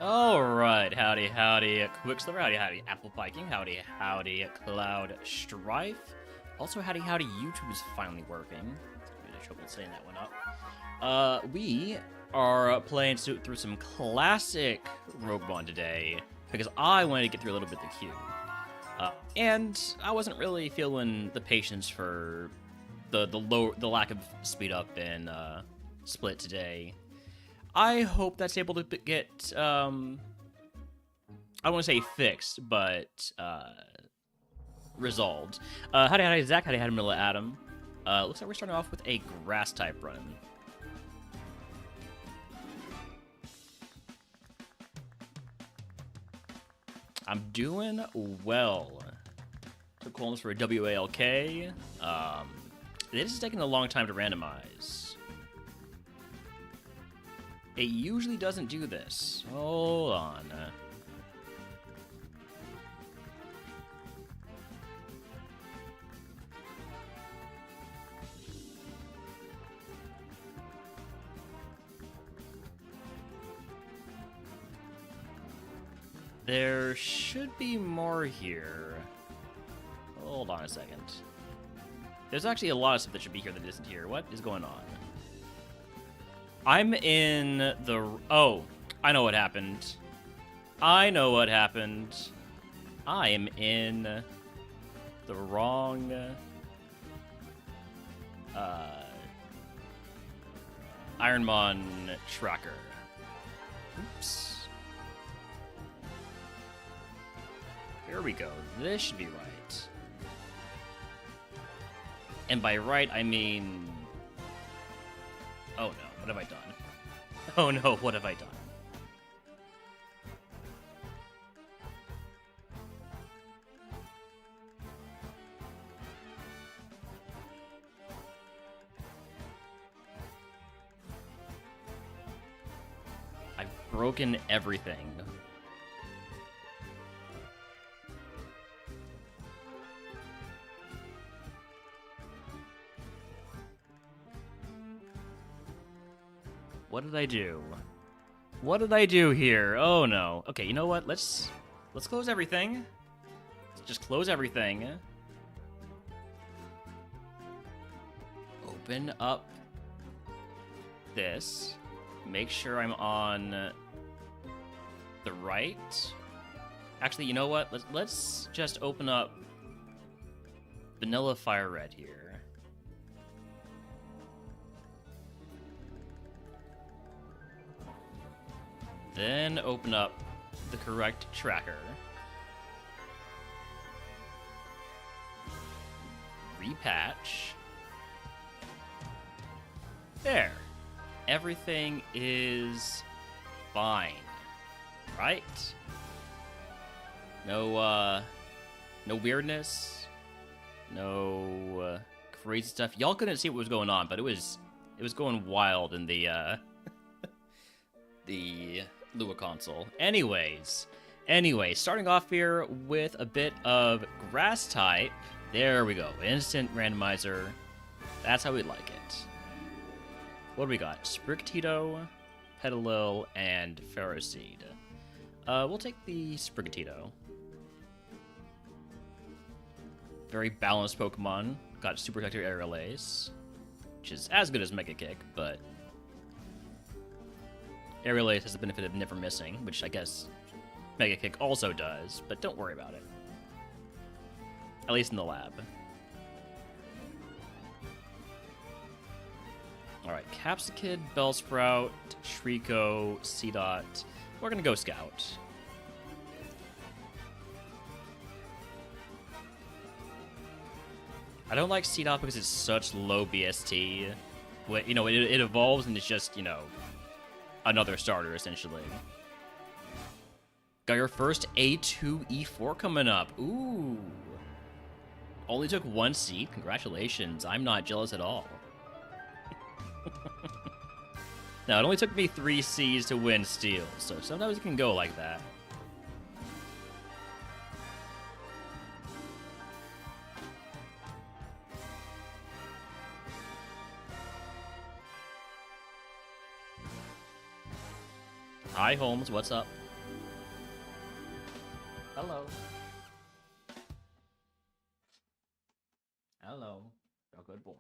Alright, howdy, howdy, Quicksilver, howdy, howdy, Apple Piking, howdy, howdy, Cloud Strife. Also, howdy, howdy, YouTube's finally working. I had trouble setting that one up. We are playing through some classic RogueMon today, because I wanted to get through a little bit of the queue. And I wasn't really feeling the patience for the lack of speed up in Split today. I hope that's able to get, I don't want to say fixed, but resolved. Howdy, howdy, Zach. Howdy, howdy, Milla Adam. Looks like we're starting off with a grass type run. I'm doing well. Took columns for a WALK. This is taking a long time to randomize. It usually doesn't do this. Hold on. There should be more here. Hold on a second. There's actually a lot of stuff that should be here that isn't here. What is going on? I'm in the... Oh, I know what happened. I know what happened. I am in the wrong... Ironmon tracker. Oops. Here we go. This should be right. And by right, I mean... Oh no, what have I done? Oh no, what have I done? I've broken everything. What did I do? What did I do here? Oh no. Okay, you know what? Let's close everything. Let's just close everything. Open up this. Make sure I'm on the right. Actually, you know what? Let's just open up Vanilla Fire Red here. Then open up the correct tracker. Repatch. There. Everything is fine. Right? No weirdness. No crazy stuff. Y'all couldn't see what was going on, but it was going wild in the the Lua console. Anyways, starting off here with a bit of grass type. There we go. Instant randomizer. That's how we like it. What do we got? Sprigatito, Petalil, and Ferroseed. We'll take the Sprigatito. Very balanced Pokemon. Got Super Protector Aerial Ace, which is as good as Mega Kick, but Aerial Ace has the benefit of never missing, which I guess Mega Kick also does, but don't worry about it. At least in the lab. Alright, Capsicid, Bellsprout, Trico, Seedot. We're gonna go Scout. I don't like Seedot because it's such low BST. You know, it evolves and it's just, you know, another starter, essentially. Got your first A2 E4 coming up. Ooh. Only took one seed. Congratulations. I'm not jealous at all. Now, it only took me 3 Cs to win Steel, so sometimes it can go like that. Hi, Holmes. What's up? Hello. Hello. Oh, good boy.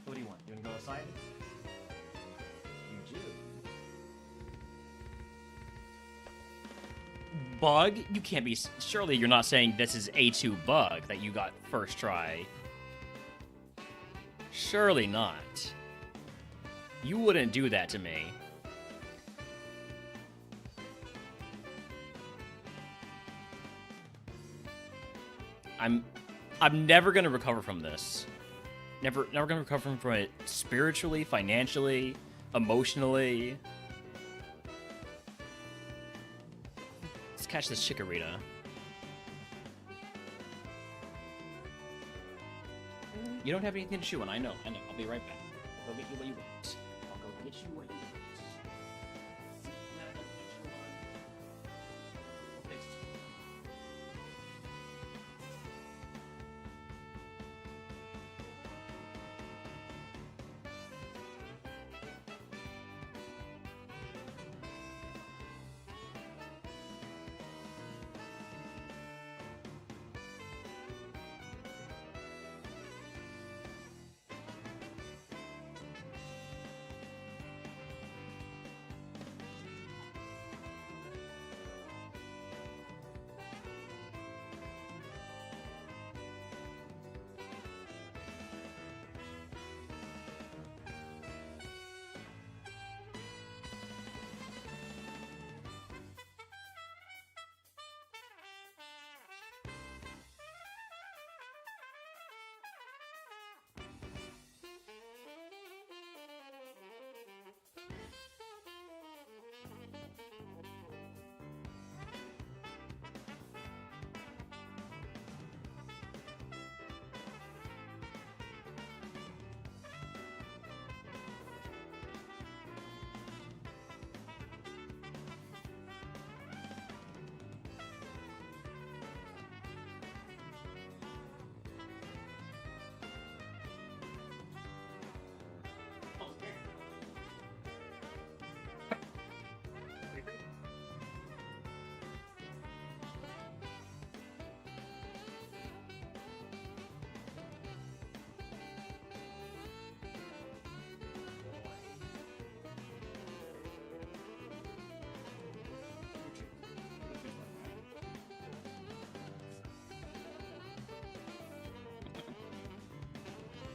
What do you want? You want to go outside? You do. Bug? You can't be... Surely you're not saying this is A2 bug that you got first try. Surely not. You wouldn't do that to me. I'm never gonna recover from this. Never gonna recover from it spiritually, financially, emotionally. Let's catch this Chikorita. You don't have anything to chew on. I know. I'll be right back. I'll go get you what you want. I'll go get you what you want.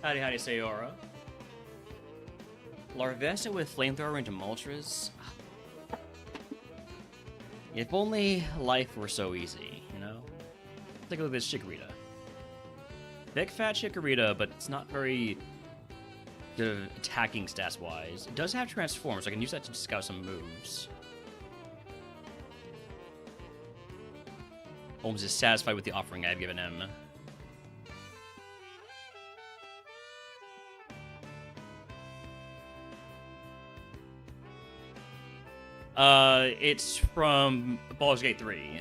Howdy, Sayora. Larvesta with Flamethrower into Moltres? If only life were so easy, you know? Take a look at this Chikorita. Big fat Chikorita, but it's not very good attacking stats-wise. It does have Transform, so I can use that to scout some moves. Holmes is satisfied with the offering I've given him. It's from Baldur's Gate 3.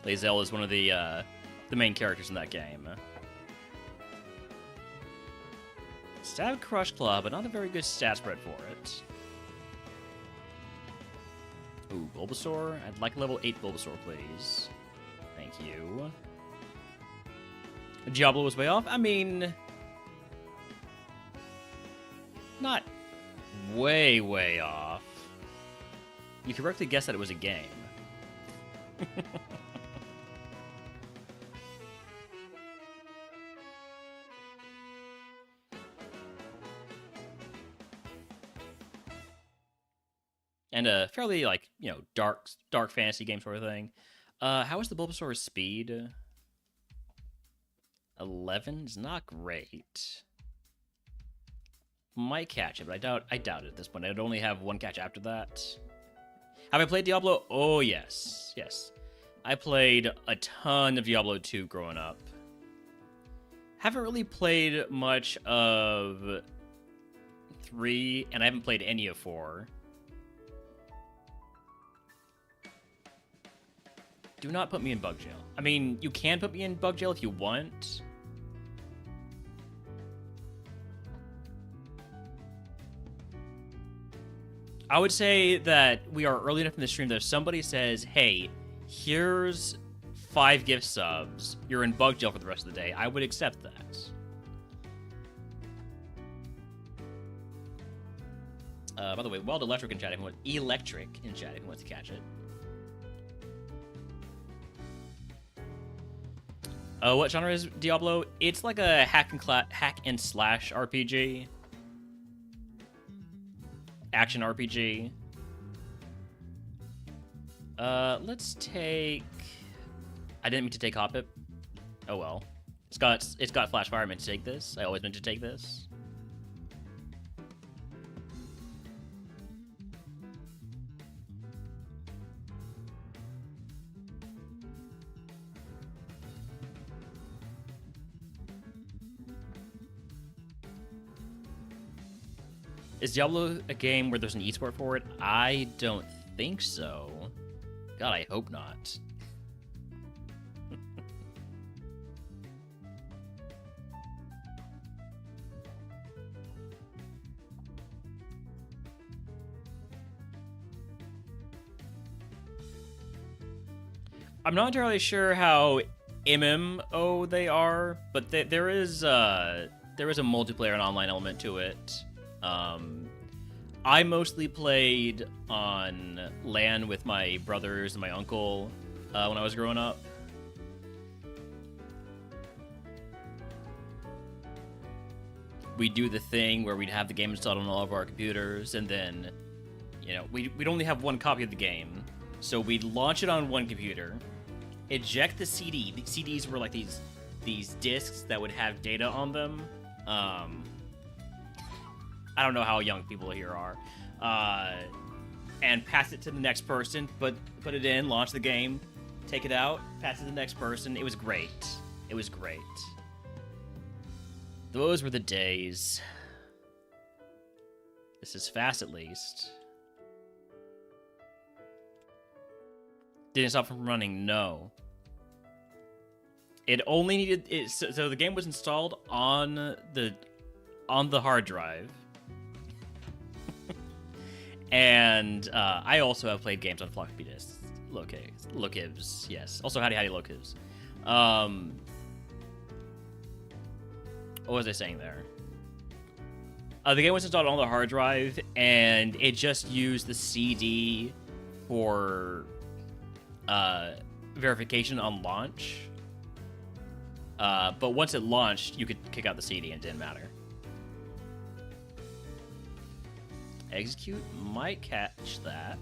Lae'zel is one of the main characters in that game. Stab Crush Claw, but not a very good stat spread for it. Ooh, Bulbasaur? I'd like a level 8 Bulbasaur, please. Thank you. Diablo was way off? I mean... not way, way off. You correctly guessed that it was a game. And a fairly, like, you know, dark fantasy game sort of thing. How is the Bulbasaur's speed? 11 is not great. Might catch it, but I doubt it at this point. I'd only have one catch after that. Have I played Diablo? Oh, yes. Yes. I played a ton of Diablo 2 growing up. Haven't really played much of 3, and I haven't played any of 4. Do not put me in bug jail. I mean, you can put me in bug jail if you want. I would say that we are early enough in the stream that if somebody says, hey, here's 5 gift subs, you're in bug jail for the rest of the day, I would accept that. By the way, Wild Electric in chat if you want to catch it. What genre is Diablo? It's like a hack and slash RPG. Action RPG. Let's take... I didn't mean to take Hoppip. Oh well. It's got Flash Fire. I meant to take this. I always meant to take this. Is Diablo a game where there's an esport for it? I don't think so. God, I hope not. I'm not entirely sure how MMO they are, but there is a multiplayer and online element to it. I mostly played on LAN with my brothers and my uncle when I was growing up. We'd do the thing where we'd have the game installed on all of our computers, and then, you know, we'd only have one copy of the game, so we'd launch it on one computer, eject the CD. The CDs were like these discs that would have data on them. I don't know how young people here are. And pass it to the next person, put it in, launch the game, take it out, pass it to the next person. It was great. It was great. Those were the days. This is fast, at least. Didn't stop from running, no. It only needed... So the game was installed on the hard drive. And I also have played games on floppy disks. Locibs, yes. Also, howdy Locibs. What was I saying there? The game was installed on the hard drive, and it just used the CD for verification on launch. But once it launched, you could kick out the CD and it didn't matter. Execute might catch that.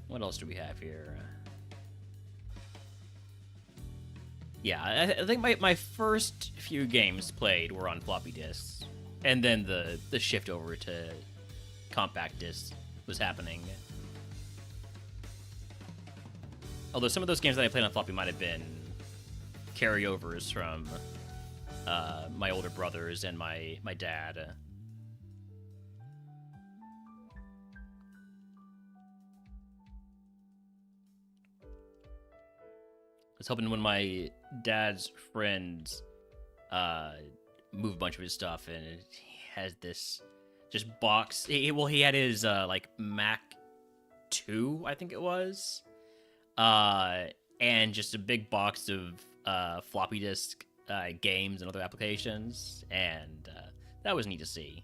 What else do we have here? Yeah, I think my first few games played were on floppy disks, and then the shift over to compact discs was happening. Although some of those games that I played on floppy might have been carryovers from my older brothers and my dad. I was hoping when my dad's friends move a bunch of his stuff, and he has this just box. He had his like Mac 2, I think it was, and just a big box of floppy disk games and other applications, and that was neat to see.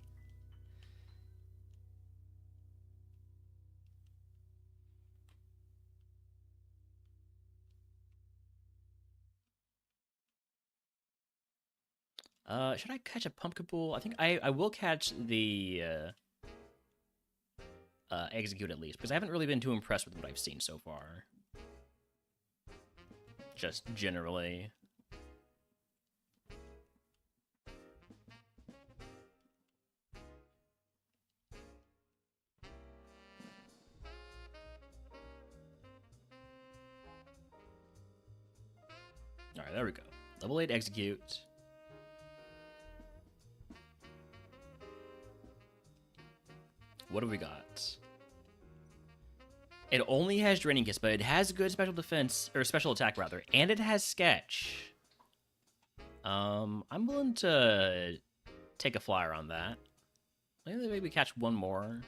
Should I catch a pumpkin pool? I think I will catch the execute at least, because I haven't really been too impressed with what I've seen so far. Just generally. Alright, there we go. Level 8 execute. What have we got? It only has Draining Kiss, but it has good special defense, or special attack rather, and it has Sketch. I'm willing to take a flyer on that. Maybe catch one more.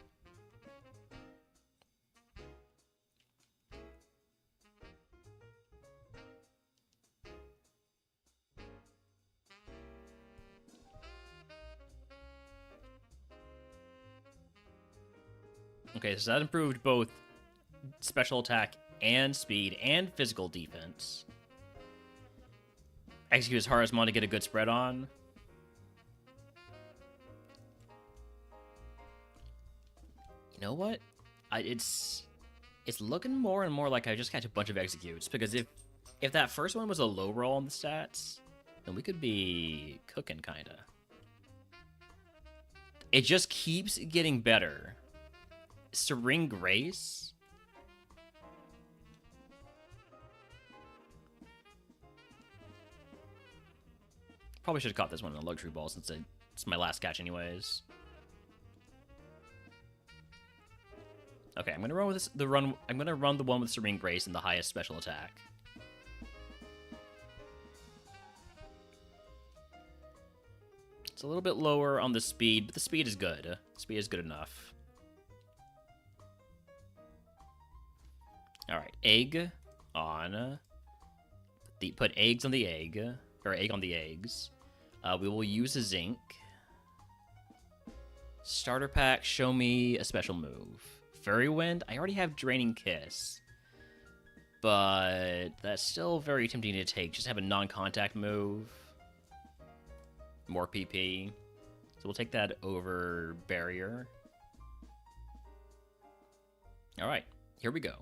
Okay, so that improved both special attack and speed and physical defense. Execute as hard as Mon to get a good spread on. You know what? It's looking more and more like I just catch a bunch of executes, because if that first one was a low roll on the stats, then we could be cooking kinda. It just keeps getting better. Serene Grace? Probably should have caught this one in a luxury ball since it's my last catch anyways. Okay, I'm gonna run with I'm gonna run the one with Serene Grace and the highest special attack. It's a little bit lower on the speed, but the speed is good. Speed is good enough. All right, egg on. Put eggs on the egg, or egg on the eggs. We will use a zinc. Starter pack. Show me a special move. Fairy Wind. I already have Draining Kiss, but that's still very tempting to take. Just have a non-contact move. More PP. So we'll take that over Barrier. All right, here we go.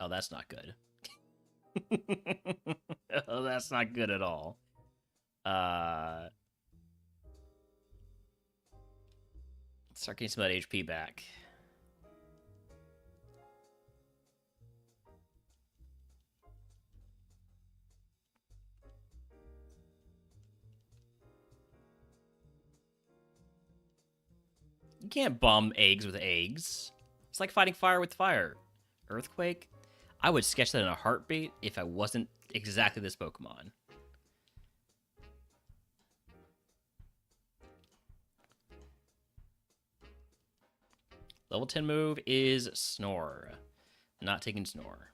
Oh, that's not good. Oh, that's not good at all. Start getting some of that HP back. You can't bomb eggs with eggs. It's like fighting fire with fire. Earthquake? I would sketch that in a heartbeat if I wasn't exactly this Pokemon. Level 10 move is Snore. Not taking Snore.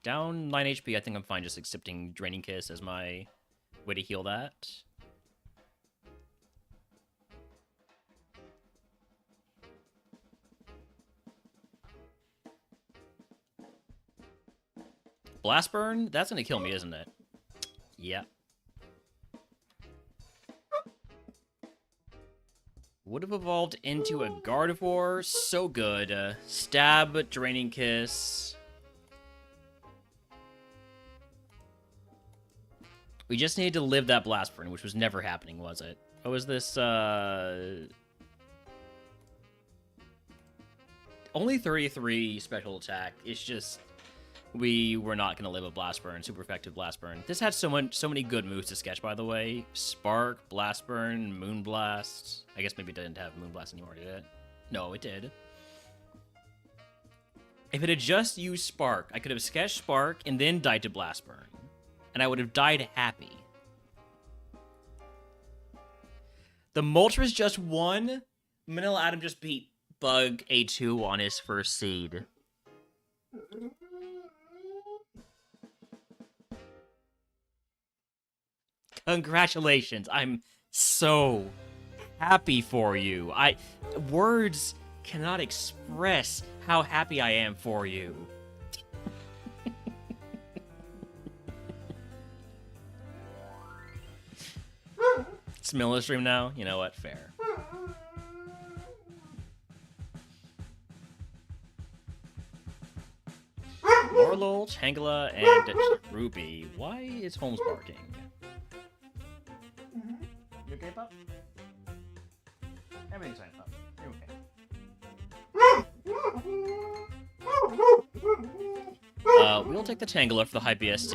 Down 9 HP, I think I'm fine just accepting Draining Kiss as my way to heal that. Blast Burn? That's gonna kill me, isn't it? Yeah. Would have evolved into a Gardevoir. So good. Stab, Draining Kiss. We just needed to live that Blast Burn, which was never happening, was it? What was this, Only 33 special attack. It's just... we were not going to live a Blast Burn, super effective Blast Burn. This had so many good moves to sketch, by the way. Spark, Blast Burn, Moonblast. I guess maybe it didn't have Moonblast anymore, did it? No, it did. If it had just used Spark, I could have sketched Spark and then died to Blast Burn. And I would have died happy. The Moltres just won. Manila Adam just beat Bug A2 on his first seed. Congratulations. I'm so happy for you. Words cannot express how happy I am for you. It's middle of the stream now? You know what? Fair. Morlul, Tangela, and Ruby. Why is Holmes barking? You okay, pup? Everything's fine, pup. You're okay. We'll take the Tangela for the high BST.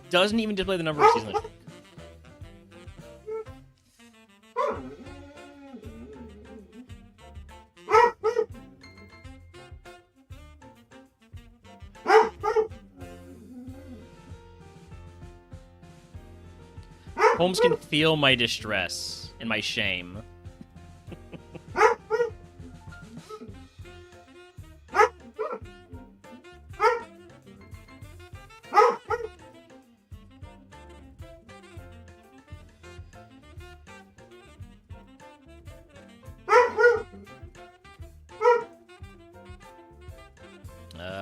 Doesn't even display the number of seasons. Holmes can feel my distress and my shame.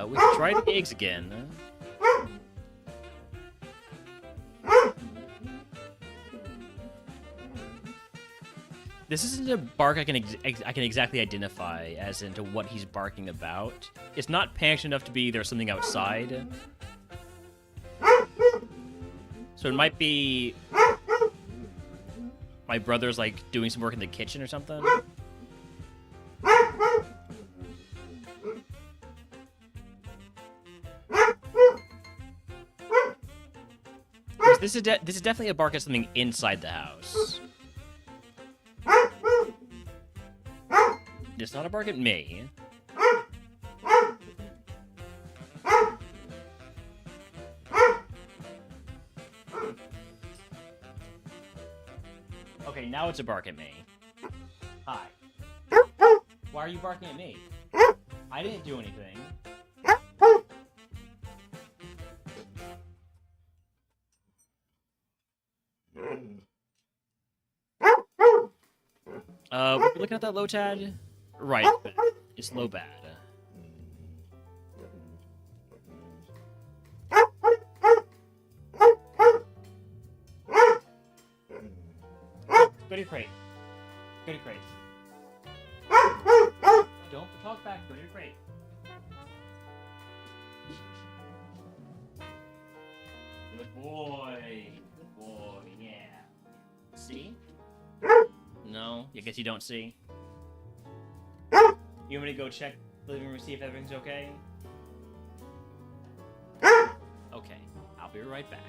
We can try the eggs again. This isn't a bark I can exactly identify as into what he's barking about. It's not panicked enough to be there's something outside. So it might be my brother's like doing some work in the kitchen or something. This is definitely a bark at something inside the house. It's not a bark at me. Okay, now it's a bark at me. Hi. Why are you barking at me? I didn't do anything. We're looking at that low tad? Right, it's low bad. Go to your crate. Go to your crate. Don't talk back, go to your crate. Good boy. Good boy, yeah. See? No, I guess you don't see. You want me to go check the living room, see if everything's okay? Okay, I'll be right back.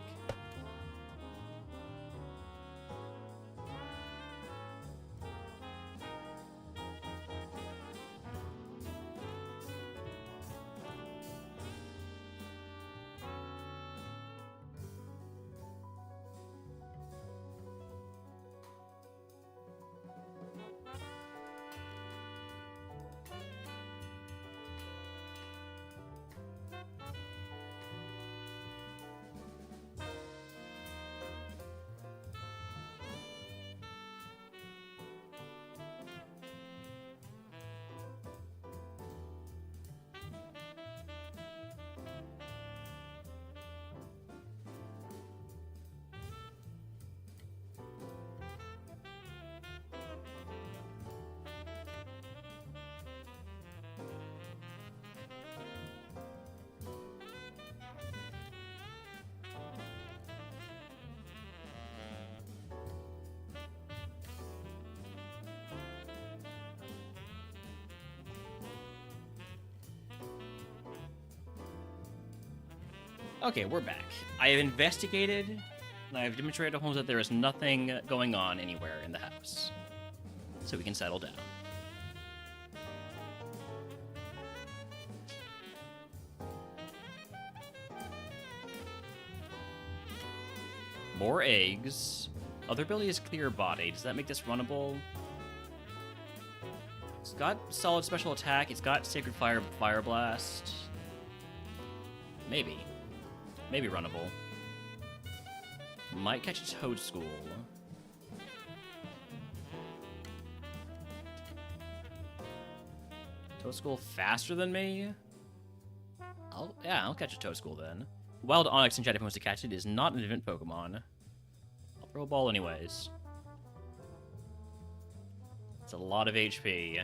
Okay, we're back. I have investigated, and I have demonstrated to Holmes that there is nothing going on anywhere in the house. So we can settle down. More eggs. Other ability is clear body. Does that make this runnable? It's got solid special attack. It's got Sacred Fire Blast. Maybe. Maybe runnable. Might catch a Toadstool. Toadskull faster than me? I'll catch a Toadskull then. Wild Onyx in chat if wants to catch it is not an event Pokemon. I'll throw a ball anyways. It's a lot of HP.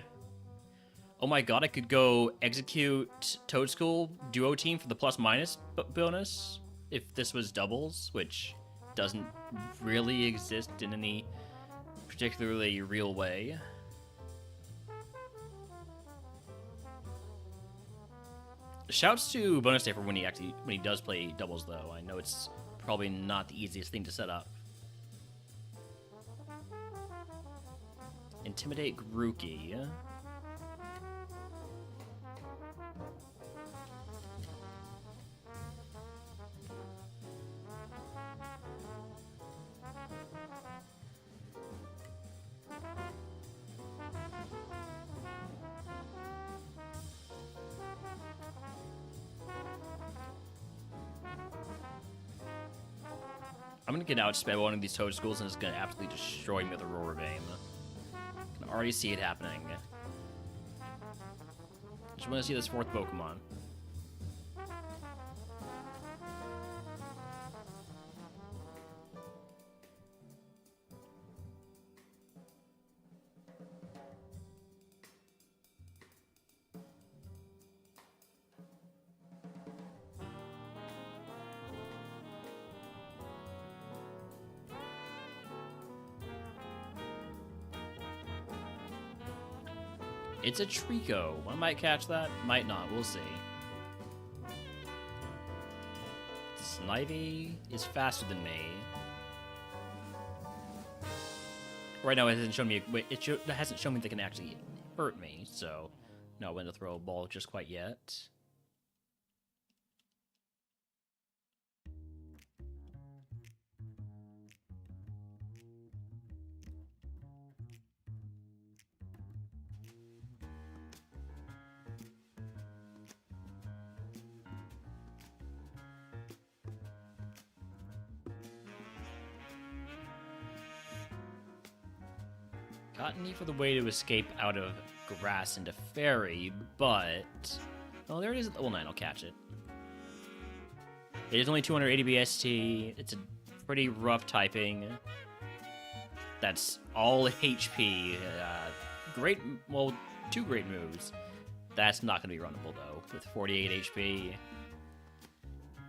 Oh my god, I could go execute Toadskull duo team for the plus-minus bonus if this was doubles, which doesn't really exist in any particularly real way. Shouts to Bonus Day for when he does play doubles, though. I know it's probably not the easiest thing to set up. Intimidate Grookey. I'm gonna get outsped one of these Toadstools and it's gonna absolutely destroy me with a Roar Beam. I can already see it happening. Just wanna see this fourth Pokemon. It's a Trico. I might catch that, might not. We'll see. Snivy is faster than me. Right now, it hasn't shown me. It hasn't shown me they can actually hurt me. So, not when to throw a ball just quite yet. Got need for the way to escape out of grass into fairy, but... Oh, there it is at level 9. I'll catch it. It is only 280 BST. It's a pretty rough typing. That's all HP. Great... Well, 2 great moves. That's not going to be runnable, though. With 48 HP,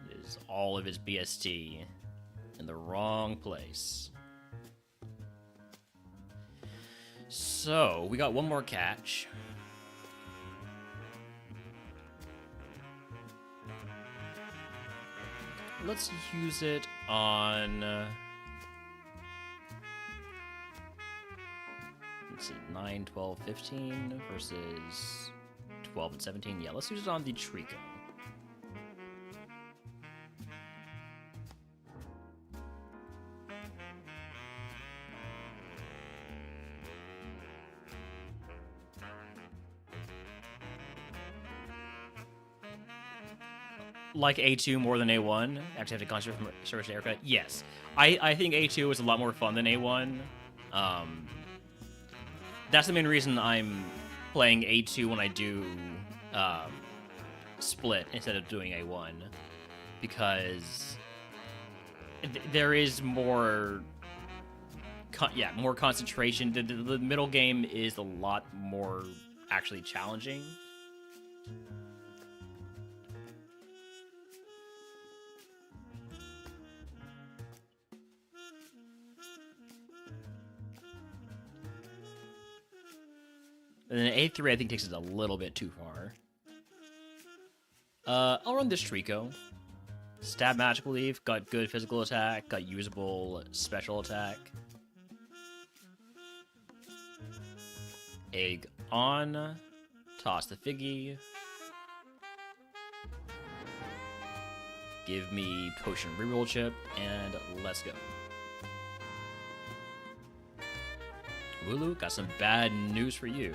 it is all of his BST in the wrong place. So, we got one more catch. Let's use it on... let's see, 9, 12, 15 versus 12 and 17. Yeah, let's use it on the Trico. Like A2 more than A1? Actually have to concentrate from Service to Erica? Yes. I think A2 is a lot more fun than A1. That's the main reason I'm playing A2 when I do Split instead of doing A1. Because there is more... more concentration. The middle game is a lot more actually challenging. And then A3, I think, takes it a little bit too far. I'll run this Trico. Stab Magical Leaf, got good physical attack, got usable special attack. Egg on. Toss the Figgy. Give me Potion Reroll Chip, and let's go. Wooloo, got some bad news for you.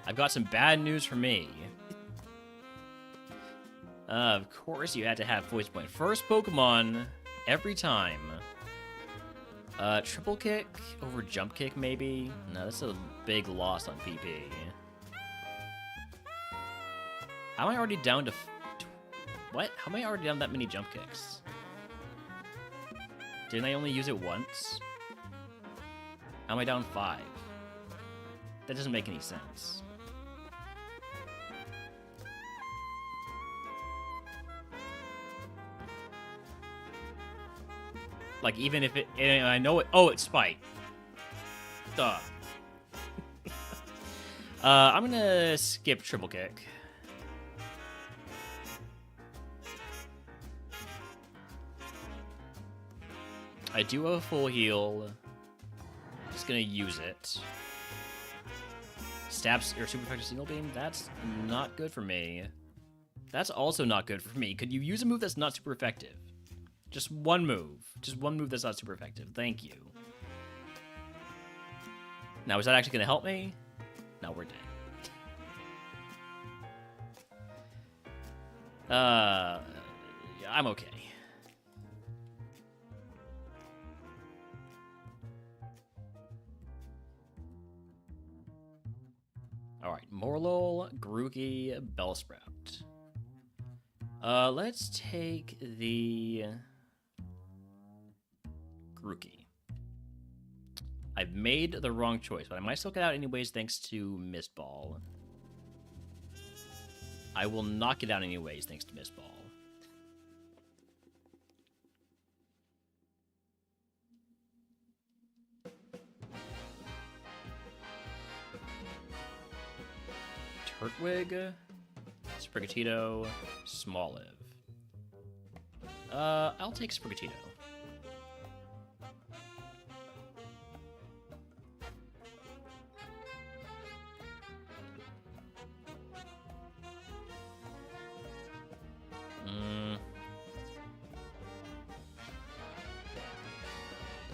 I've got some bad news for me. Of course, you had to have Voice Point. First Pokemon, every time. Triple Kick over Jump Kick, maybe? No, that's a big loss on PP. How am I already down to... What? How am I already down that many jump kicks? Didn't I only use it once? How am I down 5? That doesn't make any sense. Like, even if it... And I know it... Oh, it's Spite. Duh. I'm gonna skip triple kick. I do have a full heal. Just gonna use it. Stabs or super effective signal beam? That's not good for me. That's also not good for me. Could you use a move that's not super effective? Just one move. Just one move that's not super effective. Thank you. Now, is that actually gonna help me? No, we're dead. I'm okay. Alright, Morlul, Grookey, Bellsprout. Let's take the Grookey. I've made the wrong choice, but I might still get out anyways thanks to Mist Ball. I will not get out anyways thanks to Mist Ball. Turtwig, Sprigatito, Smoliv. I'll take Sprigatito.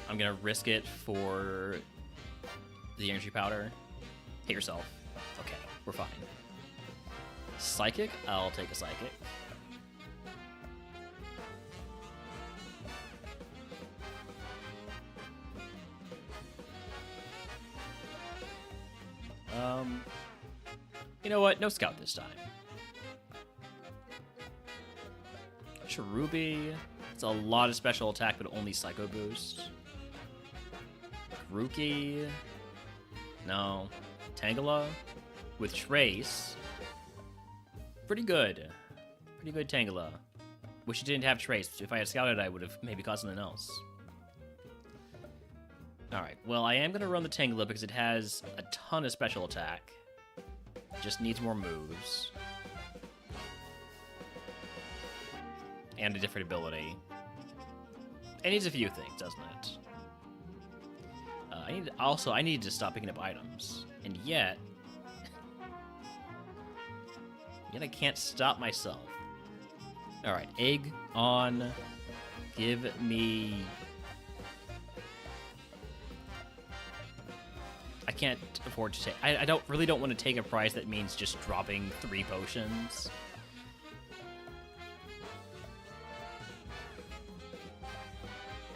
I'm gonna risk it for the energy powder. Hit yourself. Okay, we're fine. Psychic? I'll take a Psychic. You know what? No Scout this time. Cherubi. It's a lot of special attack, but only Psycho Boost. Grookey. No. Tangela with Trace. Pretty good. Pretty good Tangela. Wish it didn't have Trace. If I had scouted, I would have maybe caught something else. Alright, well, I am going to run the Tangela because it has a ton of special attack. Just needs more moves. And a different ability. It needs a few things, doesn't it? I need to stop picking up items. And yet I can't stop myself. Alright, egg on. Give me... I can't afford to take... I really don't want to take a prize that means just dropping 3 potions.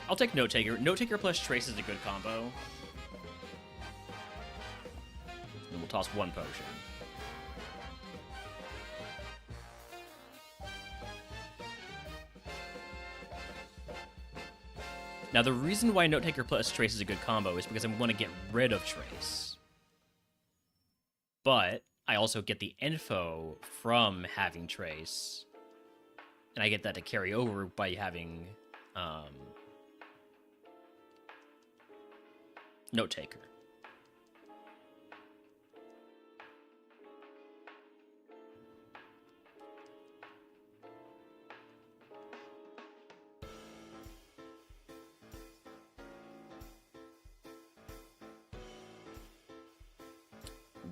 I'll take Note Taker. Note Taker plus Trace is a good combo. And we'll toss 1 potion. Now, the reason why Note Taker plus Trace is a good combo is because I want to get rid of Trace. But I also get the info from having Trace. And I get that to carry over by having Note Taker.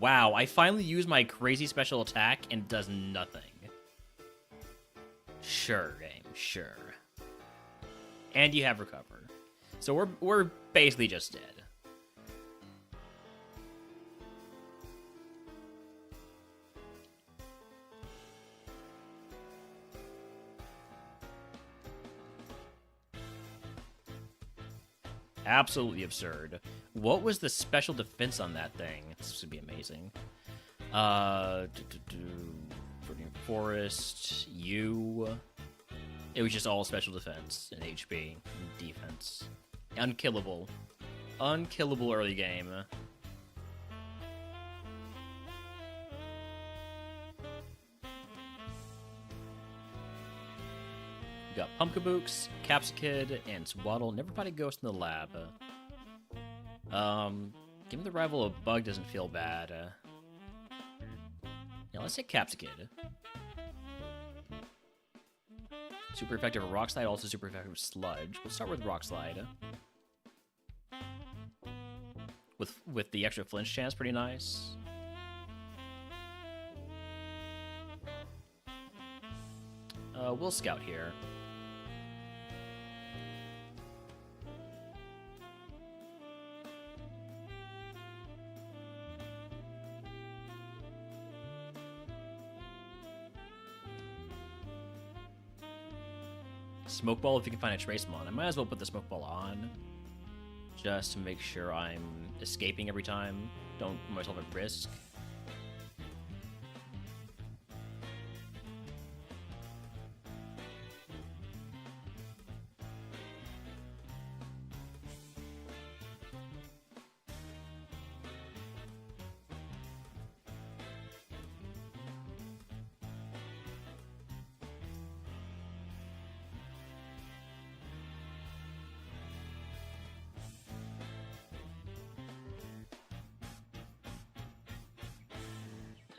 Wow, I finally used my crazy special attack and it does nothing. Sure, game, sure. And you have Recover. So we're basically just dead. Absolutely absurd. What was the special defense on that thing? This would be amazing. Forest, you. It was just all special defense and HP and defense. Unkillable. Unkillable early game. We got Pumpkabooks, Capsicid, and Swaddle. Never fought a ghost in the lab. Giving the rival a bug doesn't feel bad. Yeah, let's take Capsicid. Super effective Rock Slide, also super effective Sludge. We'll start with Rock Slide. With the extra flinch chance, pretty nice. We'll scout here. Smoke Ball if you can find a Trace Mon. I might as well put the Smoke Ball on, just to make sure I'm escaping every time. Don't put myself at risk.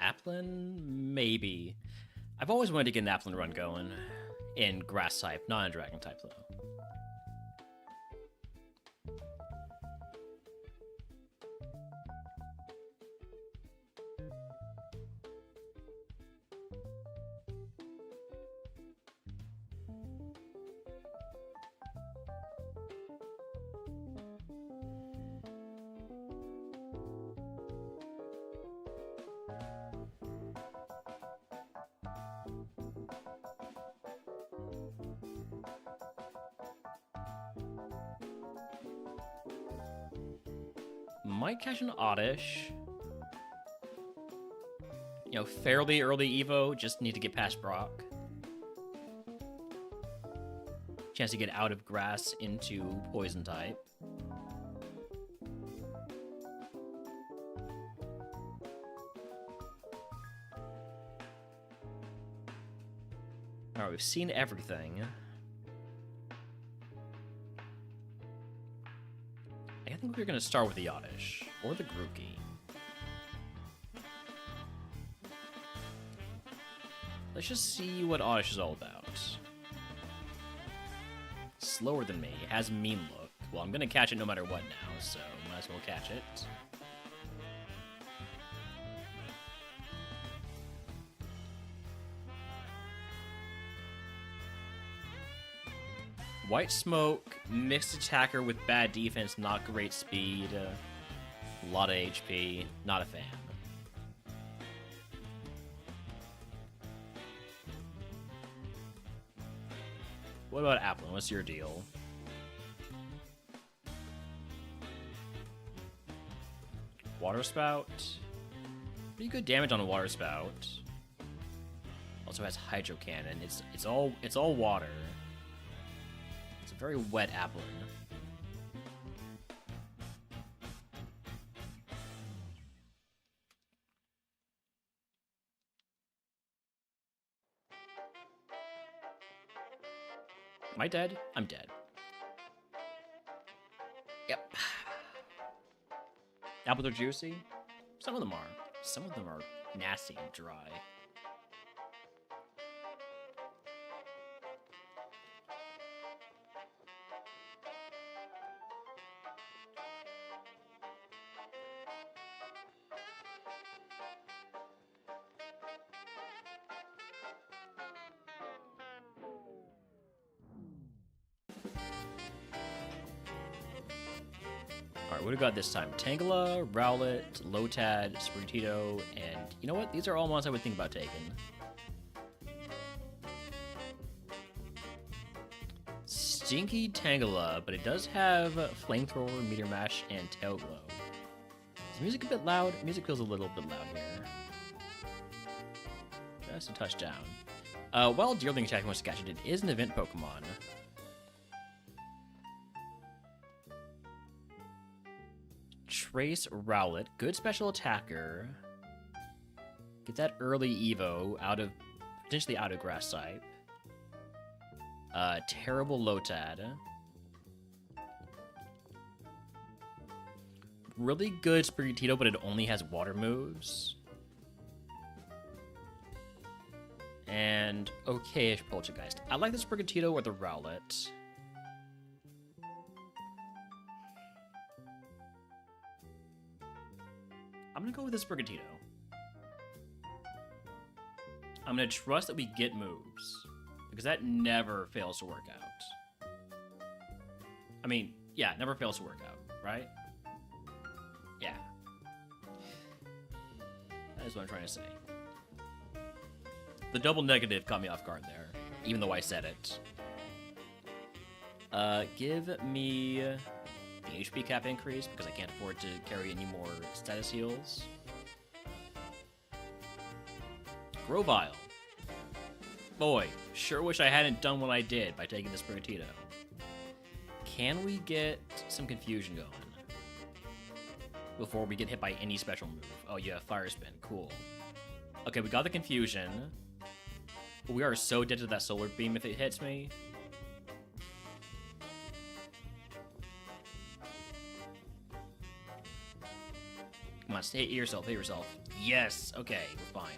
Applin? Maybe. I've always wanted to get an Applin run going. In grass type, not in dragon type though. Might catch an Oddish. You know, fairly early Evo, just need to get past Brock. Chance to get out of grass into poison type. Alright, we've seen everything. I think we're going to start with the Oddish, or the Grookey. Let's just see what Oddish is all about. Slower than me, has mean look. Well, I'm going to catch it no matter what now, so might as well catch it. White Smoke, mixed attacker with bad defense, not great speed, a lot of HP, not a fan. What about Applin? What's your deal? Water Spout. Pretty good damage on a Water Spout. Also has Hydro Cannon. It's all water. It's a very wet Applin. Am I dead? I'm dead. Yep. Apples are juicy? Some of them are. Some of them are nasty and dry. Alright, what do we got this time? Tangela, Rowlet, Lotad, Sprigatito, and you know what? These are all mons I would think about taking. Stinky Tangela, but it does have Flamethrower, Meteor Mash, and Tail Glow. Is the music a bit loud? Music feels a little bit loud here. That's a touchdown. While Deerling attacking wants to catch it, it is an event Pokemon. Trace Rowlet, good special attacker. Get that early Evo out of, potentially out of Grass type. Terrible Lotad. Really good Sprigatito, but it only has water moves. And okay-ish Poltergeist. I like the Sprigatito or the Rowlet. I'm gonna go with the Sprigatito. I'm gonna trust that we get moves, because that never fails to work out. I mean, yeah, never fails to work out, right? Yeah. That is what I'm trying to say. The double negative caught me off guard there, even though I said it. Give me the HP cap increase, because I can't afford to carry any more status heals. Grovyle. Boy, sure wish I hadn't done what I did by taking this Sprigatito. Can we get some confusion going before we get hit by any special move? Oh, yeah, Fire Spin. Cool. Okay, we got the confusion. But we are so dead to that Solar Beam if it hits me. Come on, hit yourself, hit yourself. Yes, okay, we're fine.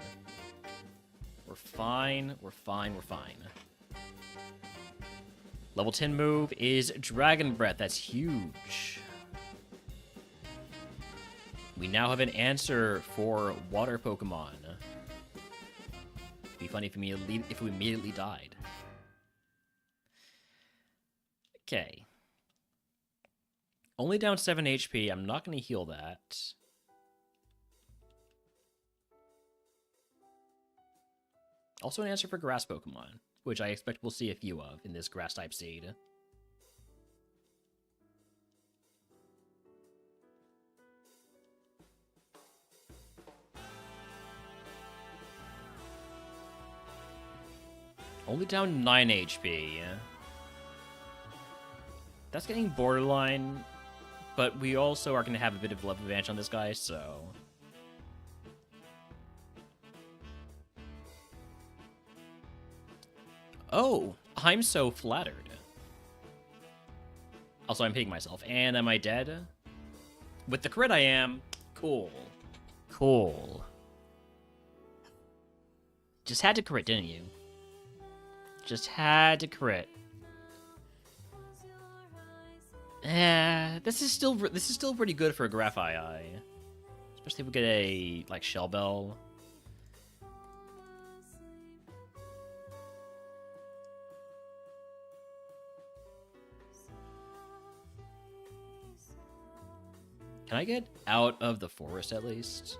We're fine, we're fine, we're fine. Level 10 move is Dragon Breath. That's huge. We now have an answer for water Pokemon. It'd be funny if we immediately died. Okay. Only down 7 HP. I'm not going to heal that. Also an answer for grass Pokemon, which I expect we'll see a few of in this grass-type seed. Only down 9 HP. That's getting borderline, but we also are going to have a bit of level advantage on this guy, so... Oh, I'm so flattered. Also, I'm hitting myself. And am I dead? With the crit, I am. Cool. Cool. Just had to crit, didn't you? Just had to crit. This is still pretty good for a Graphii. Especially if we get a, like, Shell Bell. Can I get out of the forest at least?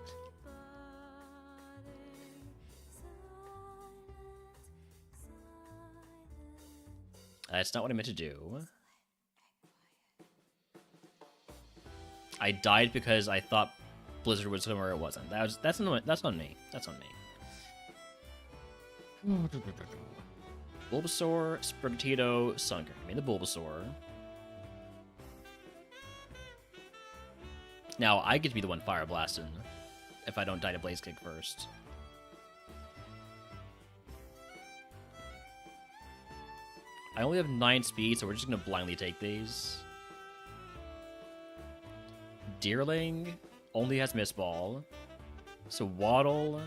That's not what I meant to do. I died because I thought Blizzard was somewhere it wasn't. That's on me. That's on me. Bulbasaur, Sprigatito, Sunkern. I mean the Bulbasaur. Now, I get to be the one Fire Blasting if I don't die to Blaze Kick first. I only have 9 speed, so we're just going to blindly take these. Deerling only has Miss Ball. So Waddle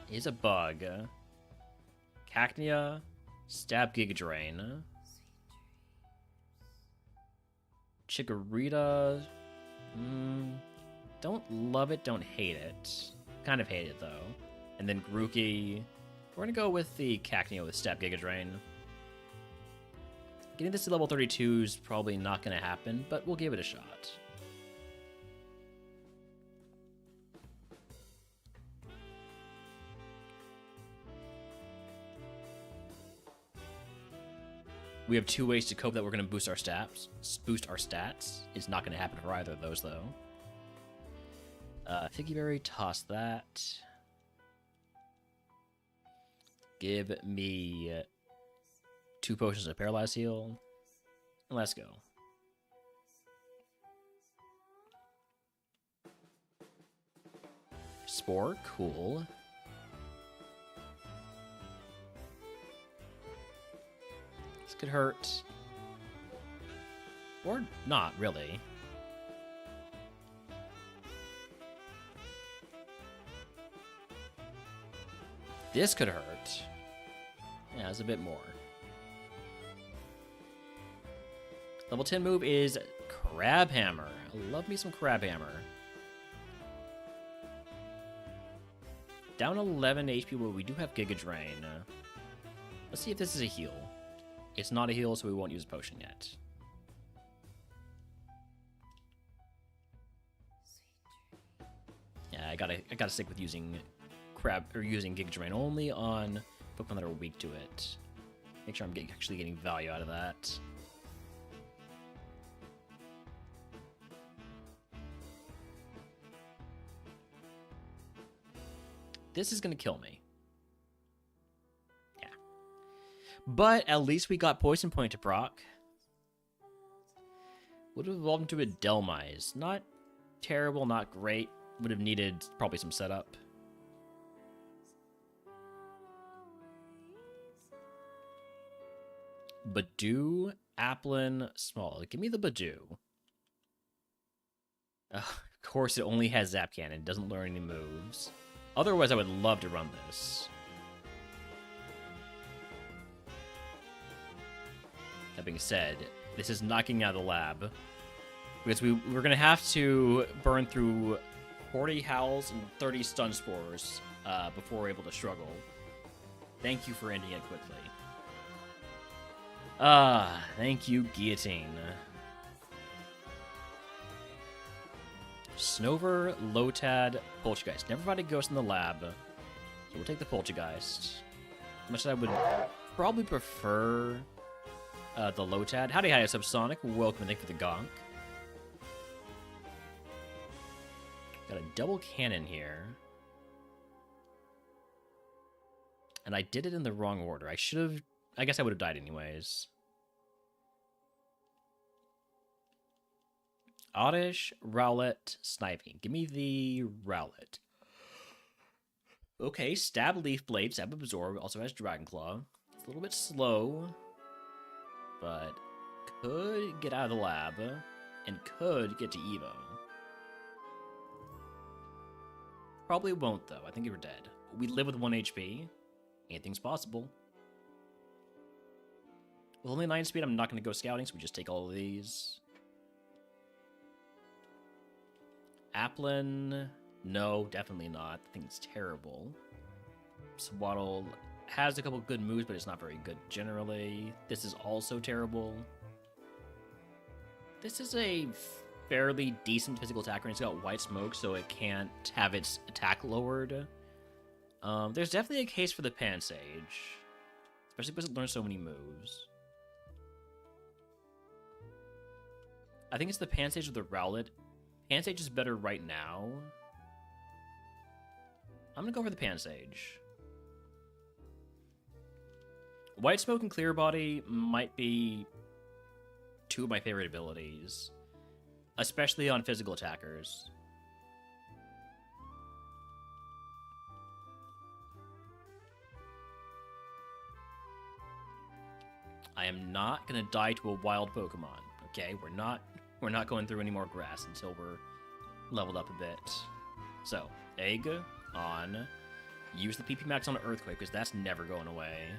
is a bug. Cacnea, Stab Giga Drain. Chikorita... don't love it, don't hate it. Kind of hate it, though. And then Grookey. We're going to go with the Cacnea with Stab Giga Drain. Getting this to level 32 is probably not going to happen, but we'll give it a shot. We have 2 ways to cope that we're going to boost our stats. It's not going to happen for either of those, though. Figgy Berry, toss that. Give me 2 potions of Paralyze Heal. And let's go. Spore, cool. This could hurt. Or not, really. This could hurt. Yeah, it's a bit more. Level 10 move is Crab Hammer. I love me some Crab Hammer. Down 11 HP, but we do have Giga Drain. Let's see if this is a heal. It's not a heal, so we won't use a potion yet. Yeah, I gotta stick with using using Giga Drain only on Pokemon that are weak to it. Make sure I'm actually getting value out of that. This is gonna kill me. Yeah. But at least we got Poison Point to proc. Would have evolved into a Delmise. Not terrible, not great. Would have needed probably some setup. Badoo, Applin, Small. Give me the Badoo. Of course, it only has Zap Cannon. It doesn't learn any moves. Otherwise, I would love to run this. That being said, this is knocking out of the lab. Because we're going to have to burn through 40 Howls and 30 Stun Spores before we're able to struggle. Thank you for ending it quickly. Thank you, Guillotine. Snover, Lotad, Poltergeist. Never find a ghost in the lab, so we'll take the Poltergeist. Much as I would probably prefer the Lotad. Howdy, Subsonic. Welcome and thank you for the gonk. Got a double cannon here. And I did it in the wrong order. I guess I would have died anyways. Oddish, Rowlet, Sniping. Give me the Rowlet. Okay, Stab, Leaf Blade, Stab, Absorb. Also has Dragon Claw. It's a little bit slow, but could get out of the lab and could get to Evo. Probably won't, though. I think we're dead. We live with 1 HP. Anything's possible. With only 9 speed, I'm not going to go scouting, so we just take all of these. Applin, no, definitely not. I think it's terrible. Swaddle has a couple good moves, but it's not very good generally. This is also terrible. This is a fairly decent physical attacker, and it's got White Smoke, so it can't have its attack lowered. There's definitely a case for the Pansage, especially because it learns so many moves. I think it's the Pansage or the Rowlet. Pansage is better right now. I'm gonna go for the Pansage. White Smoke and Clear Body might be 2 of my favorite abilities, especially on physical attackers. I am not gonna die to a wild Pokemon. Okay, we're not going through any more grass until we're leveled up a bit. So, Egg on. Use the PP Max on Earthquake, because that's never going away.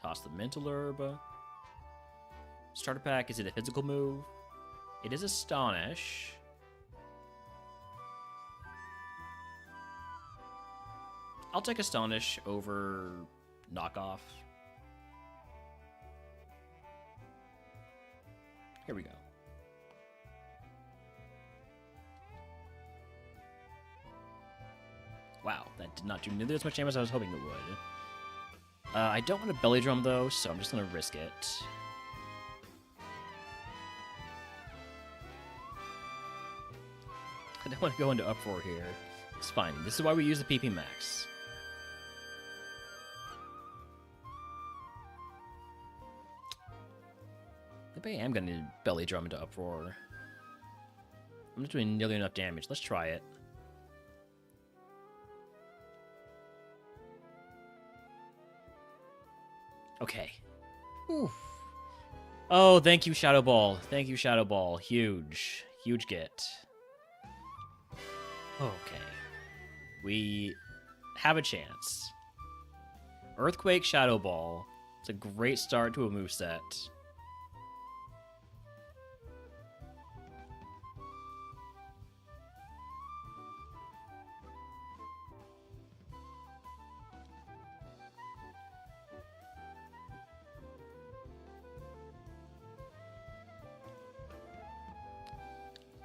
Toss the Mental Herb. Starter Pack, is it a physical move? It is Astonish. I'll take Astonish over Knockoff. Here we go. Wow, that did not do nearly as much damage as I was hoping it would. I don't want a Belly Drum, though, so I'm just going to risk it. I don't want to go into Uproar here. It's fine. This is why we use the PP Max. Maybe I am going to belly drum into Uproar. I'm not doing nearly enough damage. Let's try it. Okay. Oof. Oh, thank you, Shadow Ball. Thank you, Shadow Ball. Huge. Huge get. Okay. We have a chance. Earthquake, Shadow Ball. It's a great start to a moveset.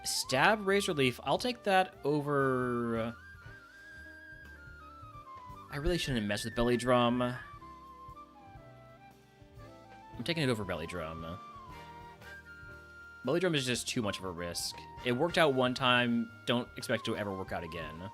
Stab, Razor Leaf. I'll take that over... I really shouldn't mess with Belly Drum. I'm taking it over Belly Drum. Belly Drum is just too much of a risk. It worked out one time. Don't expect it to ever work out again.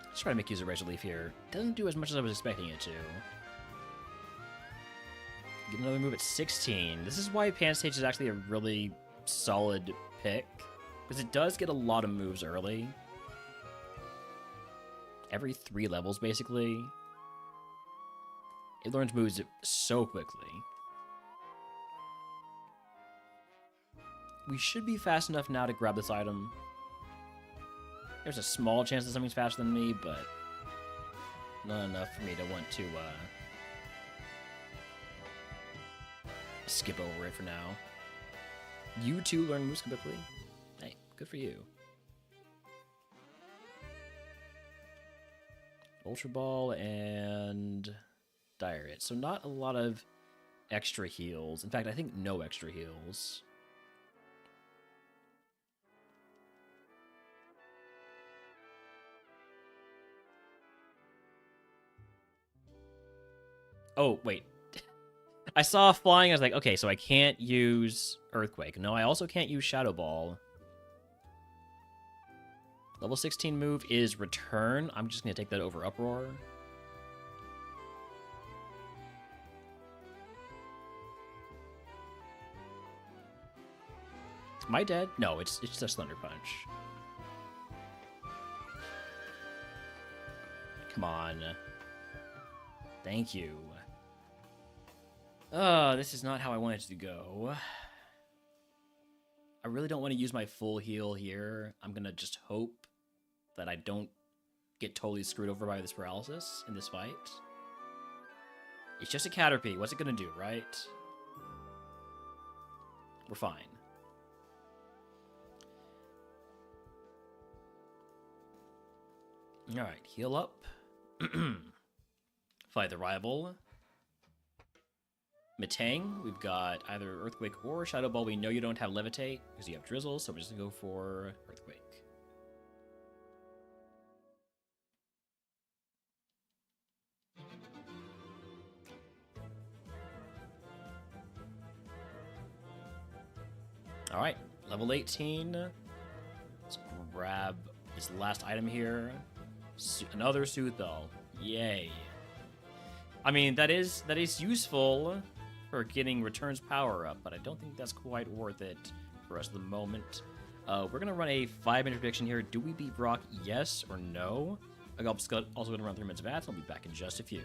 Let's try to make use of Razor Leaf here. Doesn't do as much as I was expecting it to. Get another move at 16. This is why Pansage is actually a really solid pick. Because it does get a lot of moves early. Every 3 levels, basically. It learns moves so quickly. We should be fast enough now to grab this item. There's a small chance that something's faster than me, but not enough for me to want to skip over it for now. You too learn moves quickly. Hey, good for you. Ultra Ball and Dire Hit. So not a lot of extra heals. In fact, I think no extra heals. Oh, wait. I saw flying, I was like, okay, so I can't use Earthquake. No, I also can't use Shadow Ball. Level 16 move is Return. I'm just going to take that over Uproar. Am I dead? No, it's just Thunder Punch. Come on. Thank you. This is not how I wanted it to go. I really don't want to use my full heal here. I'm gonna just hope that I don't get totally screwed over by this paralysis in this fight. It's just a Caterpie. What's it gonna do, right? We're fine. Alright, heal up. Fight the rival. Metang, we've got either Earthquake or Shadow Ball. We know you don't have Levitate because you have Drizzle, so we're just gonna go for Earthquake. Alright, level 18. Let's grab this last item here. Another Soothe Bell. Yay. I mean, that is useful for getting Return's power up, but I don't think that's quite worth it for us at the moment. We're going to run a 5-minute prediction here. Do we beat Brock? Yes or no? I'm also going to run 3 minutes of ads. I'll be back in just a few.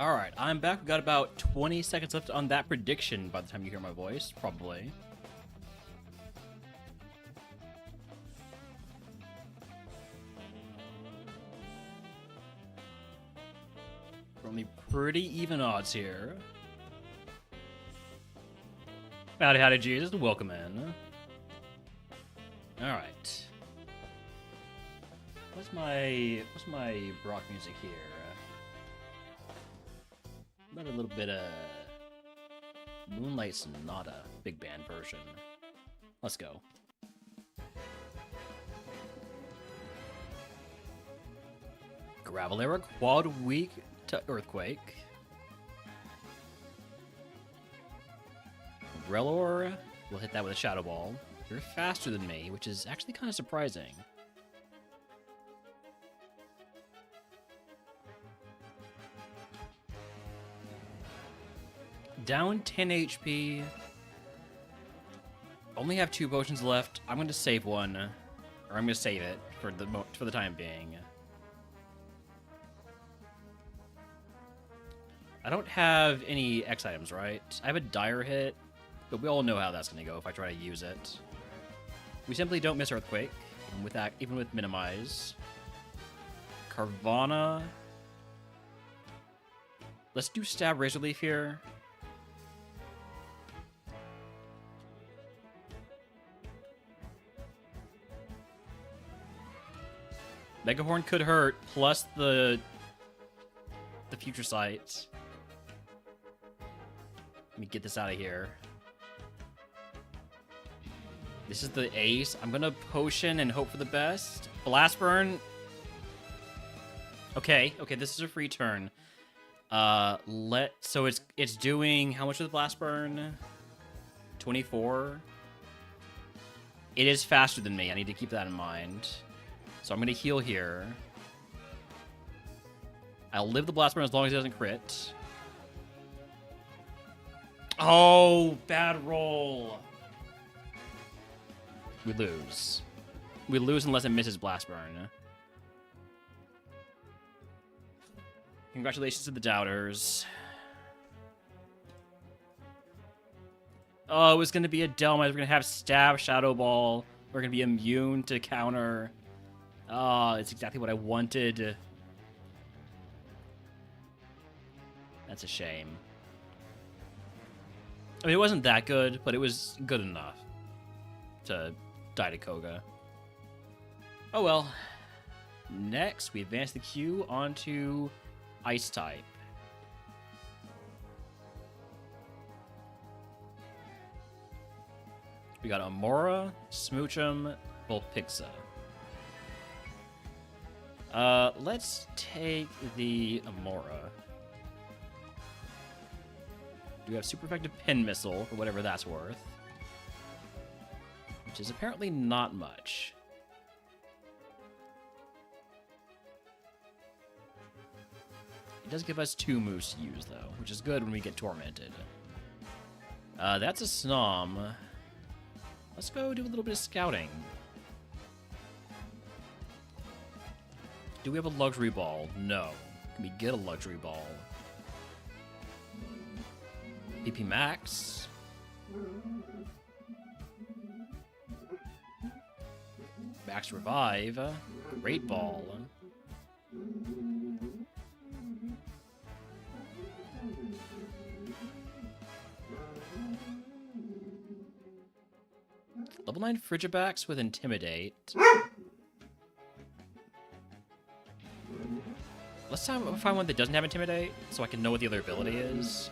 Alright, I'm back. We've got about 20 seconds left on that prediction by the time you hear my voice, probably. Only pretty even odds here. Howdy, Jesus. Welcome in. Alright. What's my rock music here? About a little bit of Moonlight Sonata, big band version. Let's go. Gravelera, quad weak to Earthquake. Relor, we'll hit that with a Shadow Ball. You're faster than me, which is actually kind of surprising. Down 10 HP. Only have 2 potions left. I'm going to save one, or I'm going to save it for the time being. I don't have any X items, right? I have a Dire Hit, but we all know how that's going to go if I try to use it. We simply don't miss Earthquake, even with Minimize. Carvana. Let's do Stab Razor Leaf here. Megahorn could hurt, plus the Future Sight. Let me get this out of here. This is the ace. I'm gonna potion and hope for the best. Blast Burn. Okay, this is a free turn. So it's doing how much with the Blast Burn? 24. It is faster than me. I need to keep that in mind. So I'm gonna heal here. I'll live the Blast Burn as long as it doesn't crit. Oh, bad roll. We lose. We lose unless it misses Blast Burn. Congratulations to the doubters. Oh, it was going to be a Delmize. We're going to have Stab, Shadow Ball. We're going to be immune to counter. Oh, it's exactly what I wanted. That's a shame. I mean, it wasn't that good, but it was good enough to die to Koga. Oh well. Next, we advance the queue onto Ice type. We got Amora, Smoochum, Vulpix. Let's take the Amora. We have super effective pin missile, or whatever that's worth. Which is apparently not much. It does give us 2 moves to use, though, which is good when we get tormented. That's a Snom. Let's go do a little bit of scouting. Do we have a luxury ball? No. Can we get a luxury ball? BP Max. Max Revive. Great Ball. Level 9 Frigibax with Intimidate. Let's find one that doesn't have Intimidate, so I can know what the other ability is.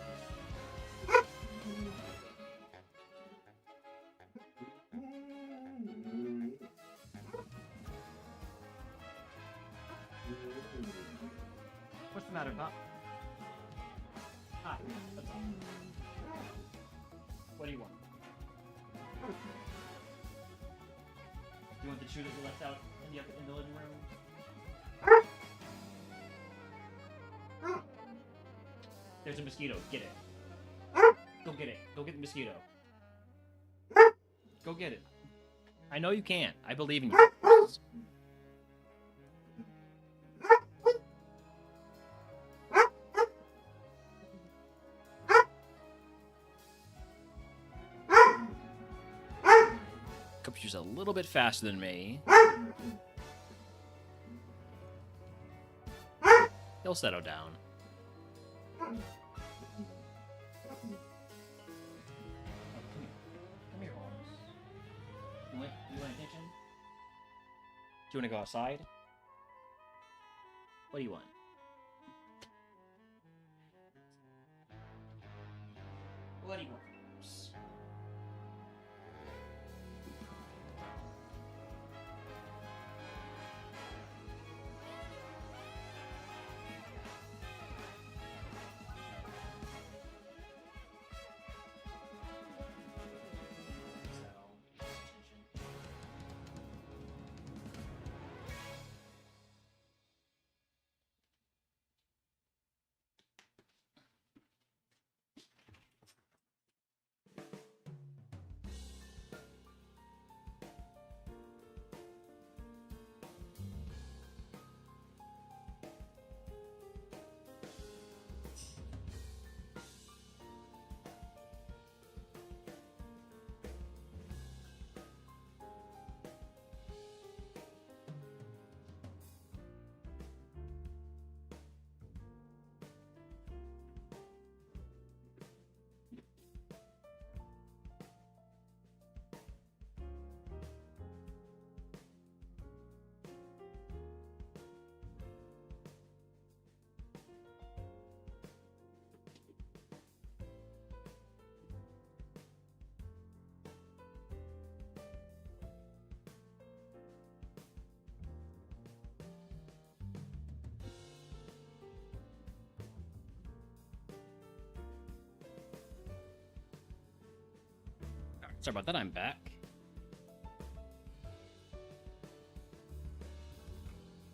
What's the matter, Pop? Hi, what's up? What do you want? You want the shoe that you left out in the living room? There's a mosquito. Get it. Go get it. Go get the mosquito. Go get it. I know you can. I believe in you. Cook's just a little bit faster than me. He'll settle down. Come here, Holmes. You want attention? Do you want to go outside? What do you want? What do you want? Sorry about that, I'm back.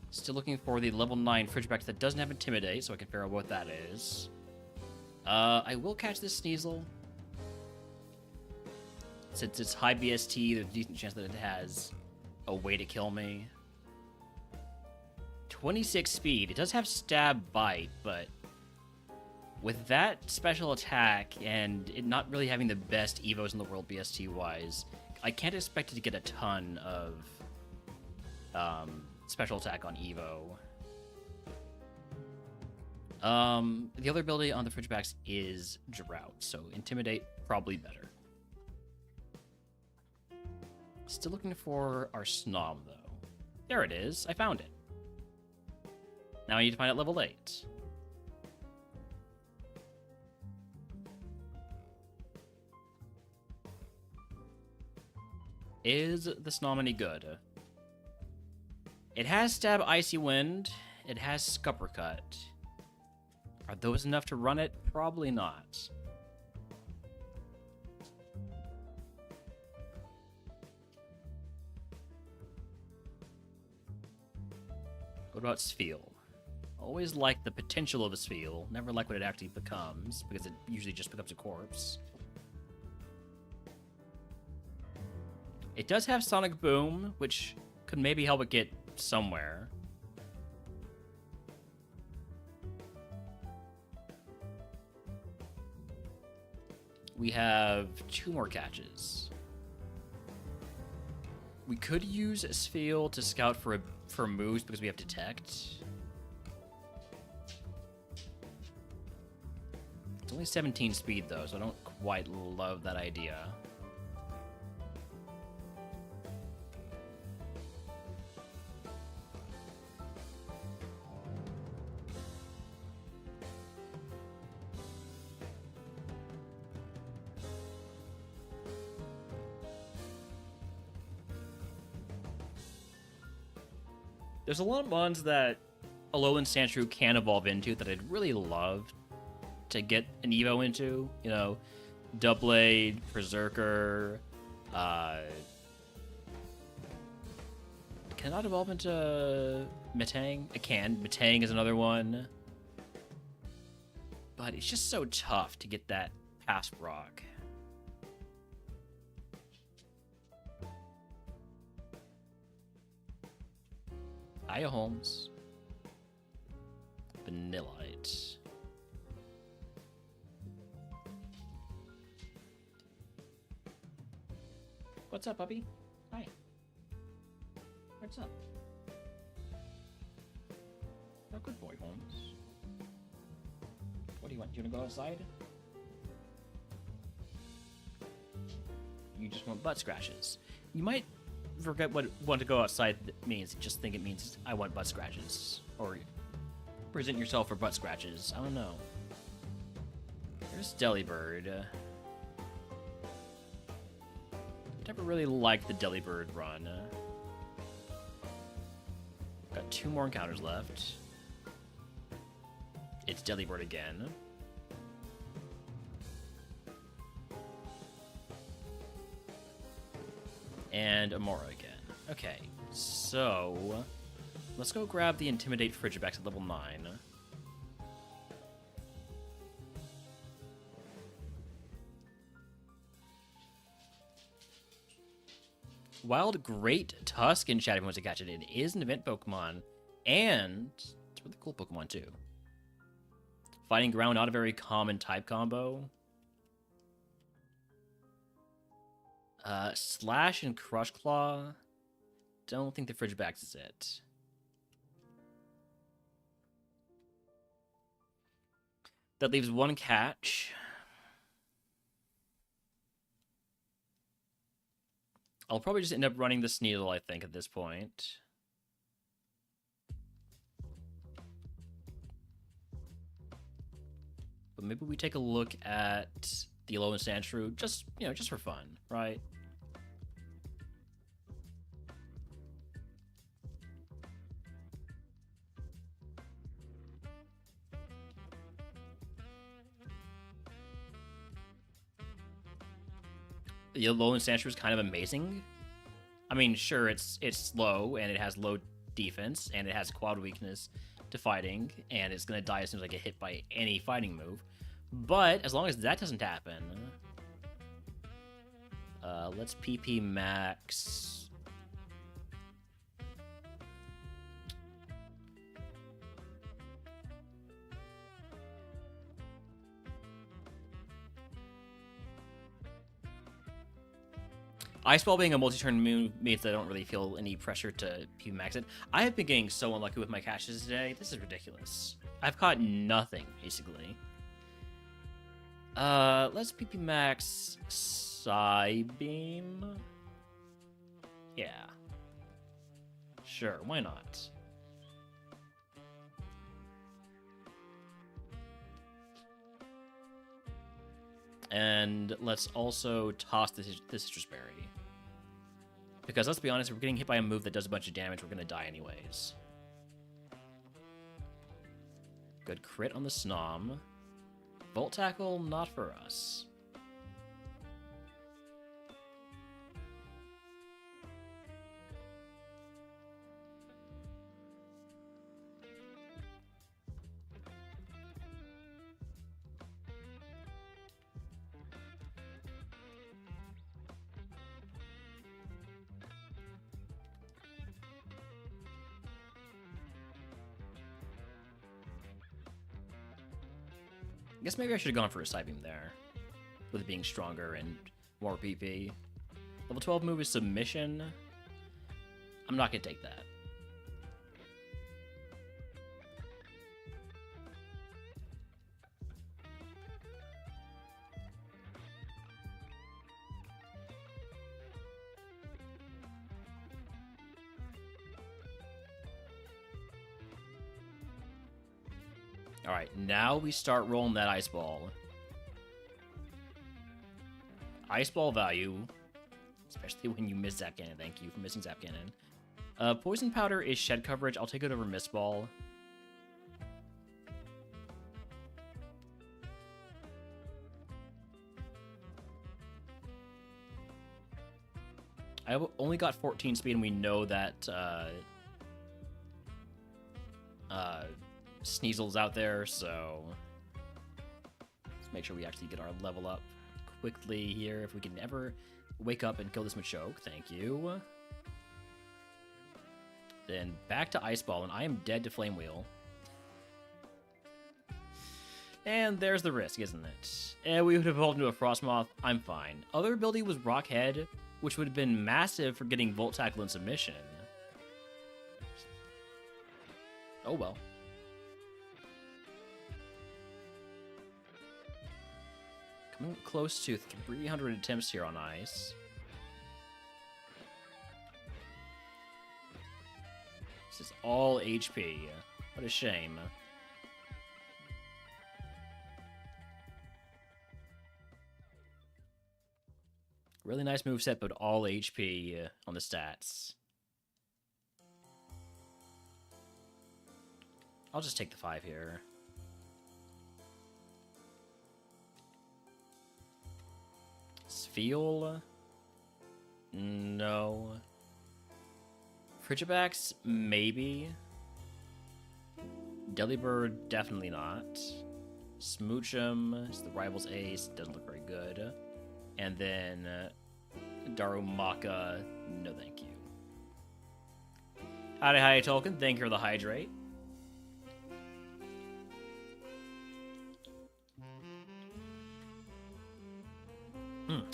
Still looking for the level 9 Fridgeback that doesn't have Intimidate, so I can figure out what that is. I will catch this Sneasel. Since it's high BST, there's a decent chance that it has a way to kill me. 26 speed. It does have Stab Bite, but with that special attack and it not really having the best evos in the world BST-wise, I can't expect it to get a ton of special attack on evo. The other ability on the Fridgebacks is Drought, so Intimidate, probably better. Still looking for our Snob, though. There it is. I found it. Now I need to find it level 8. Is the Snom any good? It has Stab Icy Wind. It has Scupper Cut. Are those enough to run it? Probably not. What about Spheal? Always like the potential of a Spheal. Never like what it actually becomes, because it usually just becomes a corpse. It does have Sonic Boom, which could maybe help it get somewhere. We have 2 more catches. We could use Spheal to scout for moves because we have Detect. It's only 17 speed though, so I don't quite love that idea. There's a lot of mons that Alolan Sandshrew can evolve into that I'd really love to get an Evo into. You know, Doublade, Berserker. Can it evolve into Metang? It can. Metang is another one. But it's just so tough to get that past rock. Hiya, Holmes. Vanillite. What's up, puppy? What's up? Oh, good boy, Holmes. What do you want? Do you want to go outside? You just want butt scratches. You might forget what want to go outside means. Just think it means I want butt scratches. Or present yourself for butt scratches. I don't know. There's Delibird. Never really liked the Delibird run. Got 2 more encounters left. It's Delibird again. And Amora again. Okay, so let's go grab the Intimidate Frigibax at level 9. Wild Great Tusk in chat if you want to catch it. It is an event Pokemon, and it's a really cool Pokemon too. Fighting Ground, not a very common type combo. Slash and Crush Claw. Don't think the Frigibax is it. That leaves 1 catch. I'll probably just end up running the Sneasel, I think, at this point. But maybe we take a look at the Alolan Sandshrew, just, you know, just for fun, right? The Alolan Sandshrew is kind of amazing. I mean, sure, it's slow, and it has low defense, and it has quad weakness to fighting, and it's going to die as soon as I get hit by any fighting move. But as long as that doesn't happen, let's PP max. Ice Ball being a multi-turn move means I don't really feel any pressure to PP max it. I have been getting so unlucky with my catches today. This is ridiculous. I've caught nothing, basically. Let's PP max Psybeam. Yeah. Sure, why not? And let's also toss this Citrus Berry. Because let's be honest, if we're getting hit by a move that does a bunch of damage, we're going to die anyways. Good crit on the Snom. Volt Tackle, not for us. I guess maybe I should have gone for a Psybeam there, with it being stronger and more PP. Level 12 move is Submission. I'm not going to take that. Alright, now we start rolling that Ice Ball. Ice Ball value, especially when you miss Zap Cannon. Thank you for missing Zap Cannon. Poison Powder is shed coverage. I'll take it over Mist Ball. I only got 14 speed, and we know that Sneasel's out there, so let's make sure we actually get our level up quickly here. If we can ever wake up and kill this Machoke, thank you. Then back to Ice Ball, and I am dead to Flame Wheel. And there's the risk, isn't it? And we would have evolved into a Frostmoth. I'm fine. Other ability was Rock Head, which would have been massive for getting Volt Tackle and Submission. Oh well. Coming close to 300 attempts here on ice. This is all HP. What a shame. Really nice moveset, but all HP on the stats. I'll just take the 5 here. Sfeel? No. Frigibax? Maybe. Delibird? Definitely not. Smoochum is the rival's ace. Doesn't look very good. And then Darumaka, no thank you. Howdy, hi, Tolkien. Thank you for the hydrate.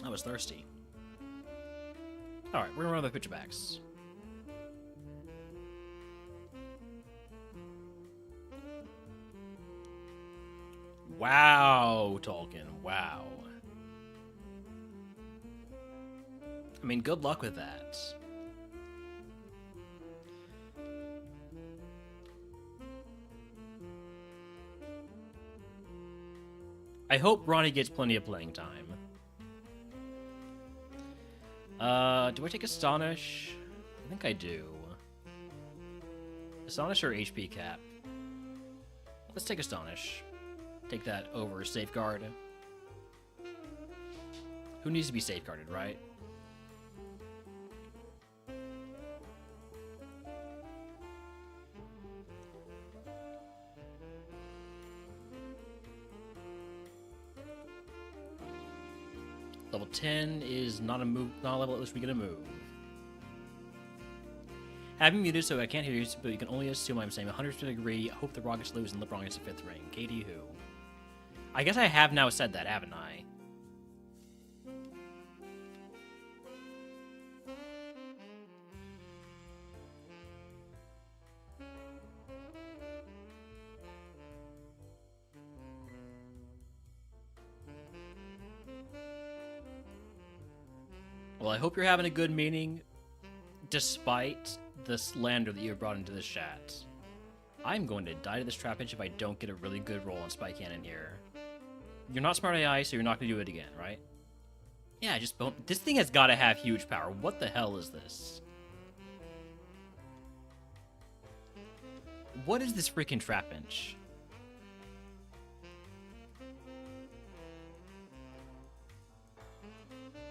I was thirsty. Alright, we're gonna run the Frigibax. Wow, Tolkien, wow. I mean, good luck with that. I hope Ronnie gets plenty of playing time. Do I take Astonish? I think I do. Astonish or HP cap? Let's take Astonish. Take that over Safeguard. Who needs to be safeguarded, right? Level 10 is not a level at which we get a move. Having muted so I can't hear you, but you can only assume I'm saying 100% agree. Hope the Rockets lose and LeBron gets the 5th ring. KD who? I guess I have now said that, haven't I? Well, I hope you're having a good meeting, despite the slander that you have brought into this chat. I'm going to die to this trap pitch if I don't get a really good roll on Spike Cannon here. You're not smart AI, so you're not going to do it again, right? Yeah, just this thing has got to have huge power. What the hell is this? What is this freaking trap bench?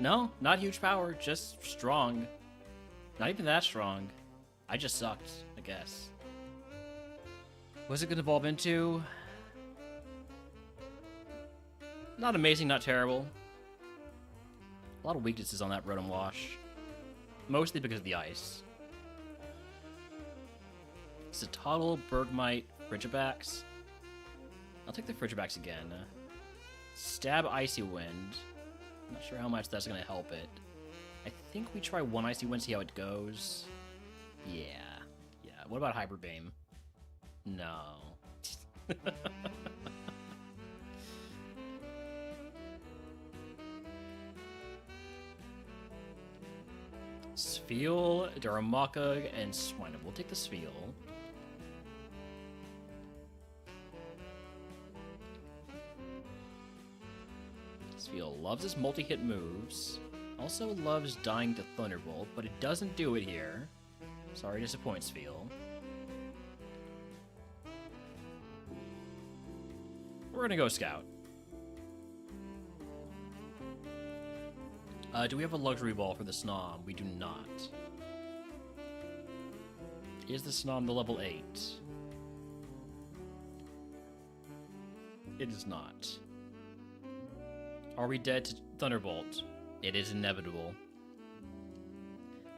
No, not huge power, just strong. Not even that strong. I just sucked, I guess. What's it going to evolve into? Not amazing, not terrible. A lot of weaknesses on that Rotom Wash. Mostly because of the ice. Citadel, Bergmite, Frigibax. I'll take the Frigibax again. Stab Icy Wind. Not sure how much that's going to help it. I think we try one Icy Wind, see how it goes. Yeah. Yeah. What about Hybrid Beam? No. Sfeel, Darumaka, and Swine. We'll take the Sfeel. Sfeel loves his multi-hit moves. Also loves dying to Thunderbolt, but it doesn't do it here. Sorry to disappoint, Sfeel. We're gonna go Scout. Do we have a luxury ball for the Snom? We do not. Is the Snom the level 8? It is not. Are we dead to Thunderbolt? It is inevitable.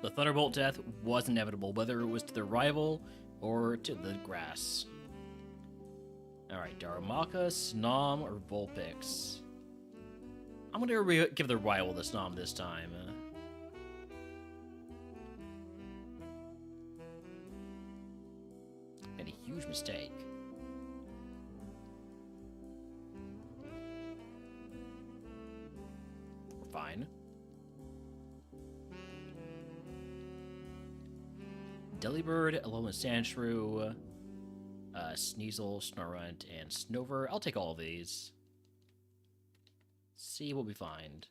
The Thunderbolt death was inevitable, whether it was to the rival or to the grass. Alright, Darumaka, Snom, or Vulpix? I'm gonna give the rival the Snom this time. And a huge mistake. We're fine. Delibird, Alolan Sandshrew, Sneasel, Snorunt, and Snover. I'll take all of these. See what we find.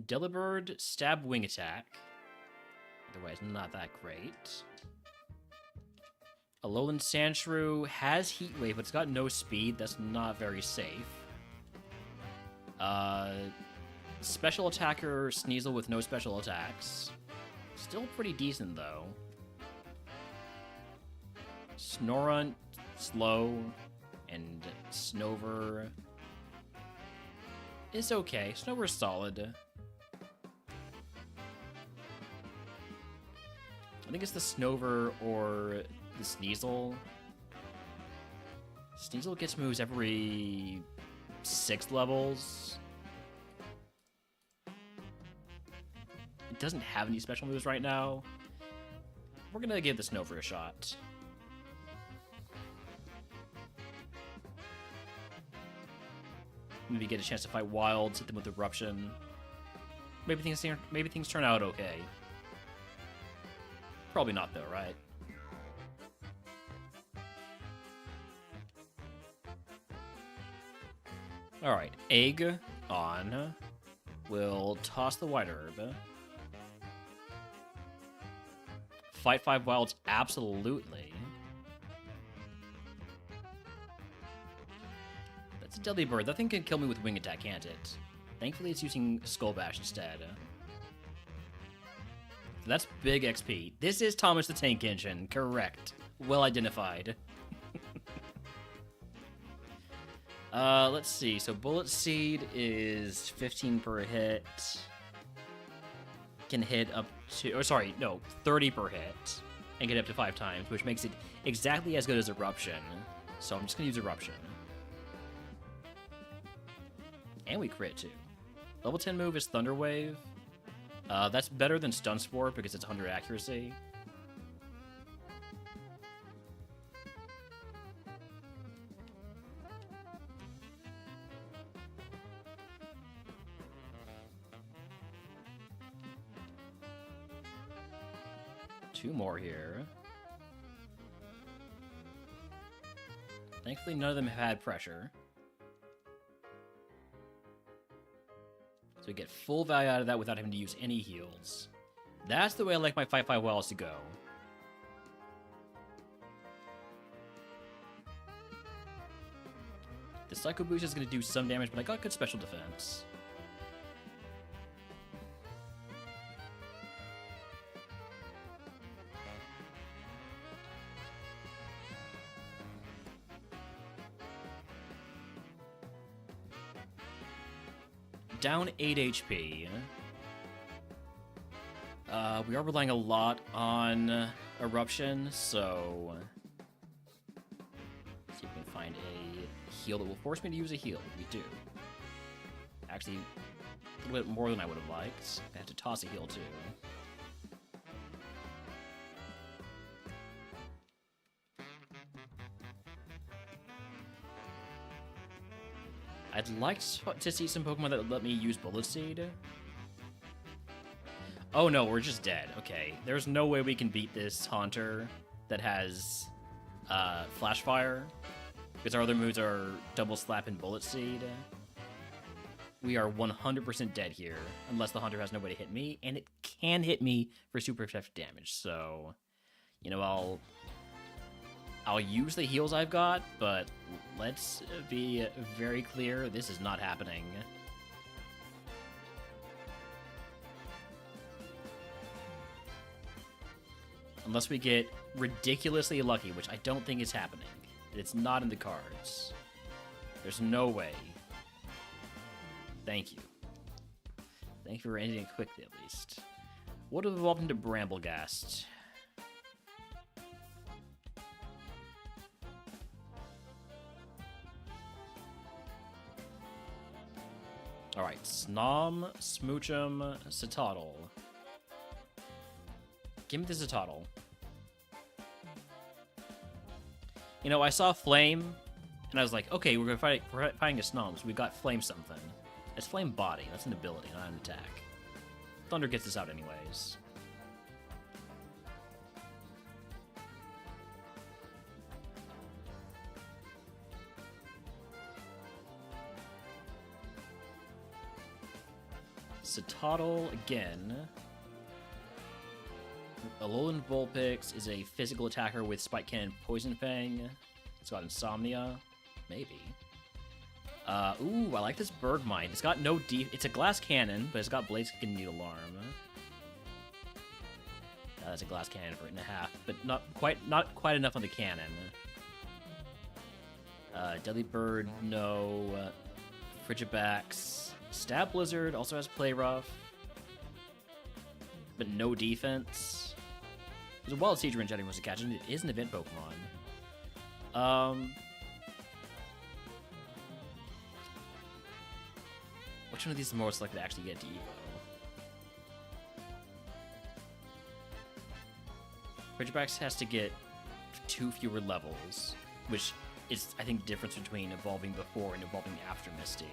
Delibird, Stab, Wing Attack. Otherwise, not that great. Alolan Sandshrew has Heat Wave, but it's got no speed. That's not very safe. Special Attacker, Sneasel with no special attacks. Still pretty decent, though. Snorunt, slow, and Snover is okay. Snover's solid. I think it's the Snover or the Sneasel. Sneasel gets moves every 6 levels. It doesn't have any special moves right now. We're gonna give the Snover a shot. Maybe get a chance to fight Wilds, hit them with Eruption. Maybe things turn out okay. Probably not though, right? Alright, Egg on. We'll toss the White Herb. Fight 5 Wilds, absolutely. That's a Delibird. That thing can kill me with Wing Attack, can't it? Thankfully, it's using Skull Bash instead. That's big XP. This is Thomas the Tank Engine. Correct. Well identified. Let's see. So Bullet Seed is 15 per hit. Can hit up to... Oh, sorry. No. 30 per hit. And get up to 5 times, which makes it exactly as good as Eruption. So I'm just going to use Eruption. And we crit, too. Level 10 move is Thunder Wave. That's better than Stun Spore because it's 100 accuracy. Two more here. Thankfully, none of them have had pressure. So we get full value out of that without having to use any heals. That's the way I like my 5/5 Wells to go. The Psycho Boost is going to do some damage, but I got good special defense. Down 8 HP. We are relying a lot on Eruption, so... see if we can find a heal that will force me to use a heal. We do. Actually, a little bit more than I would have liked. I have to toss a heal, too. I'd like to see some Pokemon that would let me use Bullet Seed. Oh no, we're just dead. Okay, there's no way we can beat this Haunter that has Flash Fire, because our other moves are Double Slap and Bullet Seed. We are 100% dead here, unless the Haunter has no way to hit me, and it can hit me for super effective damage, so... you know, I'll use the heals I've got, but let's be very clear, this is not happening. Unless we get ridiculously lucky, which I don't think is happening. It's not in the cards. There's no way. Thank you. Thank you for ending it quickly, at least. Would have evolved into Bramblegast. Alright, Snom, Smoochum, Citadel. Give me the Citadel. You know, I saw Flame, and I was like, okay, we're fighting a Snom, so we got Flame something. It's Flame Body. That's an ability, not an attack. Thunder gets this out anyways. Citadel again. Alolan Vulpix is a physical attacker with Spike Cannon Poison Fang. It's got Insomnia. Maybe. Ooh, I like this Bergmite. It's got no it's a glass cannon, but it's got Blaze Kick and Need Alarm. That's a glass cannon for 8.5, but not quite enough on the cannon. Deadly Bird, no. Frigibax. Stab Blizzard also has Play Rough, but no defense. There's a Wild Siege Range anyone wants to catch, and it is an event Pokemon. Which one of these is most likely to actually get to Evo? Frigibax has to get 2 fewer levels, which is, I think, the difference between evolving before and evolving after Misty.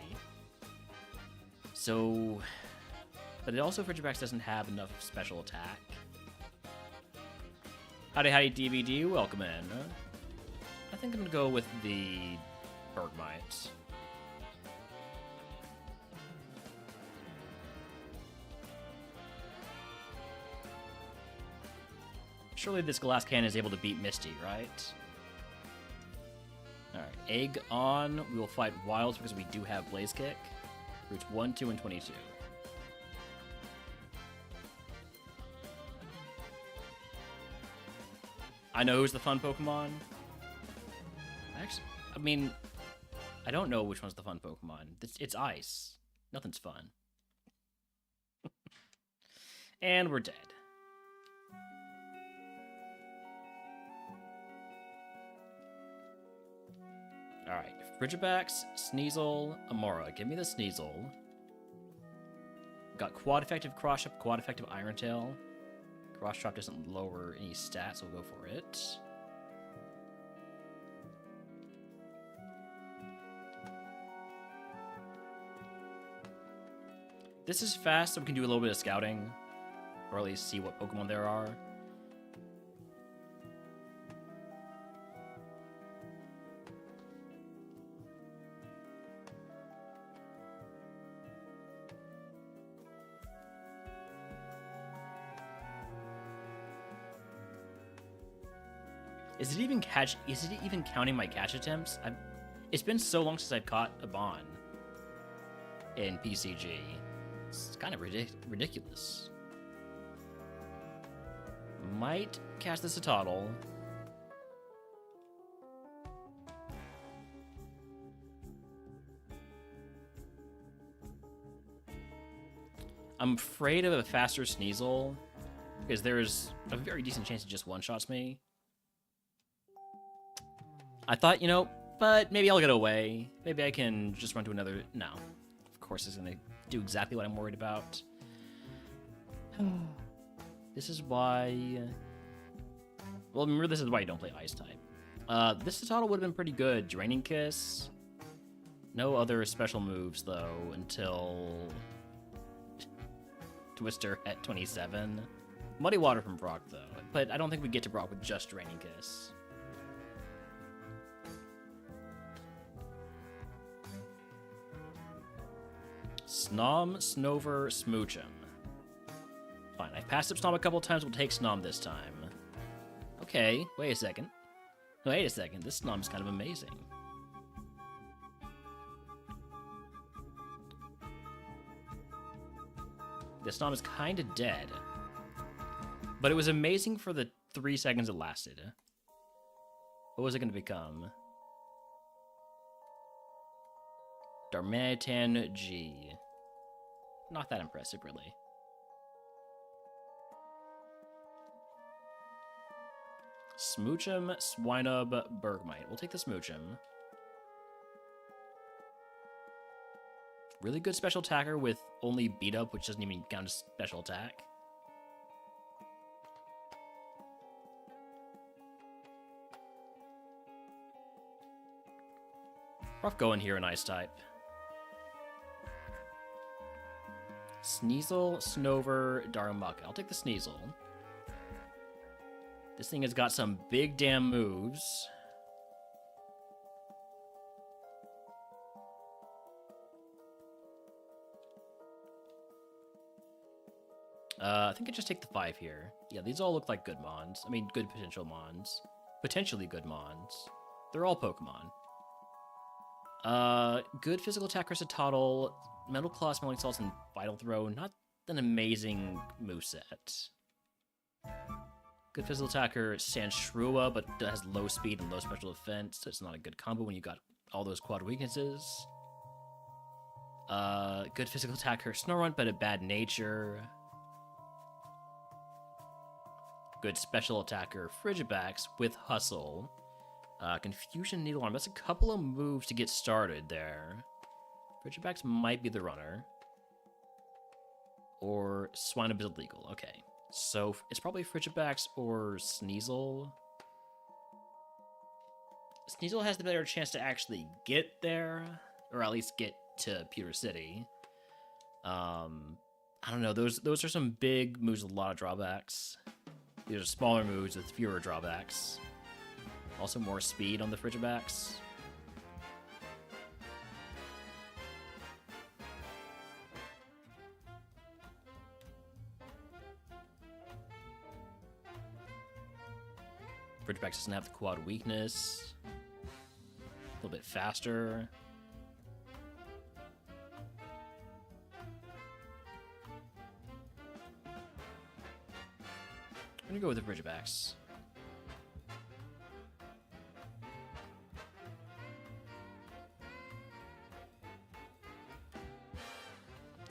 So, but it also, Frigibax doesn't have enough special attack. Howdy, DVD, welcome in. I think I'm gonna go with the Bergmite. Surely this glass cannon is able to beat Misty, right? Alright, Egg on. We will fight Wilds because we do have Blaze Kick. Routes 1, 2, and 22. I know who's the fun Pokemon. Actually, I mean, I don't know which one's the fun Pokemon. It's Ice. Nothing's fun. And we're dead. Alright, Frigibax, Sneasel, Amora. Give me the Sneasel. Got Quad Effective Cross Up, Quad Effective Iron Tail. Cross Chop doesn't lower any stats, so we'll go for it. This is fast, so we can do a little bit of scouting, or at least see what Pokemon there are. Is it even counting my catch attempts? It's been so long since I've caught a Bon in PCG. It's kind of ridiculous. Might catch the Citadel. I'm afraid of a faster Sneasel, because there's a very decent chance it just one-shots me. I thought, you know, but maybe I'll get away. Maybe I can just run to another... No. Of course it's going to do exactly what I'm worried about. This is why... Well, remember, this is why you don't play Ice-type. This Citadel would have been pretty good. Draining Kiss. No other special moves, though, until... Twister at 27. Muddy Water from Brock, though. But I don't think we get to Brock with just Draining Kiss. Snom, Snover, Smoochum. Fine, I've passed up Snom a couple times, we'll take Snom this time. Okay, wait a second. Wait a second, this Snom's kind of amazing. This Snom is kind of dead. But it was amazing for the 3 seconds it lasted. What was it going to become? Darmanitan G. Not that impressive, really. Smoochum, Swinub, Bergmite. We'll take the Smoochum. Really good special attacker with only beat up, which doesn't even count as special attack. Rough going here in Ice type. Sneasel, Snover, Darumaka. I'll take the Sneasel. This thing has got some big damn moves. I think I just take the 5 here. Yeah, these all look like good mons. I mean, good potential mons. Potentially good mons. They're all Pokemon. Good physical attack, Toddle, Metal Claw, Smelling Salts, and Vital Throw. Not an amazing moveset. Good physical attacker, Sanshrua, but has low speed and low special defense, so it's not a good combo when you got all those quad weaknesses. Good physical attacker, Snorunt, but a bad nature. Good special attacker, Frigibax with Hustle. Confusion, Needle Arm. That's a couple of moves to get started there. Frigibax might be the runner. Or Swinub is illegal. Okay. So it's probably Frigibax or Sneasel. Sneasel has the better chance to actually get there, or at least get to Pewter City. I don't know. Those are some big moves with a lot of drawbacks. These are smaller moves with fewer drawbacks. Also more speed on the Frigibax. Frigibax doesn't have the quad weakness. A little bit faster. I'm gonna go with the Frigibax.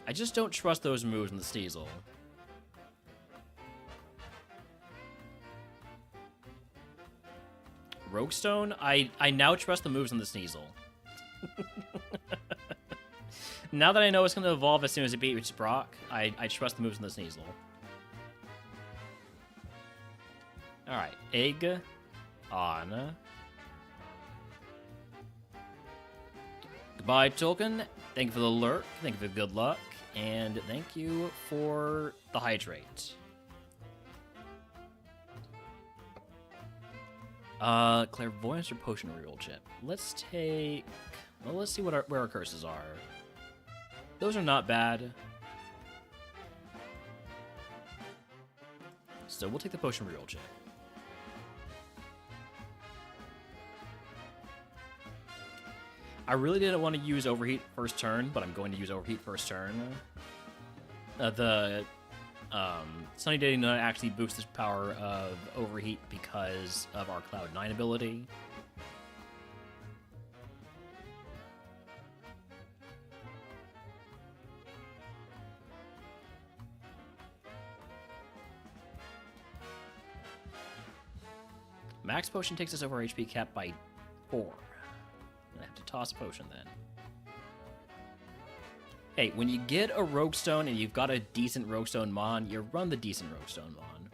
I just don't trust those moves in the Sneasel. Roguestone? I now trust the moves in the Sneasel. Now that I know it's going to evolve as soon as it beats Brock, I trust the moves in the Sneasel. Alright, Egg on. Goodbye, Tolkien. Thank you for the lurk. Thank you for good luck. And thank you for the hydrate. Clairvoyance or potion reroll chip? Let's take... Well, let's see where our curses are. Those are not bad. So we'll take the potion reroll chip. I really didn't want to use Overheat first turn, but I'm going to use Overheat first turn. Sunny Day did not actually boost the power of Overheat because of our Cloud 9 ability. Max Potion takes us over our HP cap by 4. I have to toss a potion then. Hey, when you get a Roguestone and you've got a decent Roguestone Mon, you run the decent Roguestone Mon.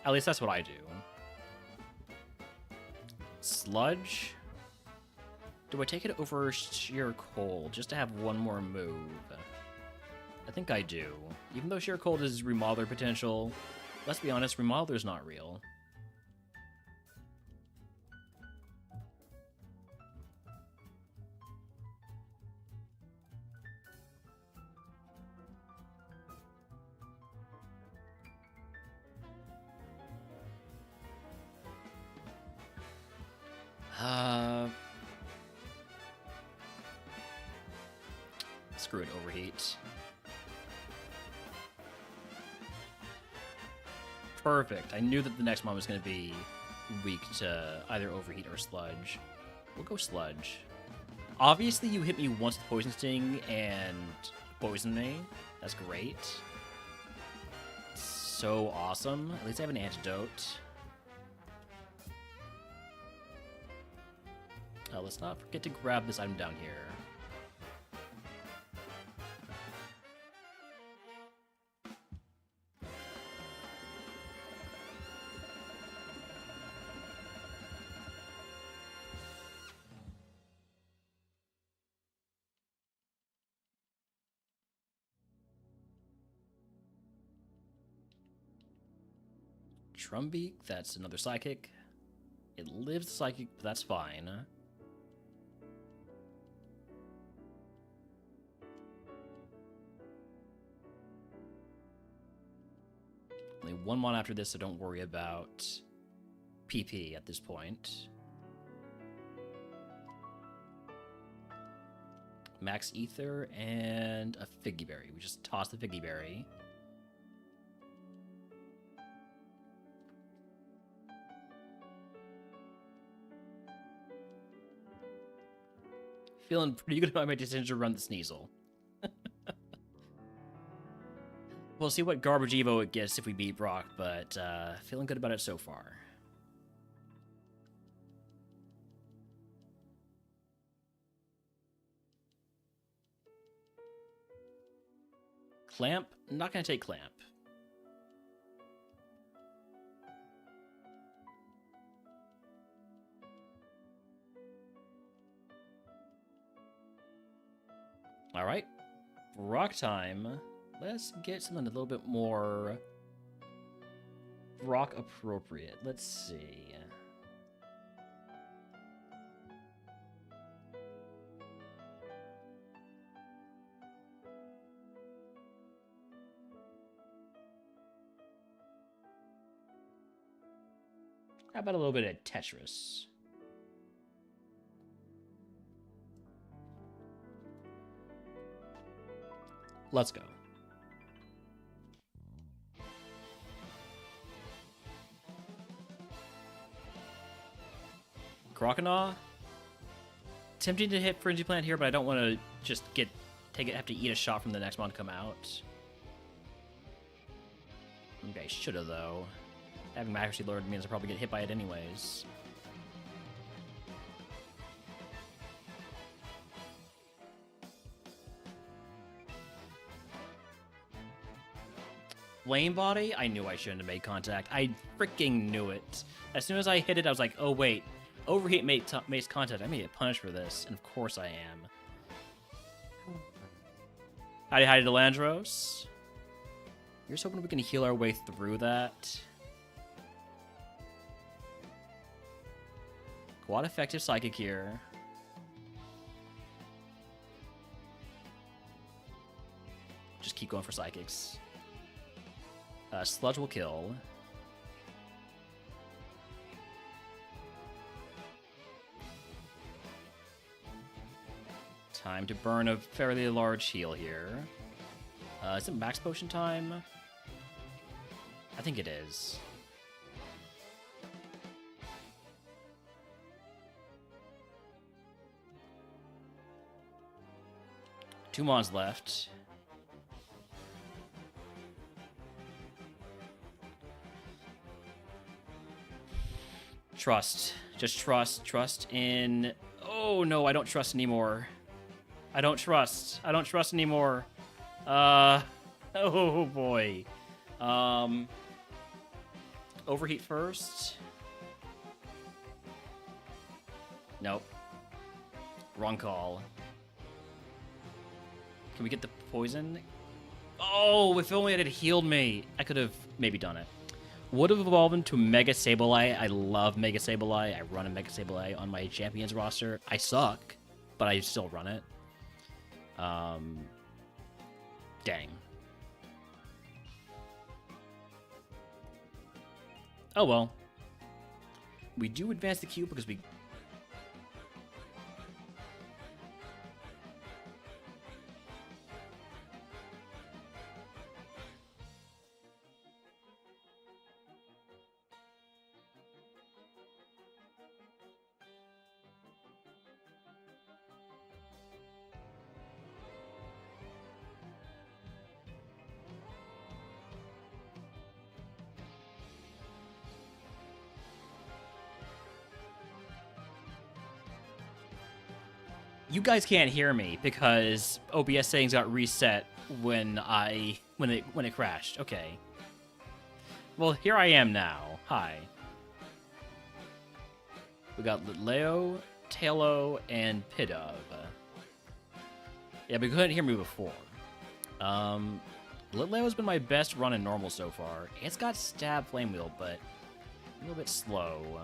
At least that's what I do. Sludge? Do I take it over Sheer Cold just to have one more move? I think I do. Even though Sheer Cold is Remodeler potential, let's be honest, Remodeler's not real. Screw it, Overheat. Perfect. I knew that the next one was going to be weak to either Overheat or Sludge. We'll go Sludge. Obviously, you hit me once with Poison Sting and poison me. That's great. So awesome. At least I have an antidote. Let's not forget to grab this item down here. Drumbeak, that's another psychic. It lives psychic, but that's fine. Only one mon after this, so don't worry about PP at this point. Max Ether and a Figgy Berry. We just toss the Figgy Berry. Feeling pretty good about my decision to run the Sneasel. We'll see what garbage Evo it gets if we beat Brock, but feeling good about it so far. Clamp? Not going to take Clamp. Alright. Rock time. Let's get something a little bit more rock appropriate. Let's see. How about a little bit of Tetris? Let's go. Croconaw? Tempting to hit Frenzy Plant here, but I don't want to just have to eat a shot from the next one to come out. Okay, shoulda though. Having my accuracy lowered means I'll probably get hit by it anyways. Flame Body? I knew I shouldn't have made contact. I freaking knew it. As soon as I hit it, I was like, oh wait. Overheat makes contact. I may get punished for this, and of course I am. Howdy, Delandros. You're just hoping we can heal our way through that. Quad effective psychic here. Just keep going for psychics. Sludge will kill. Time to burn a fairly large heal here. Is it max potion time? I think it is. Two mons left. Trust. Just trust. Trust in... Oh, no, I don't trust anymore. I don't trust. I don't trust anymore. Oh, boy. Overheat first. Nope. Wrong call. Can we get the poison? Oh, if only it had healed me. I could have maybe done it. Would have evolved into Mega Sableye. I love Mega Sableye. I run a Mega Sableye on my champions roster. I suck, but I still run it. Dang. Oh well. We do advance the queue because we... You guys can't hear me because OBS settings got reset when it crashed. Okay. Well, here I am now. Hi. We got Leo, Tailo, and Pidove. Yeah, but you couldn't hear me before. Litleo's been my best run in normal so far. It's got stab flame wheel, but a little bit slow.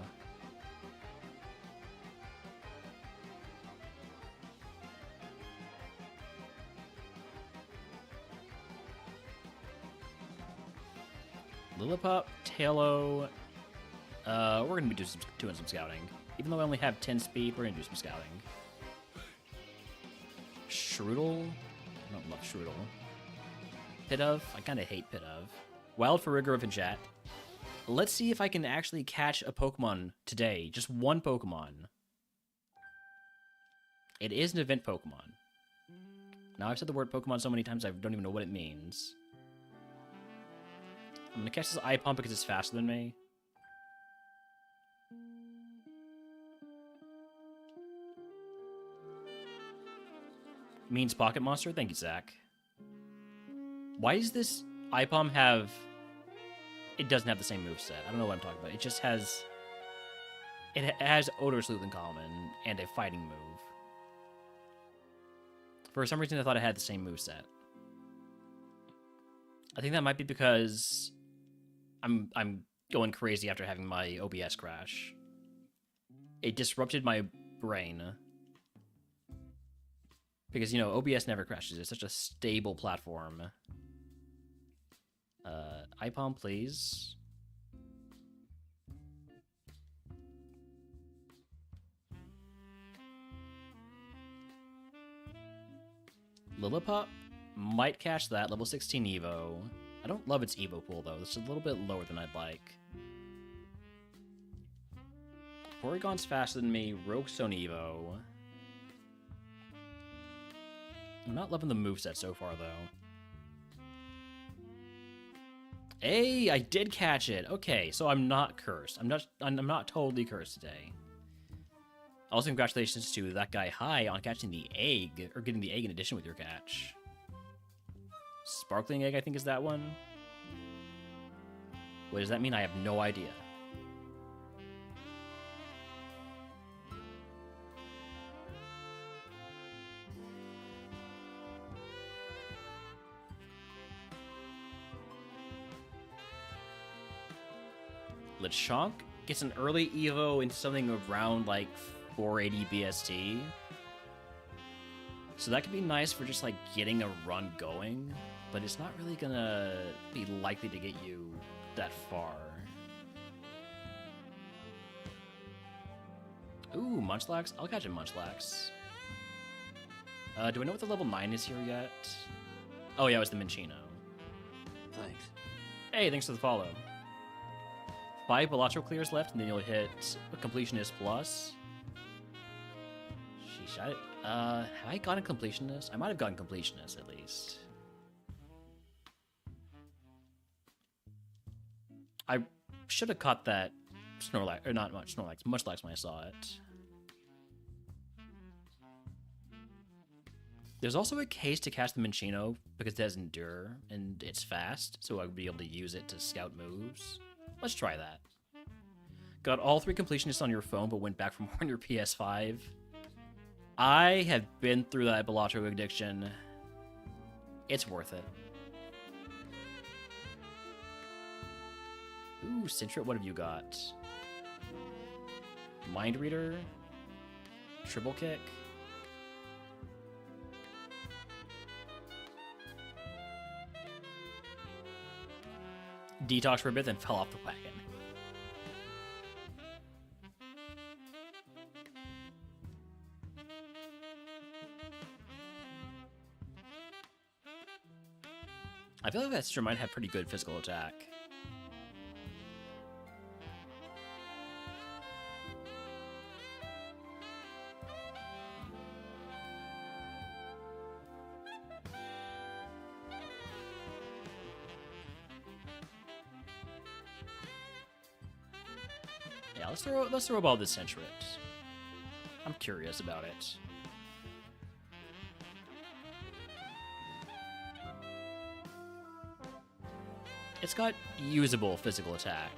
Lillipup, Tailo. We're gonna be doing some scouting. Even though I only have 10 speed, we're gonna do some scouting. Shroodle? I don't love Shroodle. Pidove? I kinda hate Pidove. Wild Farigiraf in chat. Let's see if I can actually catch a Pokemon today. Just one Pokemon. It is an event Pokemon. Now, I've said the word Pokemon so many times I don't even know what it means. I'm gonna catch this Ipom because it's faster than me. Means Pocket Monster? Thank you, Zach. Why does this Ipom have... It doesn't have the same moveset. I don't know what I'm talking about. It just has... It has Odor Sleuth in common and a fighting move. For some reason, I thought it had the same moveset. I think that might be because I'm going crazy after having my OBS crash. It disrupted my brain. Because, you know, OBS never crashes. It's such a stable platform. Ipom, please. Lillipup might catch that. Level 16 Evo. I don't love its Evo pool, though. It's a little bit lower than I'd like. Porygon's faster than me. Roguestone Evo. I'm not loving the moveset so far, though. Hey, I did catch it. Okay, so I'm not cursed. I'm not totally cursed today. Also, congratulations to that guy High on catching the egg, or getting the egg in addition with your catch. Sparkling egg, I think, is that one. What does that mean? I have no idea. Lechonk gets an early Evo into something around like 480 BST. So that could be nice for just like getting a run going, but it's not really gonna be likely to get you that far. Ooh, Munchlax? I'll catch a Munchlax. Do I know what the level 9 is here yet? Oh yeah, it was the Minccino. Thanks. Hey, thanks for the follow. 5 Balatro clears left, and then you'll hit a Completionist Plus. Sheesh, have I gotten Completionist? I might have gotten Completionist, at least. I should have caught that Snorlax, or not much Snorlax, Munchlax when I saw it. There's also a case to catch the Minccino, because it has Endure, and it's fast, so I would be able to use it to scout moves. Let's try that. Got all 3 completionists on your phone, but went back for more on your PS5. I have been through that Balatro addiction. It's worth it. Ooh, Sentret, what have you got? Mind Reader? Triple Kick? Detox for a bit, then fell off the wagon. I feel like that Strum might have pretty good physical attack. Yeah, let's throw a ball this Sentret. I'm curious about it. It's got usable physical attack.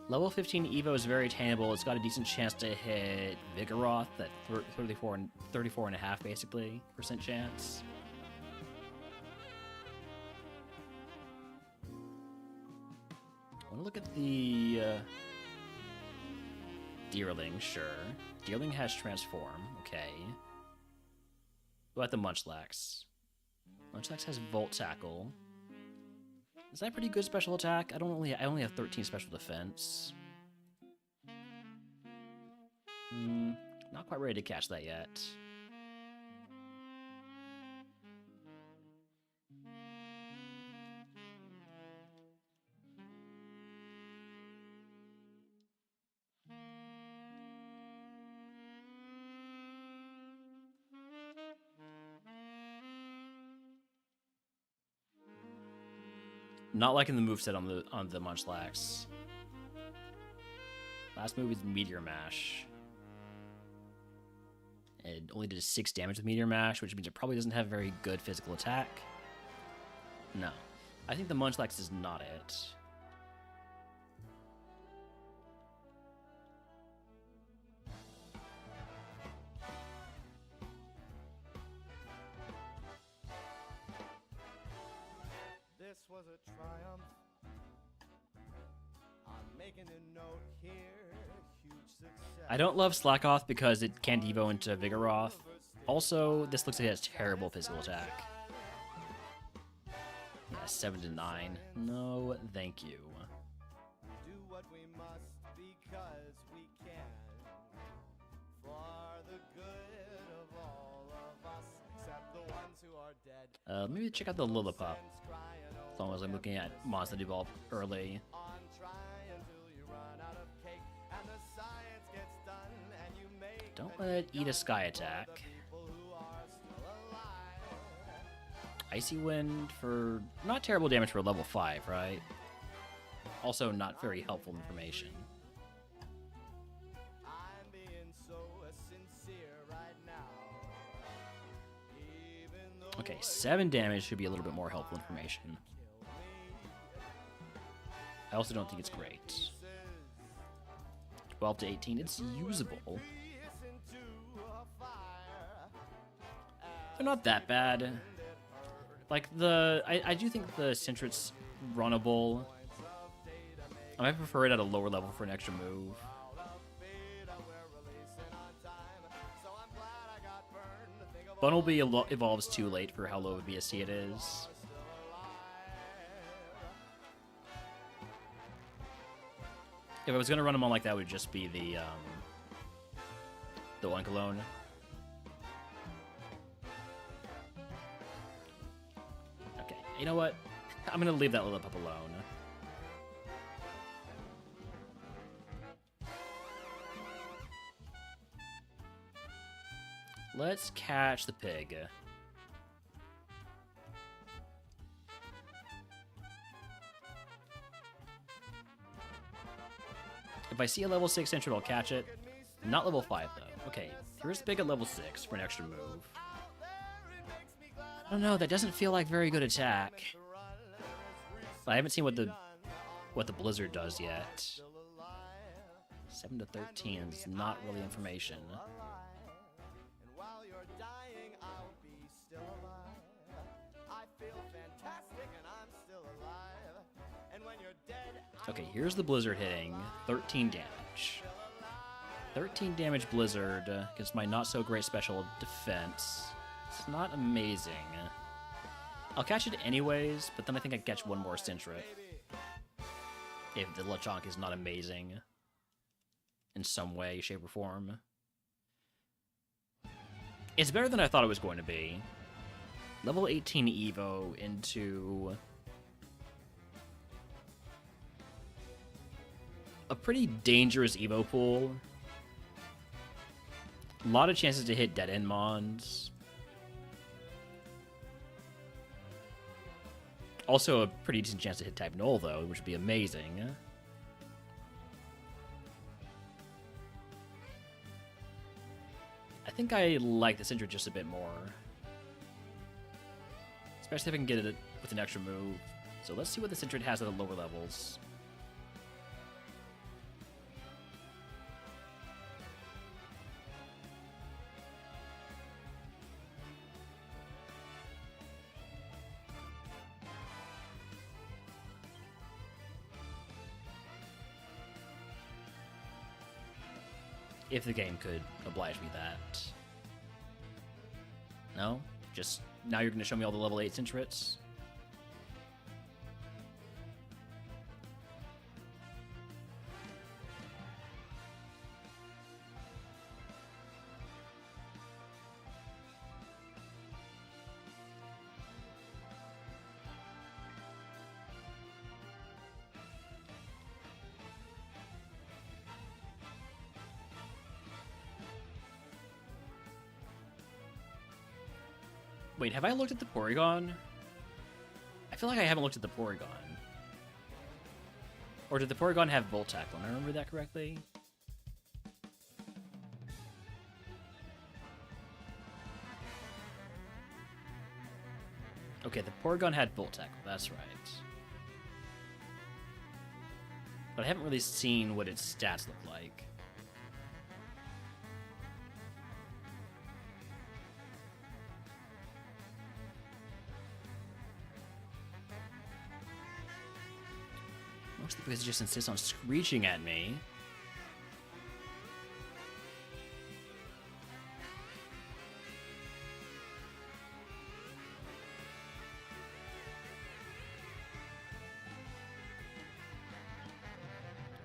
Level 15 Evo is very attainable. It's got a decent chance to hit Vigoroth at 34.5 basically percent chance. want to look at the Deerling, sure. Deerling has Transform, okay. What about the Munchlax? Munchlax has Volt Tackle. Is that pretty good special attack? I only have 13 special defense. Not quite ready to catch that yet. Not liking the moveset on the Munchlax. Last move is Meteor Mash. It only did 6 damage with Meteor Mash, which means it probably doesn't have very good physical attack. No. I think the Munchlax is not it. This was a triumph. I'm making a note here. Huge success. I don't love Slackoth because it can't evo into Vigoroth. Also, this looks like it has terrible physical attack. Yeah, 7 to 9. No, thank you. Do what we must because we can. For the good of all of us, except the ones who are dead. Maybe check out the Lillipup. As long as I'm looking at monster evolve early. Don't let it eat a Sky Attack. Icy Wind for not terrible damage for level 5, right? Also not very helpful information. Okay, 7 damage should be a little bit more helpful information. I also don't think it's great. 12 to 18, it's usable. They're not that bad. Like, I do think the Sentret's runnable. I might prefer it at a lower level for an extra move. Bunnelby evolves too late for how low of BSC it is. If I was going to run them on like that, it would just be the Oinkologne. Okay, you know what? I'm going to leave that Lillipup alone. Let's catch the pig. If I see a level 6 Sentret, I'll catch it. Not level 5, though. Okay, here's the pig at level 6 for an extra move. I don't know, that doesn't feel like very good attack. But I haven't seen what the Blizzard does yet. 7 to 13 is not really information. Okay, here's the Blizzard hitting. 13 damage. 13 damage Blizzard against my not-so-great special defense. It's not amazing. I'll catch it anyways, but then I think I catch one more Sentret. If the Lechonk is not amazing in some way, shape, or form. It's better than I thought it was going to be. Level 18 Evo into a pretty dangerous Evo pool. A lot of chances to hit dead end mons. Also a pretty decent chance to hit type null though, which would be amazing. I think I like the Sentret just a bit more. Especially if I can get it with an extra move. So let's see what the Sentret has at the lower levels. If the game could oblige me that. No? Just now you're going to show me all the level 8 Centrets? Wait, have I looked at the Porygon? I feel like I haven't looked at the Porygon. Or did the Porygon have Volt Tackle? I remember that correctly? Okay, the Porygon had Volt Tackle, that's right. But I haven't really seen what its stats look like. Mostly because it just insists on screeching at me.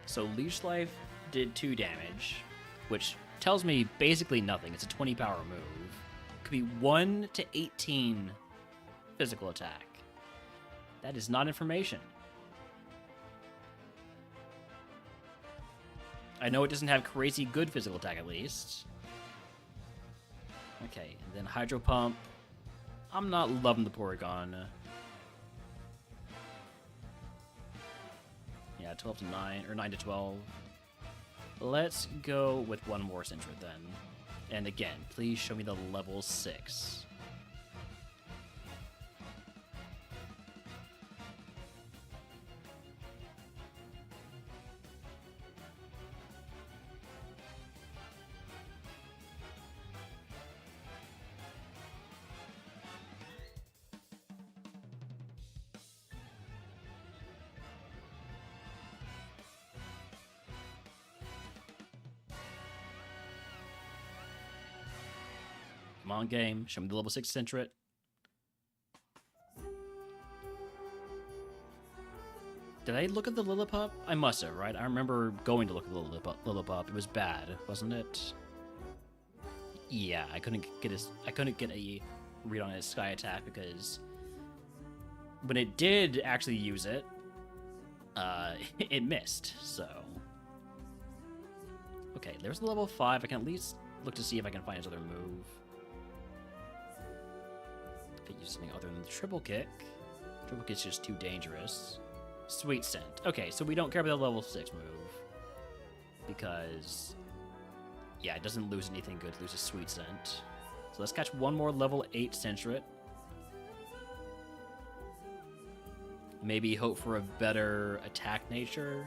So Leech Life did 2 damage, which tells me basically nothing. It's a 20 power move. Could be 1 to 18 physical attack. That is not information. I know it doesn't have crazy good physical attack, at least. Okay, and then Hydro Pump. I'm not loving the Porygon. Yeah, 12 to 9, or 9 to 12. Let's go with one more Centret then. And again, please show me the level 6. Come on, game. Show me the level 6 Centret. Did I look at the Lillipup? I must have, right? I remember going to look at the Lillipup. It was bad, wasn't it? Yeah, I couldn't get a read on his Sky Attack because when it did actually use it, it missed. So okay, there's the level 5. I can at least look to see if I can find his other move. If it uses something other than the Triple Kick. Triple Kick's just too dangerous. Sweet Scent. Okay, so we don't care about the level 6 move. Because, yeah, it doesn't lose anything good. It loses Sweet Scent. So let's catch one more level 8 Centret. Maybe hope for a better attack nature.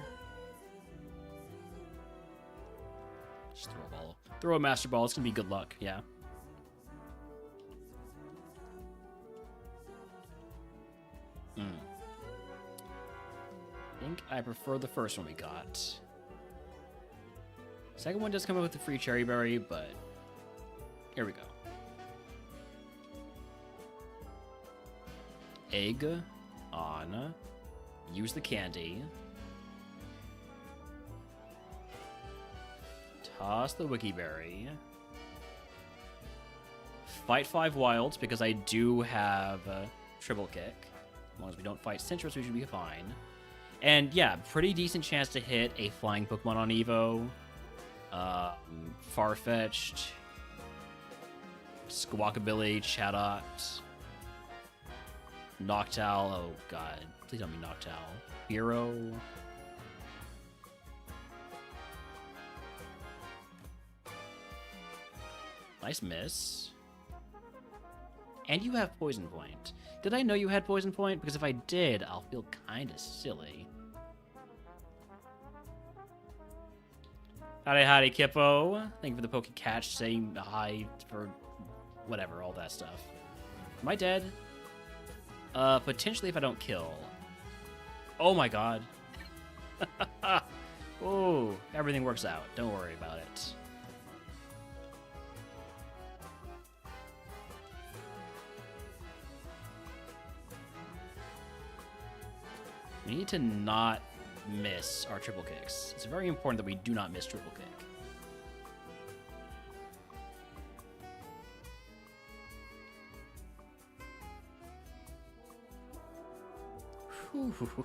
Just throw a ball. Throw a Master Ball. It's going to be good luck, yeah. I think I prefer the first one we got. Second one does come out with the free Cherry Berry, but here we go. Egg on. Use the candy. Toss the Wiki Berry. Fight 5 Wilds because I do have Triple Kick. As long as we don't fight Centrets, we should be fine. And yeah, pretty decent chance to hit a flying Pokemon on Evo. Farfetch'd. Squawkabilly, Chatot. Noctowl. Oh god, please don't be Noctowl. Hero. Nice miss. And you have Poison Point. Did I know you had Poison Point? Because if I did, I'll feel kind of silly. Howdy, howdy, Kippo. Thank you for the Poke Catch, saying hi for whatever, all that stuff. Am I dead? Potentially if I don't kill. Oh my god. Oh, everything works out. Don't worry about it. we need to not miss our triple kicks. It's very important that we do not miss triple kick. Whew.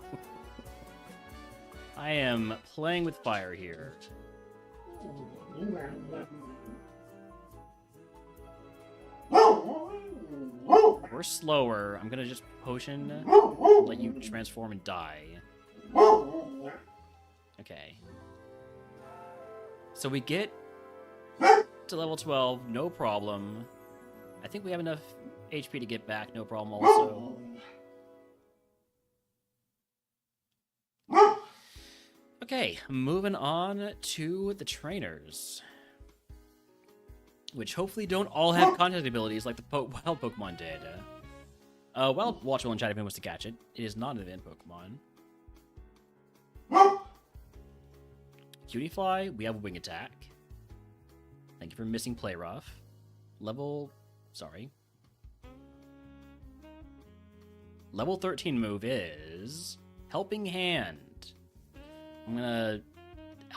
I am playing with fire here. We're slower. I'm gonna just potion, let you transform and die. Okay. So we get to level 12, no problem. I think we have enough HP to get back, no problem also. Okay, moving on to the trainers. Which hopefully don't all have contact abilities like the wild Pokemon did. Wild Watchable and Chat was to catch it. It is not an event Pokemon. Cutiefly, we have a wing attack. Thank you for missing Play Rough. Level 13 move is Helping Hand. How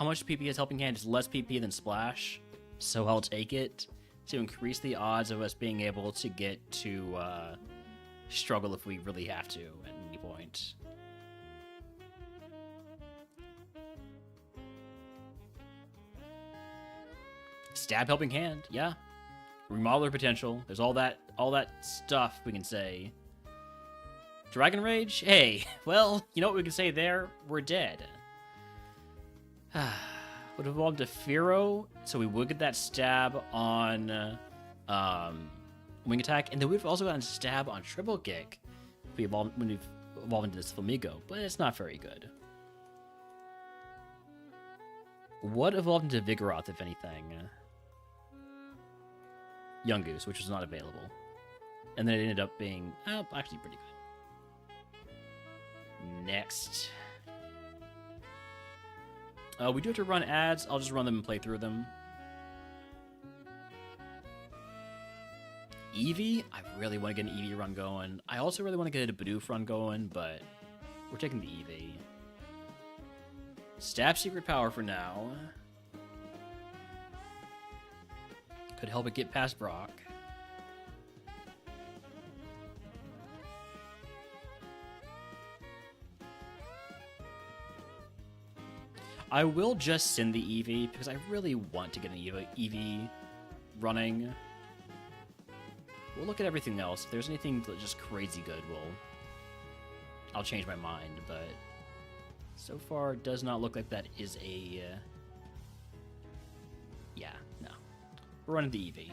much PP is Helping Hand? Is less PP than Splash, so I'll take it to increase the odds of us being able to get to struggle if we really have to at any point. Stab Helping Hand, yeah. Remodeler potential. There's all that stuff we can say. Dragon Rage? Hey, well, you know what we can say there? We're dead. Would evolve to Fearow, so we would get that stab on wing attack, and then we've also gotten stab on triple kick when we've evolved into this Flamigo, but it's not very good. What evolved into Vigoroth, if anything? Young Goose, which was not available. And then it ended up being actually pretty good. Next. We do have to run ads. I'll just run them and play through them. Eevee? I really want to get an Eevee run going. I also really want to get a Bidoof run going, but we're taking the Eevee. Stab Secret Power for now. Could help it get past Brock. I will just send the Eevee because I really want to get an Eevee running. We'll look at everything else. If there's anything that's just crazy good, I'll change my mind. But so far, it does not look like that is a... Yeah, no. We're running the Eevee.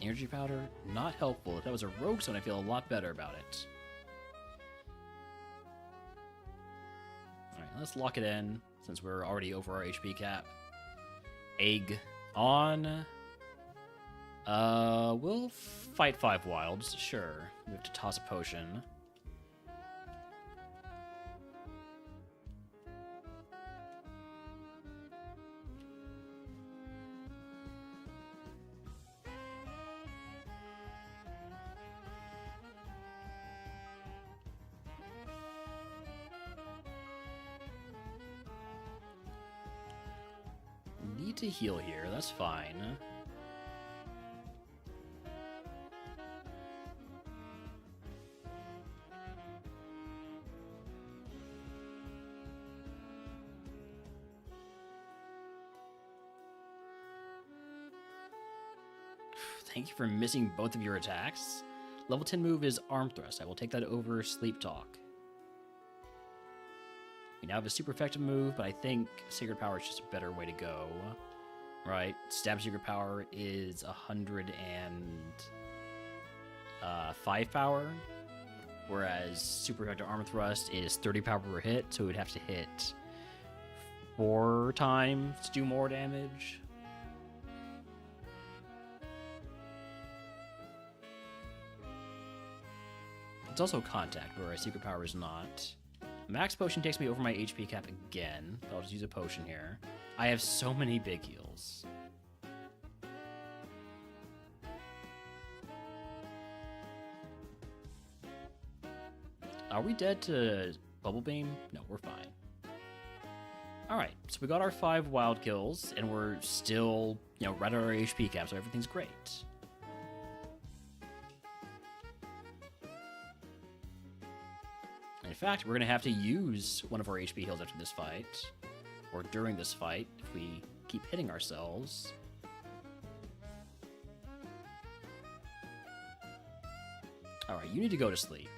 Energy Powder, not helpful. If that was a Rogue Stone, I feel a lot better about it. Alright, let's lock it in, since we're already over our HP cap. Egg on. We'll fight 5 wilds, sure. We have to toss a potion. Need to heal here, that's fine. Thank you for missing both of your attacks. Level 10 move is Arm Thrust. I will take that over Sleep Talk. We now have a super effective move, but I think Secret Power is just a better way to go. Right? Stab Secret Power is 105 power, whereas super effective Arm Thrust is 30 power per hit, so we'd have to hit 4 times to do more damage. It's also contact, whereas Secret Power is not. Max Potion takes me over my HP cap again, but I'll just use a potion here. I have so many big heals. Are we dead to Bubble Beam? No, we're fine. Alright, so we got our 5 wild kills, and we're still, you know, right at our HP cap, so everything's great. In fact, we're going to have to use one of our HP heals after this fight, or during this fight, if we keep hitting ourselves. Alright, you need to go to sleep.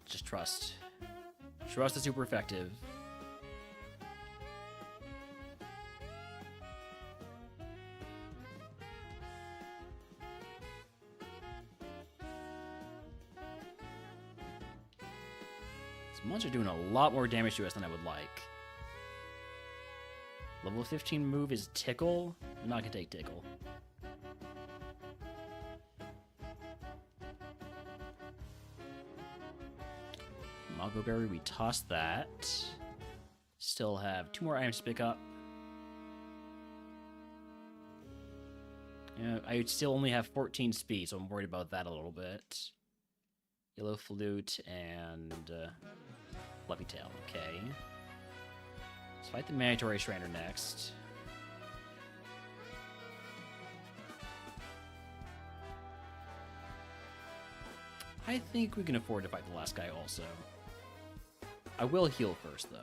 Just trust. Trust is super effective. This monster doing a lot more damage to us than I would like. Level 15 move is Tickle. I'm not gonna take Tickle. Mago Berry, we tossed that. Still have 2 more items to pick up. Yeah, I still only have 14 speed, so I'm worried about that a little bit. Yellow Flute and Fluffy Tail, okay. Let's fight the Mandatory Strainer next. I think we can afford to fight the last guy also. I will heal first, though.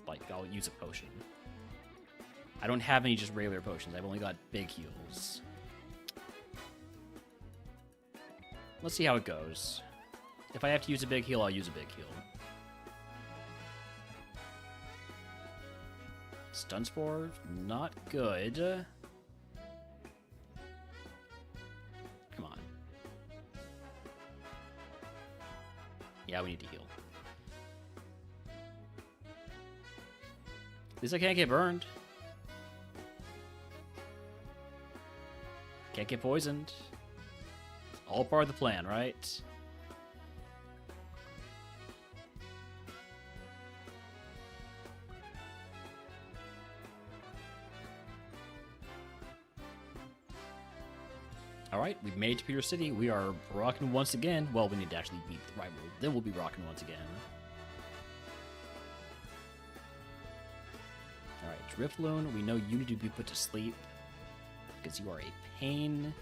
Like, I'll use a potion. I don't have any just regular potions. I've only got big heals. Let's see how it goes. If I have to use a big heal, I'll use a big heal. Stun Spore, not good. Come on. Yeah, we need to heal. At least I can't get burned. Can't get poisoned. It's all part of the plan, right? Alright, we've made it to Peter City. We are rocking once again. Well, we need to actually beat the rival. Then we'll be rocking once again. Alright, Drifloon, we know you need to be put to sleep. Because you are a pain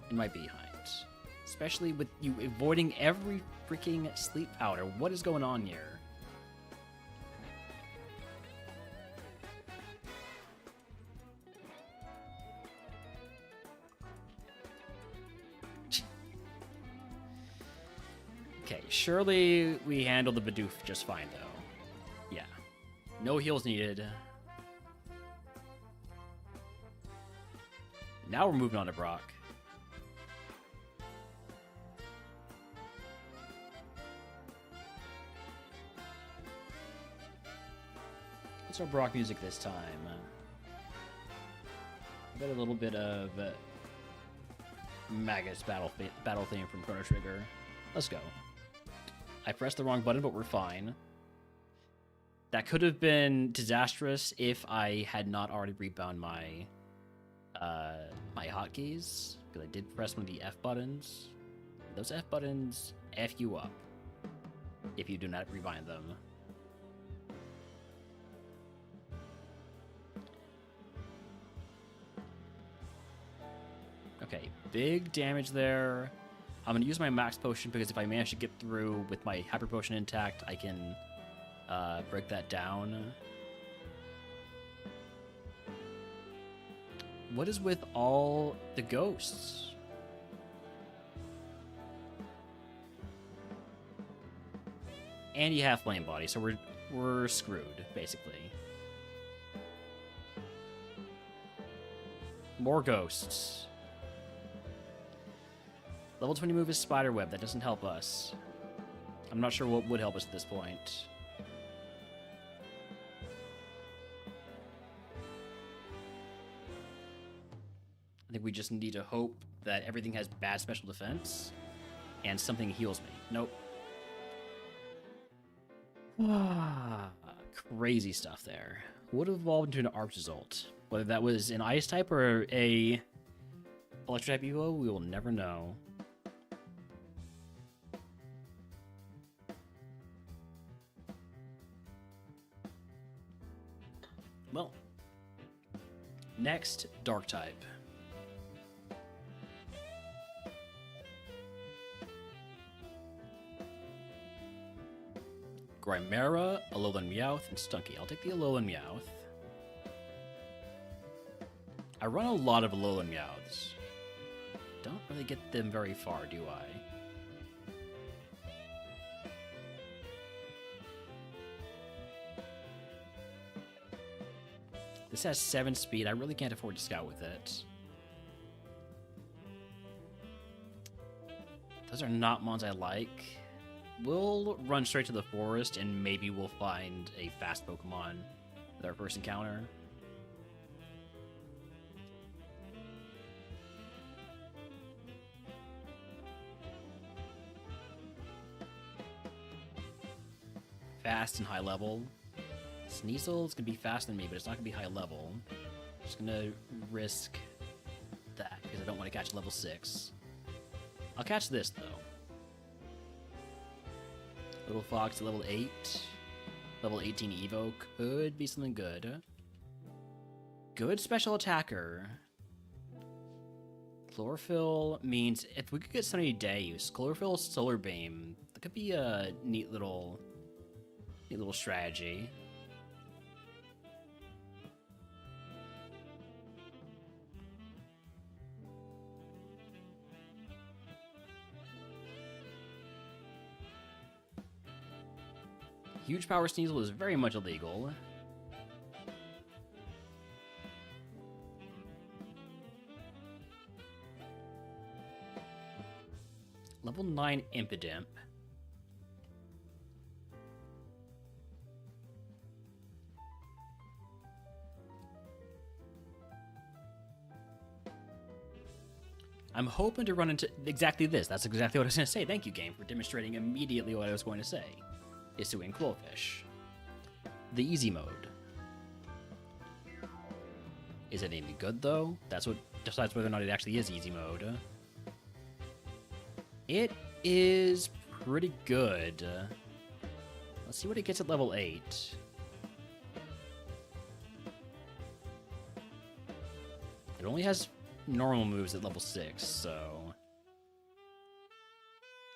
in my behind. Especially with you avoiding every freaking sleep powder. What is going on here? Okay, surely we handled the Bidoof just fine, though. Yeah. No heals needed. Now we're moving on to Brock. What's our Brock music this time? Got a little bit of Magus battle theme from Chrono Trigger. Let's go. I pressed the wrong button, but we're fine. That could have been disastrous if I had not already rebound my my hotkeys, because I did press one of the F buttons. Those F buttons F you up if you do not rebind them. Okay, big damage there. I'm going to use my max potion because if I manage to get through with my hyper potion intact, I can break that down. What is with all the ghosts? And you have flame body, so we're screwed, basically. More ghosts. Level 20 move is Spiderweb. That doesn't help us. I'm not sure what would help us at this point. think we just need to hope that everything has bad special defense and something heals me. Nope. Crazy stuff there. Would have evolved into an Arch result. Whether that was an Ice type or a Electro type Evo, we will never know. Well, next, Dark type. Grimera, Alolan Meowth, and Stunky. I'll take the Alolan Meowth. I run a lot of Alolan Meowths. Don't really get them very far, do I? This has 7 speed. I really can't afford to scout with it. Those are not mons I like. We'll run straight to the forest, and maybe we'll find a fast Pokemon with our first encounter. Fast and high level. Sneasel is going to be faster than me, but it's not going to be high level. I'm just going to risk that, because I don't want to catch level 6. I'll catch this, though. Little Fox at level 8. Level 18 Evo could be something good. Good special attacker. Chlorophyll means if we could get Sunny Day use, Chlorophyll Solar Beam, that could be a neat little strategy. Huge Power Sneasel is very much illegal. Level 9 Impidimp. I'm hoping to run into exactly this. That's exactly what I was going to say. Thank you, game, for demonstrating immediately what I was going to say. Isui and Quillfish. The easy mode. Is it any good, though? That's what decides whether or not it actually is easy mode. It is pretty good. Let's see what it gets at level 8. It only has normal moves at level 6, so...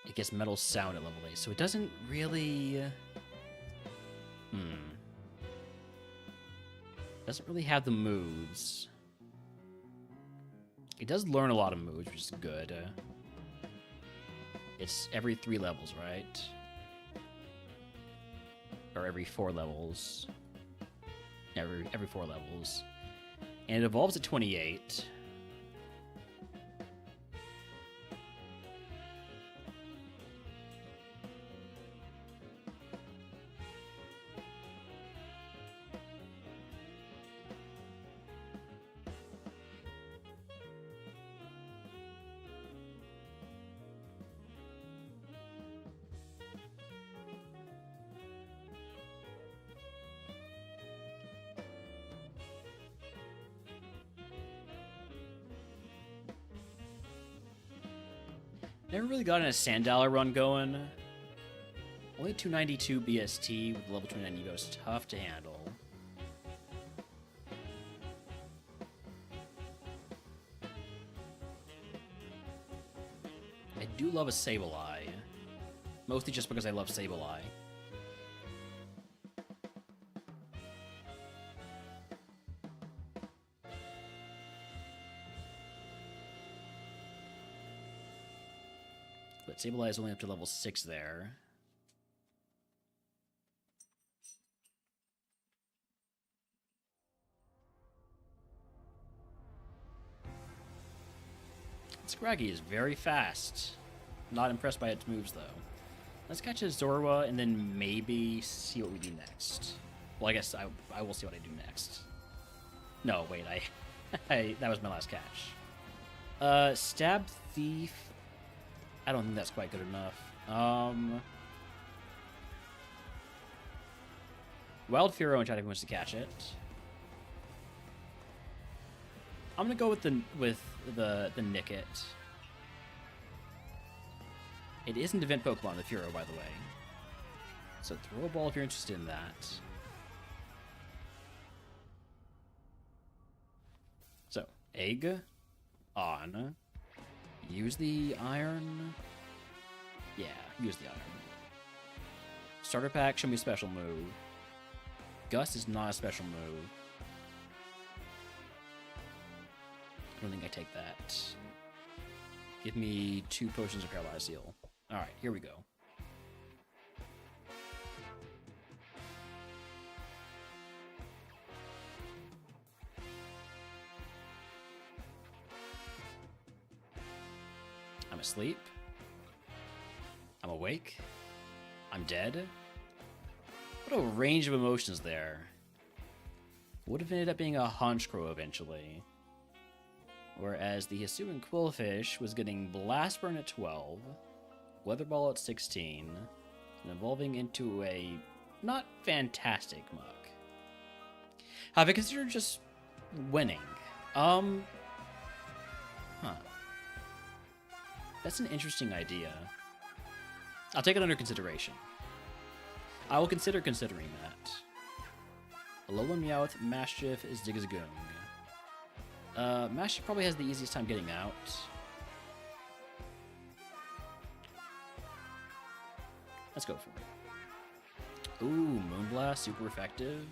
It gets Metal Sound at level 8, so it doesn't really... Doesn't really have the moves. It does learn a lot of moves, which is good. It's every 3 levels, right? Or every 4 levels. Every 4 levels. And it evolves at 28. Never really gotten a Sandala run going. Only 292 BST with level 29 Evo is tough to handle. I do love a Sableye. Mostly just because I love Sableye. But Sableye is only up to level 6 there. Scraggy is very fast. Not impressed by its moves, though. Let's catch a Zorua and then maybe see what we do next. Well, I guess I will see what I do next. No, wait, that was my last catch. Stab Thief. I don't think that's quite good enough. Wild Furo and try to wants to catch it. I'm gonna go with the Nick It. It is an event Pokemon, the Furo, by the way. So throw a ball if you're interested in that. So, egg on. Use the iron. Yeah, use the iron. Starter pack, show me a special move. Gust is not a special move. I don't think I take that. Give me 2 potions of Paralyzed Seal. Alright, here we go. I'm asleep. I'm awake. I'm dead. What a range of emotions there. Would have ended up being a Honchkrow eventually. Whereas the Hisuian Quillfish was getting Blast Burn at 12, Weather Ball at 16, and evolving into a not fantastic Muck. Have I considered just winning? That's an interesting idea. I'll take it under consideration. I will consider considering that. Alolan Meowth, Maschiff, is Zigzagoon. Maschiff probably has the easiest time getting out. Let's go for it. Ooh, Moonblast, super effective.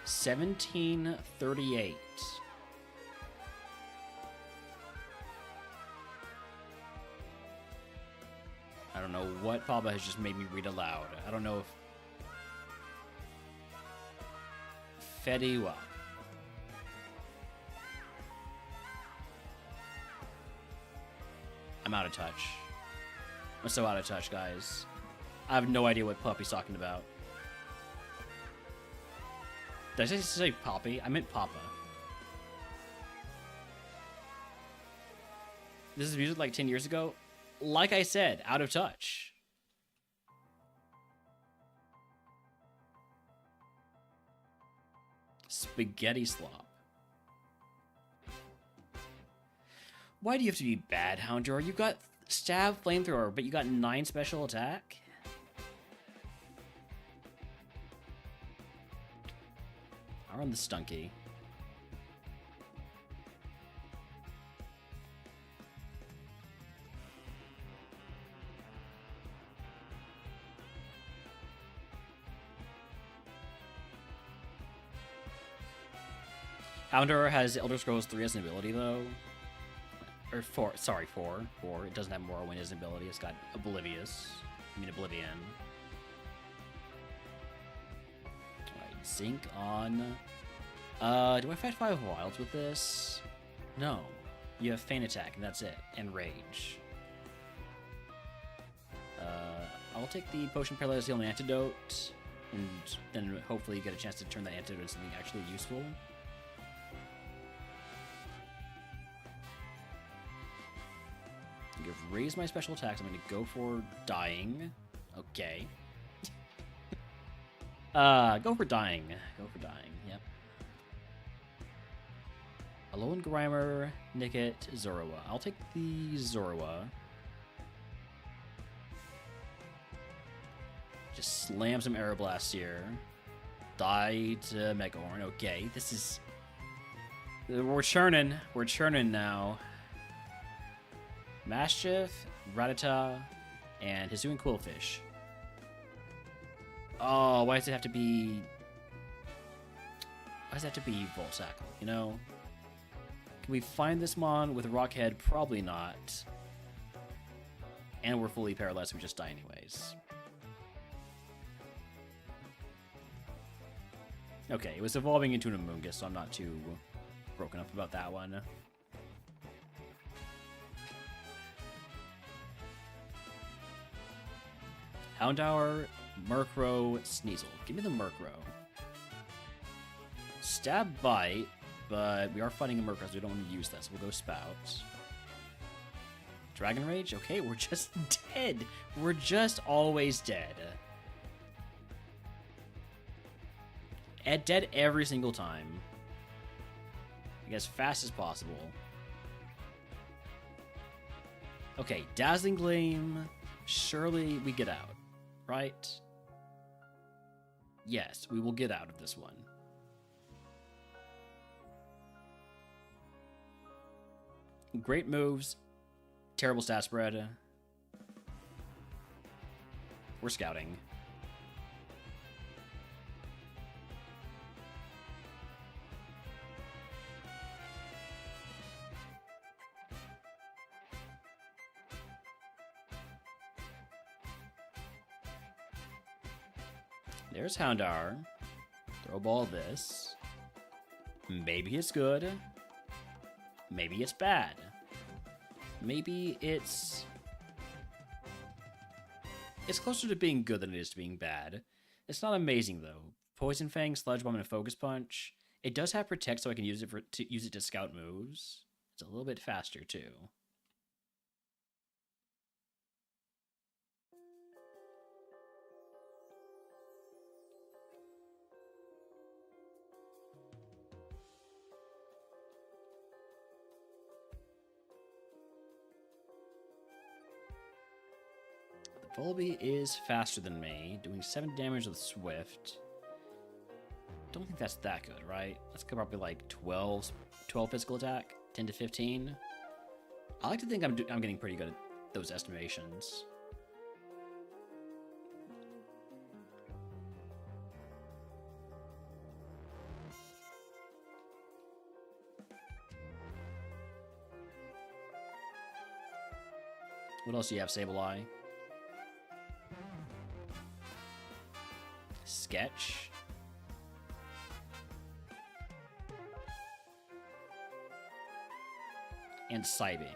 $17.38. I don't know what Papa has just made me read aloud. I don't know if... Fediwa. I'm out of touch. I'm so out of touch, guys. I have no idea what Puppy's talking about. Did I just say Poppy? I meant Papa. This is music like 10 years ago. Like I said, out of touch. Spaghetti Slop. Why do you have to be bad, Houndour? You got Stab, Flamethrower, but you got 9 special attack? I'll run the Stunky. Houndour has Elder Scrolls 3 as an ability, though. Or 4. Sorry, 4. 4. It doesn't have Morrowind as an ability. It's got Oblivious. I mean, Oblivion. Alright, Zinc on. Do I fight 5 wilds with this? No. You have Feint Attack, and that's it. And Rage. I'll take the Potion Paralyzed Heal and Antidote. And then hopefully get a chance to turn that antidote into something actually useful. I've raised my special attacks. I'm going to go for Dying. Okay. Go for Dying. Go for Dying. Yep. Alolan Grimer, Nickit, Zorua. I'll take the Zorua. Just slam some Aeroblast here. Die to Mega Horn. Okay, this is... We're churning. We're churning now. Maschiff, Rattata, and Hisuian Quillfish. Oh, why does it have to be... Why does it have to be Voltackle, you know? Can we find this Mon with Rockhead? Probably not. And we're fully paralyzed, we just die anyways. Okay, it was evolving into an Amoonguss, so I'm not too broken up about that one. Houndour, Murkrow, Sneasel. Give me the Murkrow. Stab Bite, but we are fighting a Murkrow, so we don't want to use this. We'll go Spout. Dragon Rage? Okay, we're just dead. We're just always dead. Dead every single time. Like, as fast as possible. Okay, Dazzling Gleam. Surely we get out, right? Yes, we will get out of this one. Great moves. Terrible stat spread. We're scouting. There's Houndour. Throw ball this. Maybe it's good. Maybe it's bad. Maybe it's closer to being good than it is to being bad. It's not amazing though. Poison Fang, Sludge Bomb, and Focus Punch. It does have Protect, so I can use it to scout moves. It's a little bit faster too. Volby is faster than me, doing 7 damage with Swift. Don't think that's that good, right? That's probably like 12 physical attack, 10 to 15. I like to think I'm getting pretty good at those estimations. What else do you have, Sableye? Sketch. And Psybeam.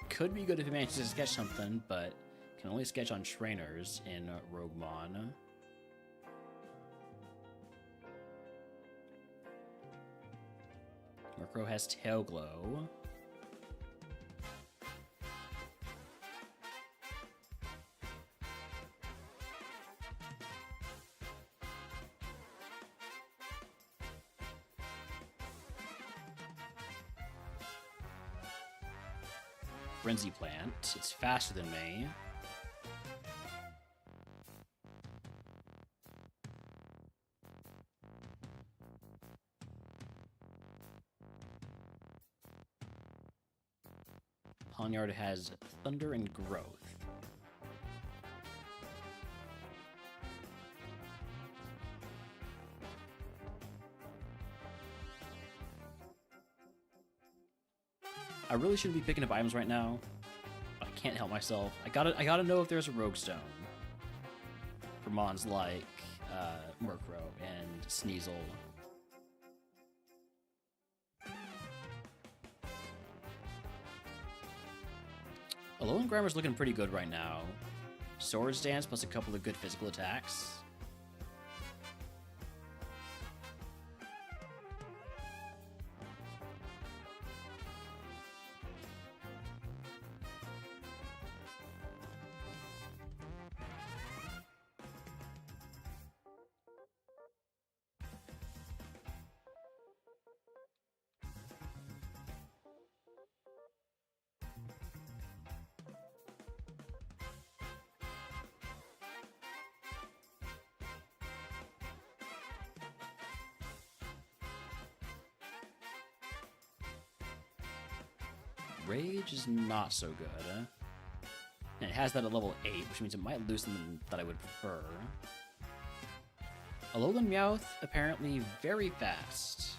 Could be good if it manages to sketch something, but can only sketch on trainers in RogueMon. Murkrow has Tail Glow. Frenzy Plant. It's faster than me. Pawniard has Thunder and Growth. I really shouldn't be picking up items right now, but I can't help myself. I gotta know if there's a Rogue Stone for mons like Murkrow and Sneasel. Alolan Grammar's looking pretty good right now. Swords Dance plus a couple of good physical attacks. Rage is not so good. And it has that at level 8, which means it might lose something that I would prefer. Alolan Meowth, apparently very fast.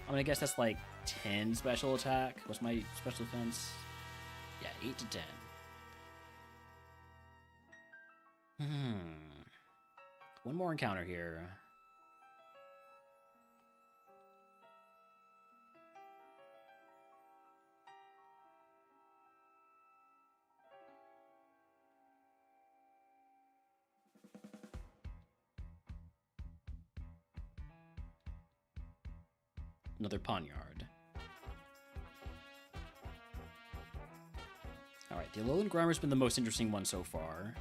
I'm gonna guess that's like 10 special attack. What's my special defense? Yeah, 8 to 10. One more encounter here. Another poniard. Alright, the Alolan Grimer's been the most interesting one so far.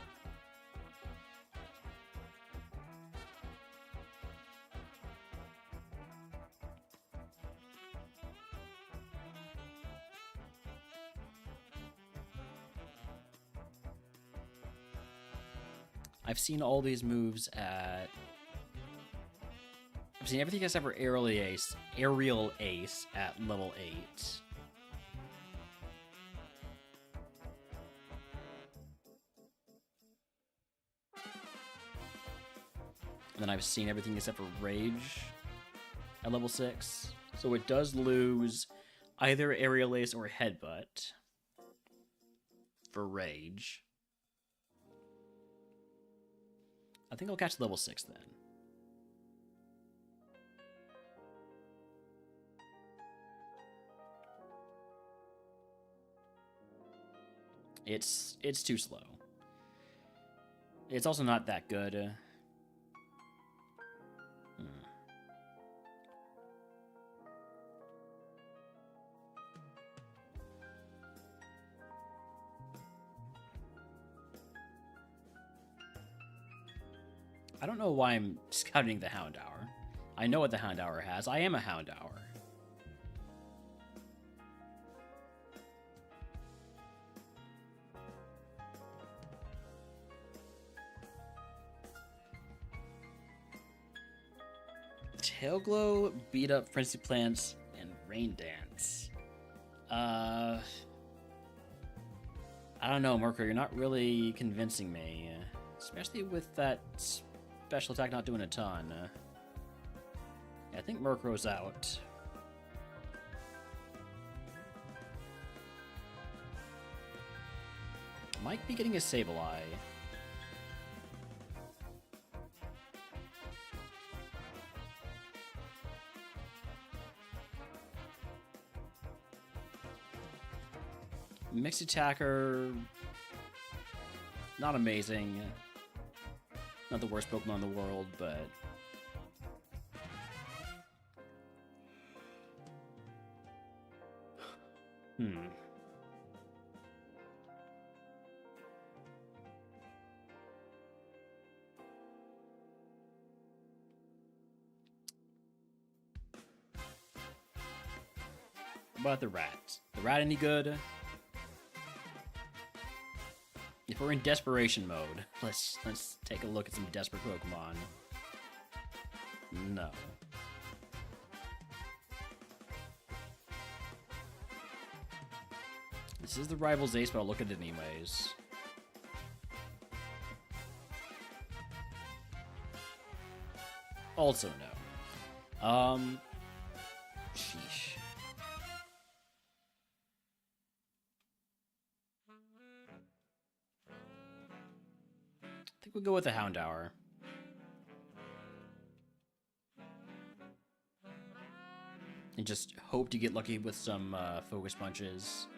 I've seen all these moves at... I've seen everything except for Aerial Ace at level 8. And then I've seen everything except for Rage at level 6. So it does lose either Aerial Ace or Headbutt for Rage. I think I'll catch level 6 then. It's too slow. It's also not that good. I don't know why I'm scouting the Houndour. I know what the Houndour has. I am a Houndour. Tailglow, Beat Up, Frenzy Plants, and Rain Dance. I don't know, Murkrow, you're not really convincing me. Especially with that special attack not doing a ton. Yeah, I think Murkrow's out. Might be getting a Sableye. Mixed Attacker, not amazing. Not the worst Pokemon in the world, but... What about the rat? The rat any good? If we're in desperation mode, let's take a look at some desperate Pokemon. No. This is the rival's ace, but I'll look at it anyways. Also no. Sheesh. I think we'll go with the Houndour. And just hope to get lucky with some Focus Punches.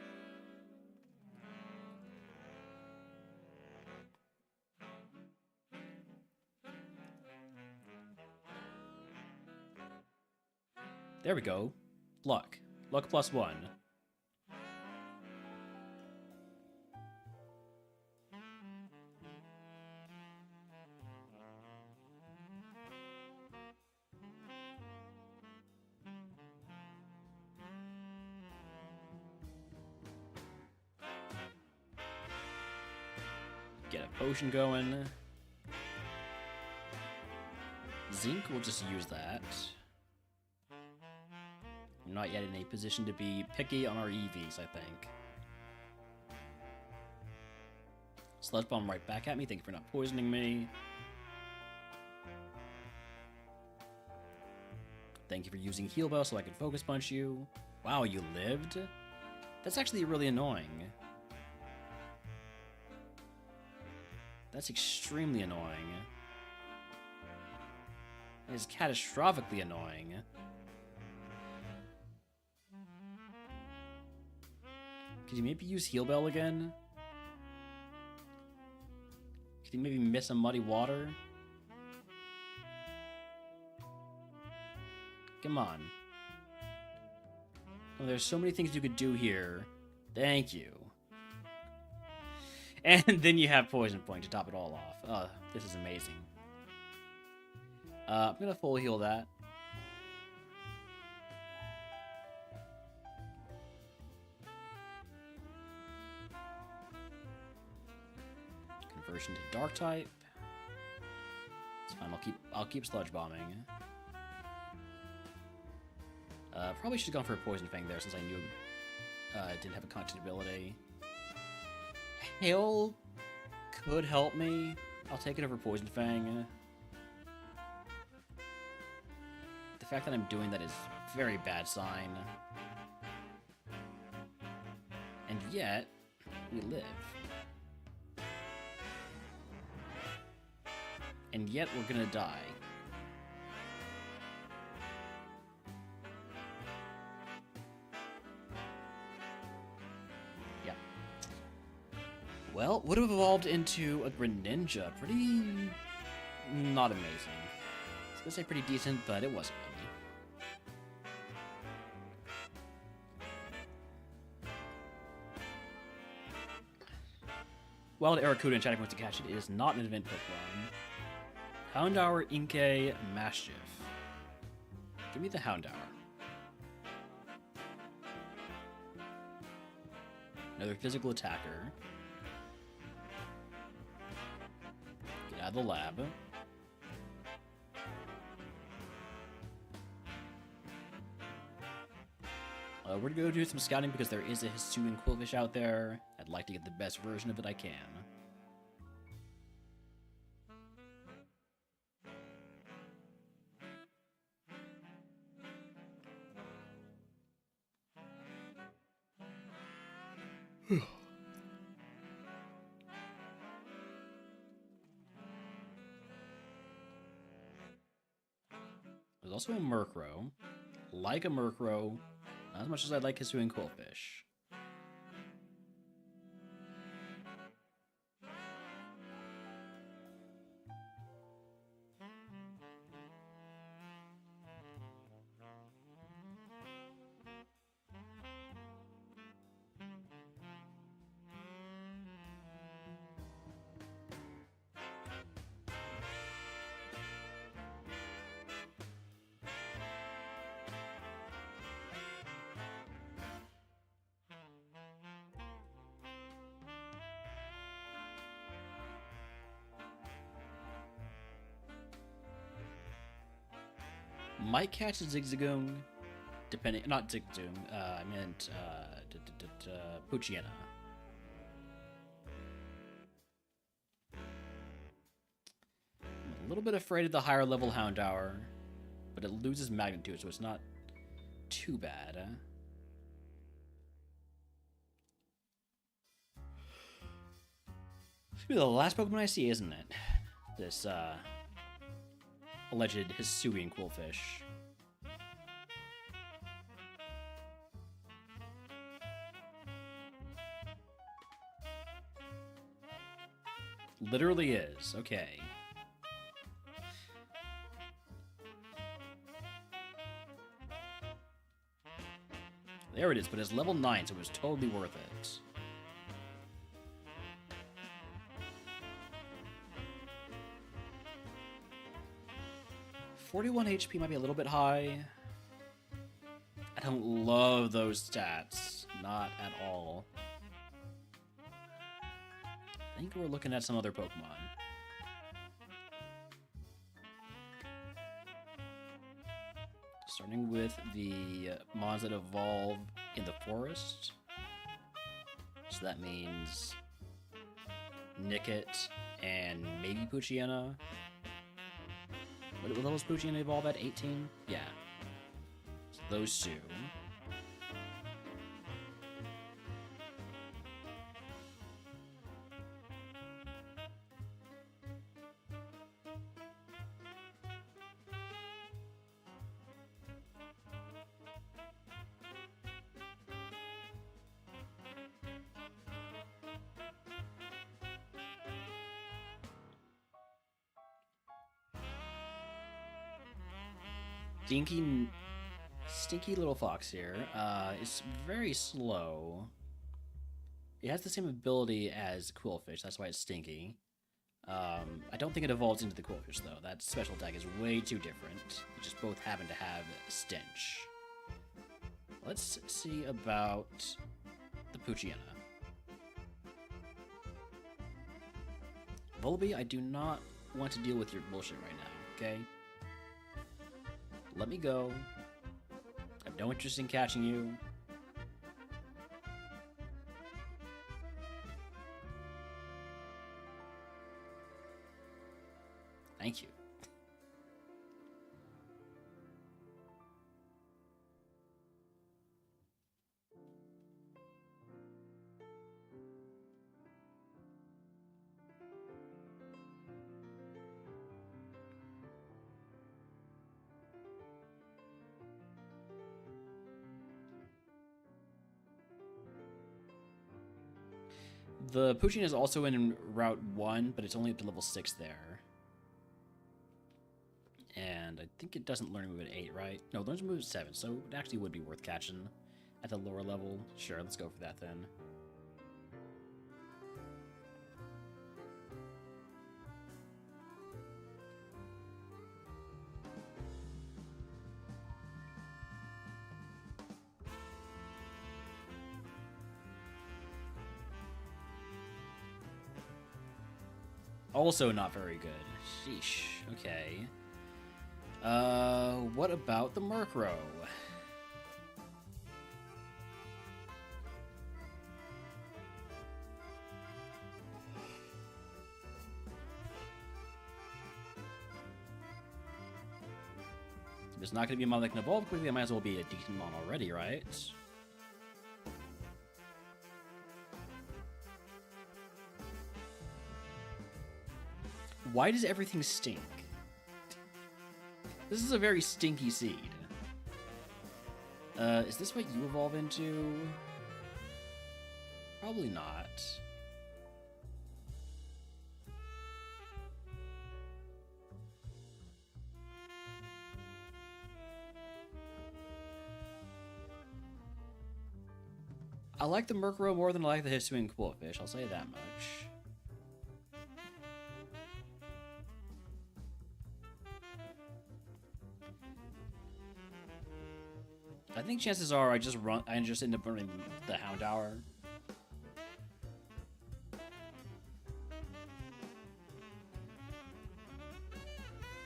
There we go. Luck. Luck +1. Get a potion going. Zinc, we'll just use that. I'm not yet in a position to be picky on our EVs, I think. Sludge Bomb right back at me. Thank you for not poisoning me. Thank you for using Heal Bell so I could Focus Punch you. Wow, you lived? That's actually really annoying. That's extremely annoying. It is catastrophically annoying. Could you maybe use Heal Bell again? Could you maybe miss a Muddy Water? Come on. Oh, there's so many things you could do here. Thank you. And then you have Poison Point to top it all off. Oh, this is amazing. I'm gonna full heal that. Conversion to Dark type. It's fine. I'll keep Sludge Bombing. Probably should have gone for a Poison Fang there since I knew it didn't have a content ability. Hail could help me. I'll take it over Poison Fang. The fact that I'm doing that is a very bad sign. And yet, we live. And yet, we're gonna die. Yeah. Well, would have evolved into a Greninja. Pretty... not amazing. I was gonna say pretty decent, but it wasn't really. Wild Aracuda and Chatting to catch it is not an event Pokemon. Houndour, Inkay, Mastiff. Give me the Houndour. Another physical attacker. Get out of the lab. We're gonna go do some scouting because there is a Hisuian Quillfish out there. I'd like to get the best version of it I can. There's also a Murkrow. Like a Murkrow, not as much as I'd like Hisuian Quillfish. Might catch a Zigzagoon, depending. Not Zigzagoon. I meant Poochyena. I'm a little bit afraid of the higher level Houndour, but it loses magnitude, so it's not too bad. Should be the last Pokemon I see, isn't it? This alleged Hisuian Quillfish. Literally is. Okay. There it is, but it's level 9, so it was totally worth it. .41 HP might be a little bit high. I don't love those stats. Not at all. I think we're looking at some other Pokemon. Starting with the mons that evolve in the forest. So that means Nickit and maybe Poochyena. What level does Poochyena evolve at? 18? Yeah. So those two. Dinky Stinky little fox here. It's very slow. It has the same ability as Quillfish, that's why it's stinky. I don't think it evolves into the Quillfish, though. That special attack is way too different. You just both happen to have Stench. Let's see about the Poochyena. Volby, I do not want to deal with your bullshit right now, okay? Let me go. I have no interest in catching you. Thank you. The Poochyena is also in Route 1, but it's only up to level 6 there. And I think it doesn't learn move at 8, right? No, it learns move at 7, so it actually would be worth catching at the lower level. Sure, let's go for that then. Also not very good. Sheesh. Okay. What about the Murkrow? If it's not going to be a mon that can evolve quickly, it might as well be a decent mon already, right? Why does everything stink? This is a very stinky seed. Is this what you evolve into? Probably not. I like the Murkrow more than I like the Hisuian Quillfish, I'll say that much. I think chances are I just end up running the Houndour.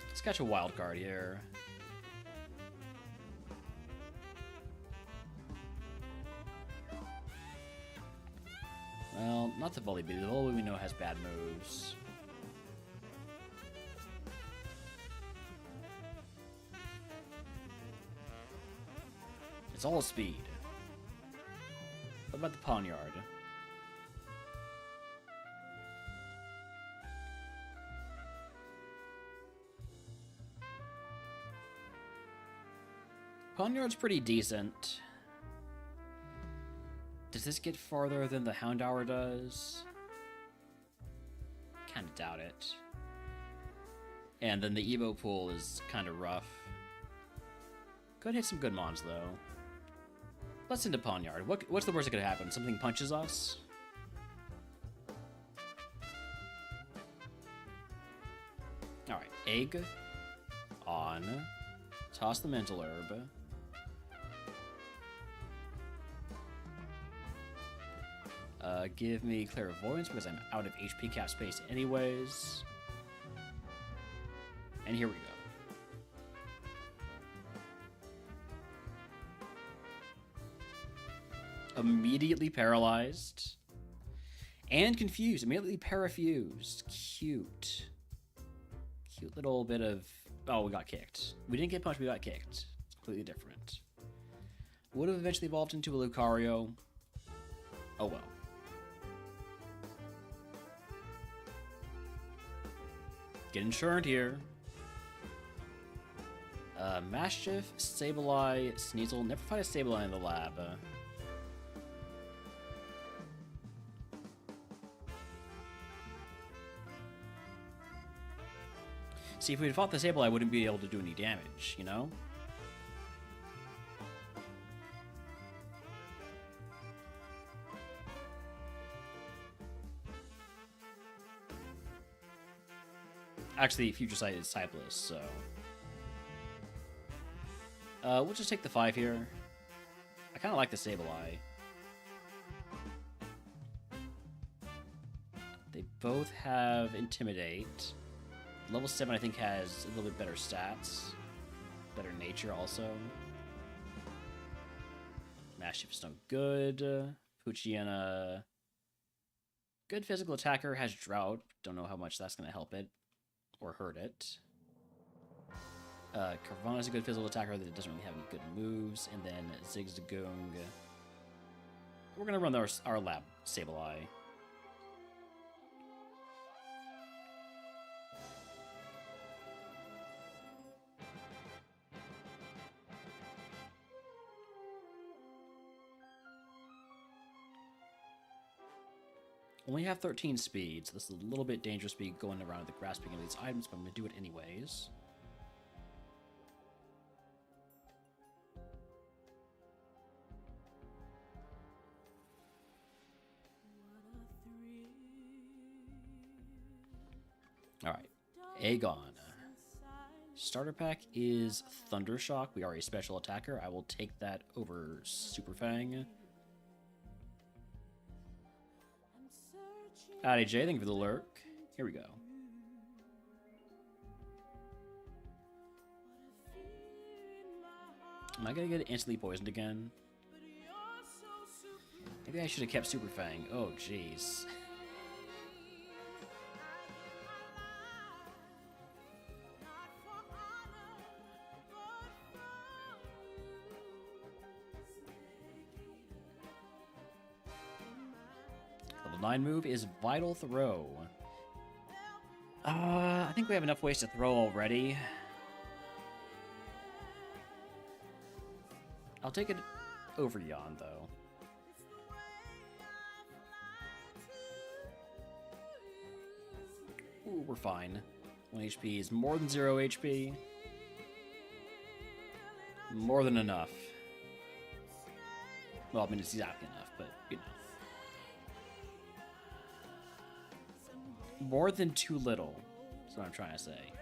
Let's catch a wild card here. Well, not the Volibee. The Volibee we know has bad moves. It's all speed. What about the Pawniard? Pawniard's pretty decent. Does this get farther than the Houndour does? Kinda doubt it. And then the Evo pool is kinda rough. Could hit some good mons though. Let's into Pawniard. What's the worst that could happen? Something punches us? Alright, egg. On. Toss the mental herb. Give me Clairvoyance because I'm out of HP cap space anyways. And here we go. Immediately paralyzed. And confused. Immediately parafused. Cute. Cute little bit of... Oh, we got kicked. We didn't get punched, we got kicked. It's completely different. Would have eventually evolved into a Lucario. Oh well. Get insured here. Maschiff, Sableye, Sneasel. Never find a Sableye in the lab. See, if we had fought the Sableye, I wouldn't be able to do any damage, you know? Actually, Future Sight is typeless, so... we'll just take the 5 here. I kind of like the Sableye. They both have Intimidate. Level 7, I think, has a little bit better stats. Better nature, also. Mastiff is no good. Poochyena... Good physical attacker, has Drought. Don't know how much that's going to help it. Or hurt it. Carvana's a good physical attacker that doesn't really have any good moves. And then Zigzagoon. We're going to run our lab Sableye. Only have 13 speed, so this is a little bit dangerous to be going around the grasping of these items, but I'm going to do it anyways. Alright, Aegon. Starter pack is Thundershock. We are a special attacker. I will take that over Super Fang. Howdy, Jay. Thank you for the lurk. Here we go. Am I going to get instantly poisoned again? Maybe I should have kept Super Fang. Oh, jeez. Level 9 move is Vital Throw. I think we have enough ways to throw already. I'll take it over Yawn, though. Ooh, we're fine. 1 HP is more than 0 HP. More than enough. Well, I mean, it's exactly enough, but, you know. More than too little. That's what I'm trying to say.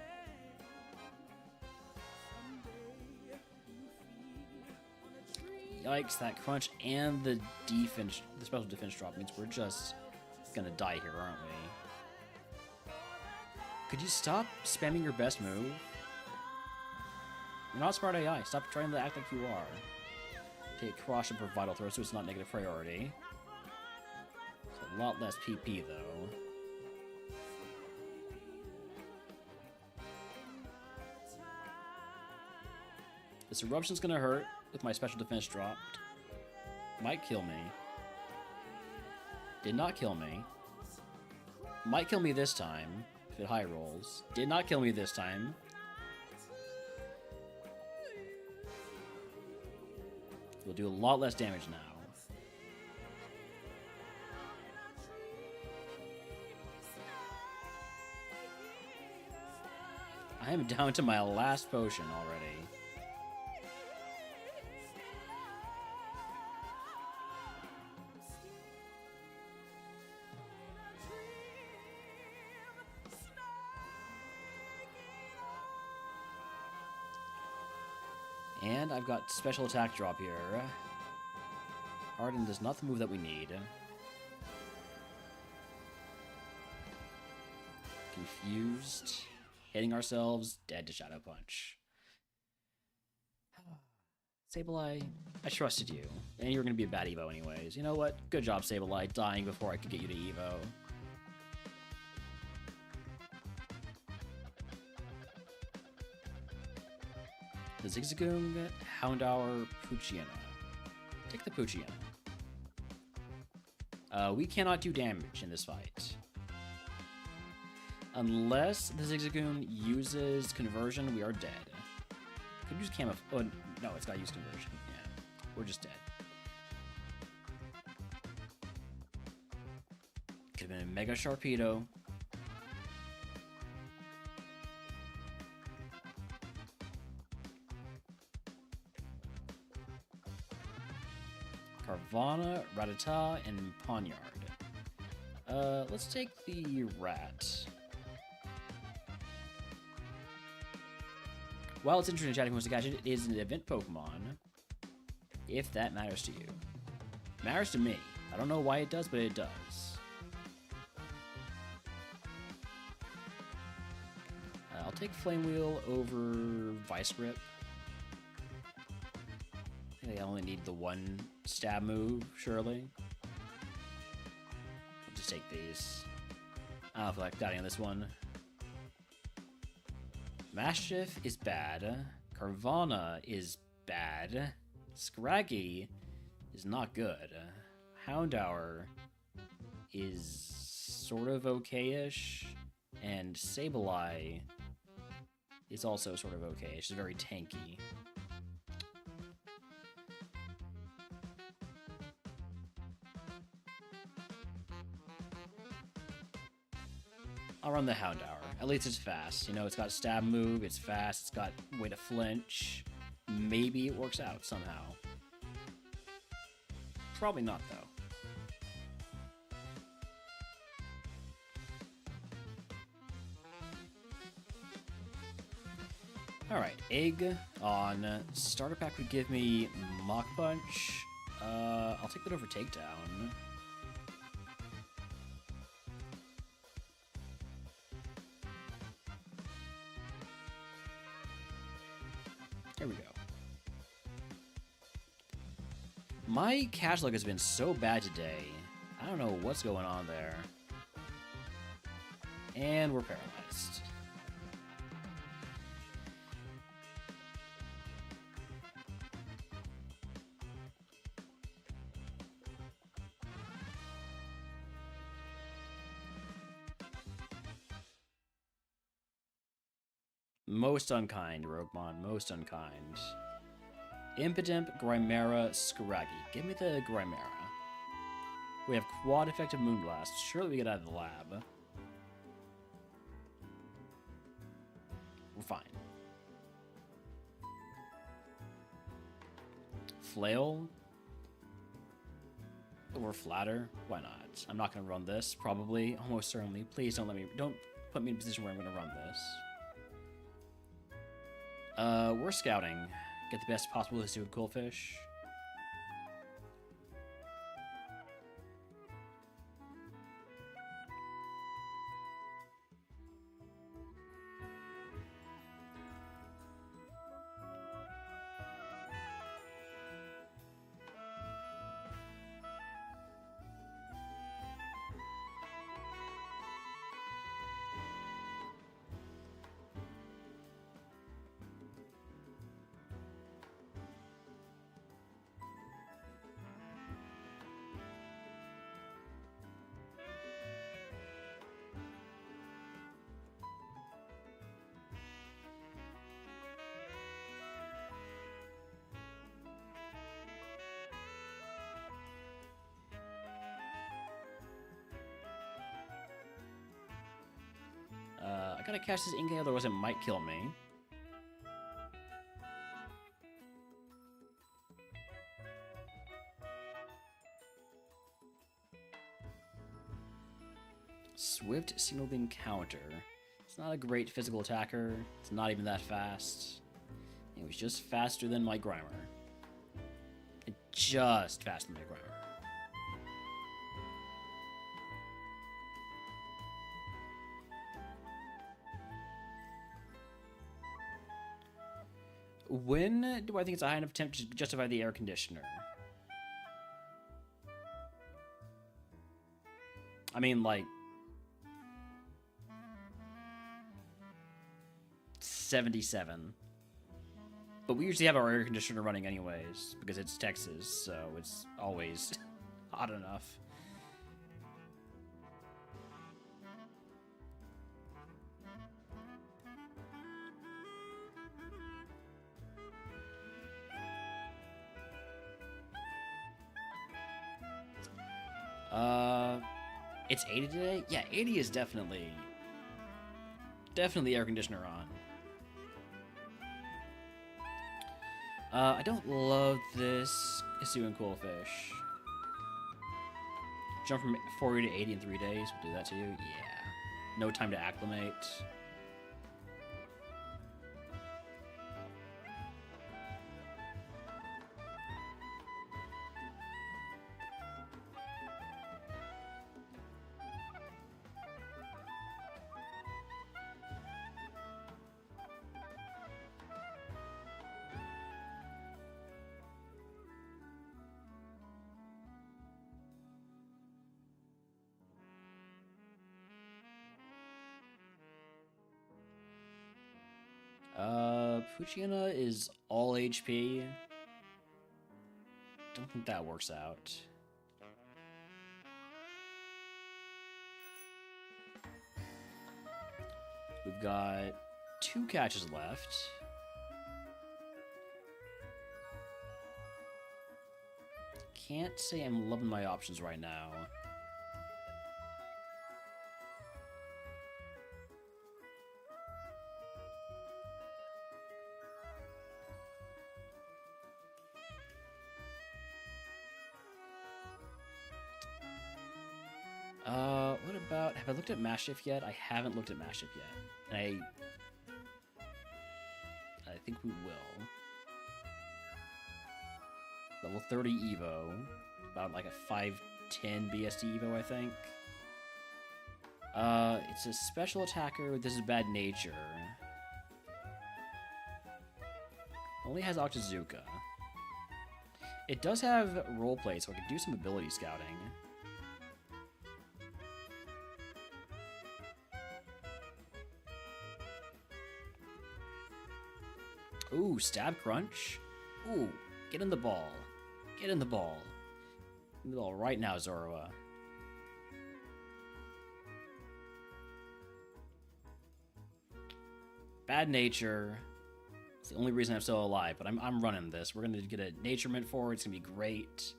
Yikes, that crunch and the defense, the special defense drop means we're just gonna die here, aren't we? Could you stop spamming your best move? You're not smart AI. Stop trying to act like you are. Take Caution for Vital Throw so it's not negative priority. It's a lot less PP though. This Eruption's gonna hurt with my special defense dropped. Might kill me. Did not kill me. Might kill me this time if it high rolls. Did not kill me this time. We'll do a lot less damage now. I am down to my last potion already. And I've got special attack drop here. Harden is not the move that we need. Confused. Hitting ourselves. Dead to Shadow Punch. Sableye, I trusted you. And you were going to be a bad Evo anyways. You know what? Good job, Sableye, dying before I could get you to Evo. The Zigzagoon, Houndour, Poochyena. Take the Poochyena. We cannot do damage in this fight. Unless the Zigzagoon uses Conversion, we are dead. Could use Camouflage. Oh, no, it's got to use Conversion. Yeah, we're just dead. Could have been a Mega Sharpedo. Carvana, Rattata, and Poniard. Let's take the rat. While it's interesting chatting with Gadget, it is an event Pokemon. If that matters to you. Matters to me. I don't know why it does, but it does. I'll take Flame Wheel over Vice Grip. I think I only need the one stab move, surely. I'll just take these. I don't feel like doubting on this one. Maschiff is bad. Carvana is bad. Scraggy is not good. Houndour is sort of okay-ish. And Sableye is also sort of okay. It's just very tanky. I'll run the Houndour. At least it's fast. You know, it's got stab move, it's fast, it's got way to flinch. Maybe it works out somehow. Probably not, though. Alright, Egg on starter pack would give me Mach Punch. I'll take that over Takedown. There we go. My cash luck has been so bad today. I don't know what's going on there. And we're paralyzed. Most unkind, RogueMon. Most unkind. Impotent, Grimera, Scraggy. Give me the Grimera. We have quad effective Moonblast. Surely we get out of the lab. We're fine. Flail? Or Flatter? Why not? I'm not gonna run this, probably. Almost certainly. Please don't put me in a position where I'm gonna run this. We're scouting. Get the best possible history with Coolfish. I gotta catch this Inkay, otherwise it might kill me. Swift Signal Beam Counter. It's not a great physical attacker. It's not even that fast. It was just faster than my Grimer. Just faster than my Grimer. When do I think it's a high enough temp to justify the air conditioner? I mean, like... 77. But we usually have our air conditioner running anyways, because it's Texas, so it's always hot enough. It's 80 today? Yeah, 80 is definitely air conditioner on. I don't love this Issue and Coolfish. Jump from 40 to 80 in 3 days. We'll do that to you? Yeah. No time to acclimate. Kuchiana is all HP. Don't think that works out. We've got 2 catches left. Can't say I'm loving my options right now. What about... Have I looked at Mastiff yet? I haven't looked at Mastiff yet. And I think we will. Level 30 Evo. About like a 510 BSD Evo, I think. It's a special attacker. This is bad nature. Only has Octazooka. It does have roleplay, so I can do some ability scouting. Ooh, Stab Crunch. Ooh, get in the ball. Get in the ball. Get in the ball right now, Zorua. Bad nature. It's the only reason I'm still alive, but I'm running this. We're gonna get a naturement for it. It's gonna be great.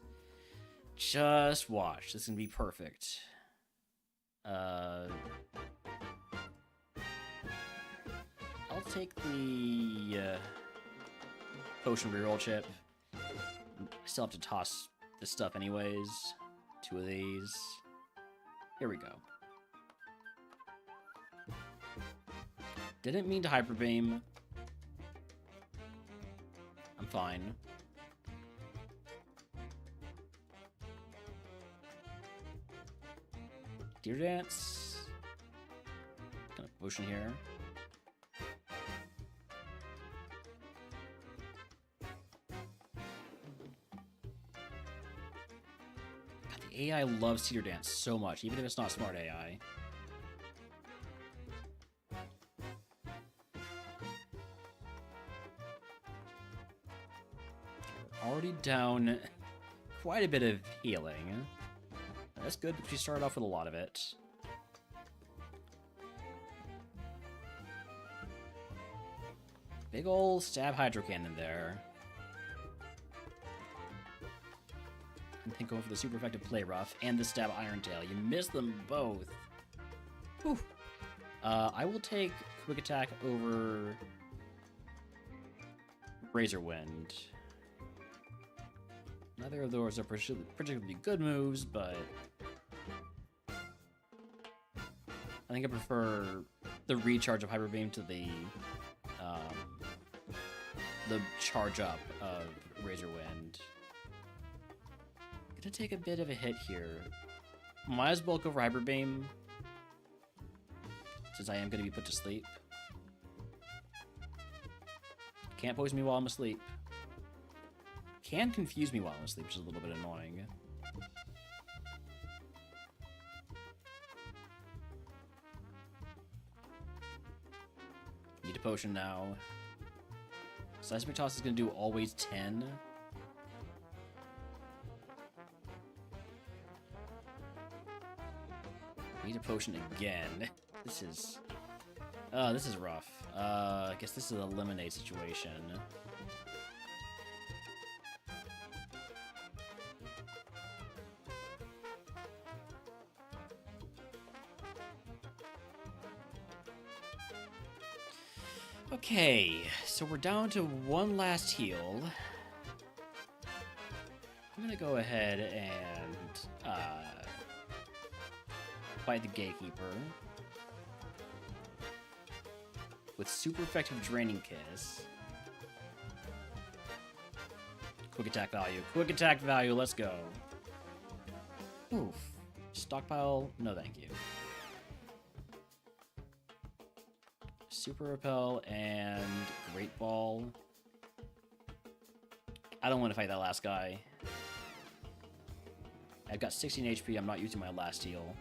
Just watch. This is gonna be perfect. I'll take the potion reroll chip. I still have to toss this stuff anyways. 2 of these. Here we go. Didn't mean to Hyper Beam. I'm fine. Deer Dance. Kind of potion here. God, the AI loves Cedar Dance so much, even if it's not smart AI. Already down quite a bit of healing. That's good because we started off with a lot of it. Big ol' Stab Hydro Cannon there. And then going for the super effective Play Rough and the Stab Iron Tail. You missed them both. Whew. I will take Quick Attack over Razor Wind. Neither of those are particularly good moves, but I think I prefer the recharge of Hyper Beam to the charge up of Razor Wind. Gonna take a bit of a hit here. Might as well go for Hyper Beam, since I am gonna be put to sleep. Can't poison me while I'm asleep. Can confuse me while I'm asleep, which is a little bit annoying. Need a potion now. Seismic Toss is going to do always 10. Need a potion again. This is rough. I guess this is an eliminate situation. Okay, so we're down to one last heal. I'm gonna go ahead and fight the Gatekeeper with super effective Draining Kiss. Quick attack value. Quick attack value, let's go. Oof. Stockpile, no thank you. Super Repel and Great Ball. I don't want to fight that last guy. I've got 16 HP, I'm not using my last heal.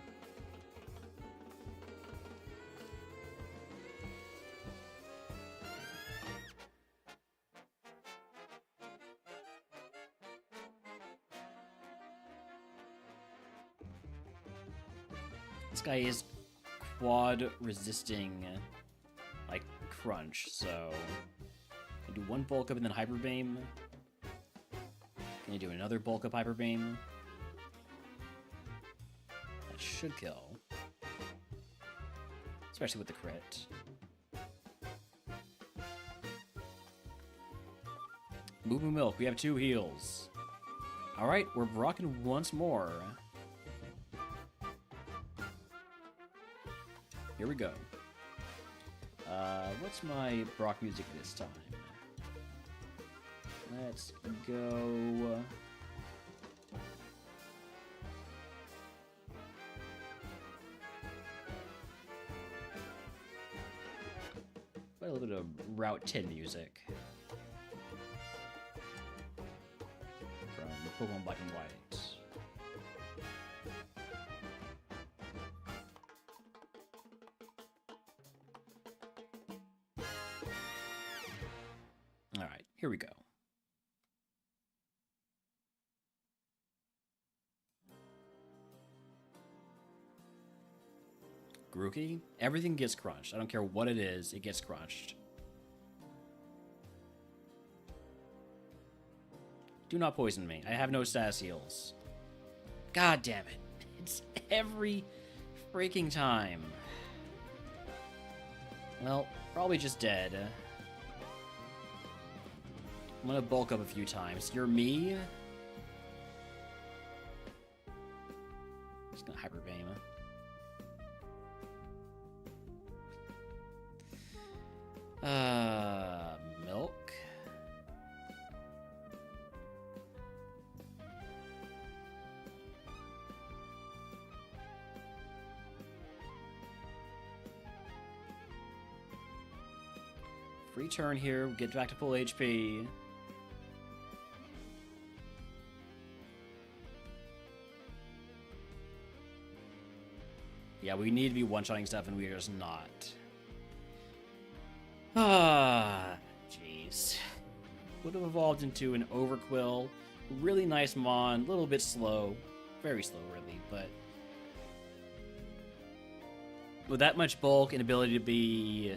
This guy is quad resisting, like, crunch, so... I do one bulk up and then hyper beam. Can I do another bulk up hyper beam? That should kill. Especially with the crit. Moo Moo Milk, we have 2 heals. Alright, we're rocking once more. Here we go. What's my Brock music this time? Let's go... a little bit of Route 10 music. From Pokemon Black and White. Alright, here we go. Grookey, everything gets crunched. I don't care what it is, it gets crunched. Do not poison me. I have no status heals. God damn it. It's every freaking time. Well, probably just dead. I'm gonna bulk up a few times. You're me? Just gonna hyper beam. Milk. Free turn here, get back to full HP. Yeah, we need to be one-shotting stuff and we are just not. Ah, jeez. Would have evolved into an Overquill. Really nice Mon, a little bit slow. Very slow, really, but... with that much bulk and ability to be,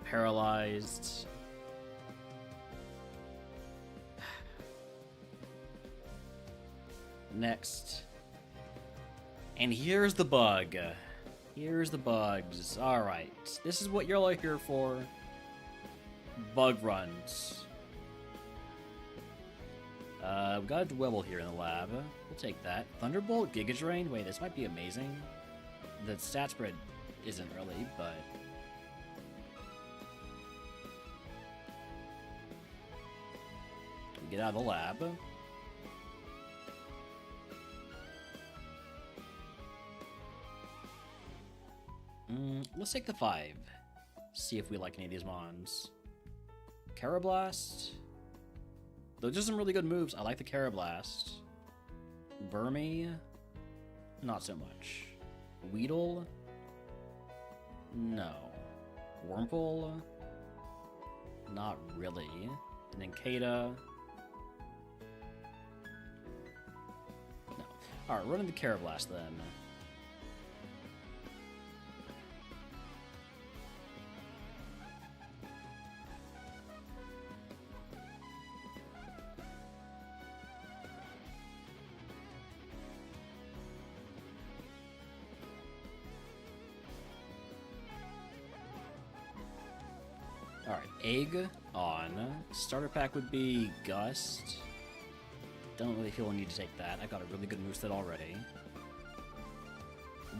paralyzed... Next. And here's the bug. Here's the bugs. Alright. This is what you're all here for. Bug runs. We got a Dwebble here in the lab. We'll take that. Thunderbolt, Giga Drain. Wait, this might be amazing. The stat spread isn't really, but... we get out of the lab. Let's take the 5. See if we like any of these mons. Carablast. Those are some really good moves. I like the Carablast. Burmy. Not so much. Weedle. No. Wurmple. Not really. And then Kada. No. Alright, running the Carablast then. Alright, Egg on. Starter pack would be Gust. Don't really feel a need to take that. I got a really good moveset already.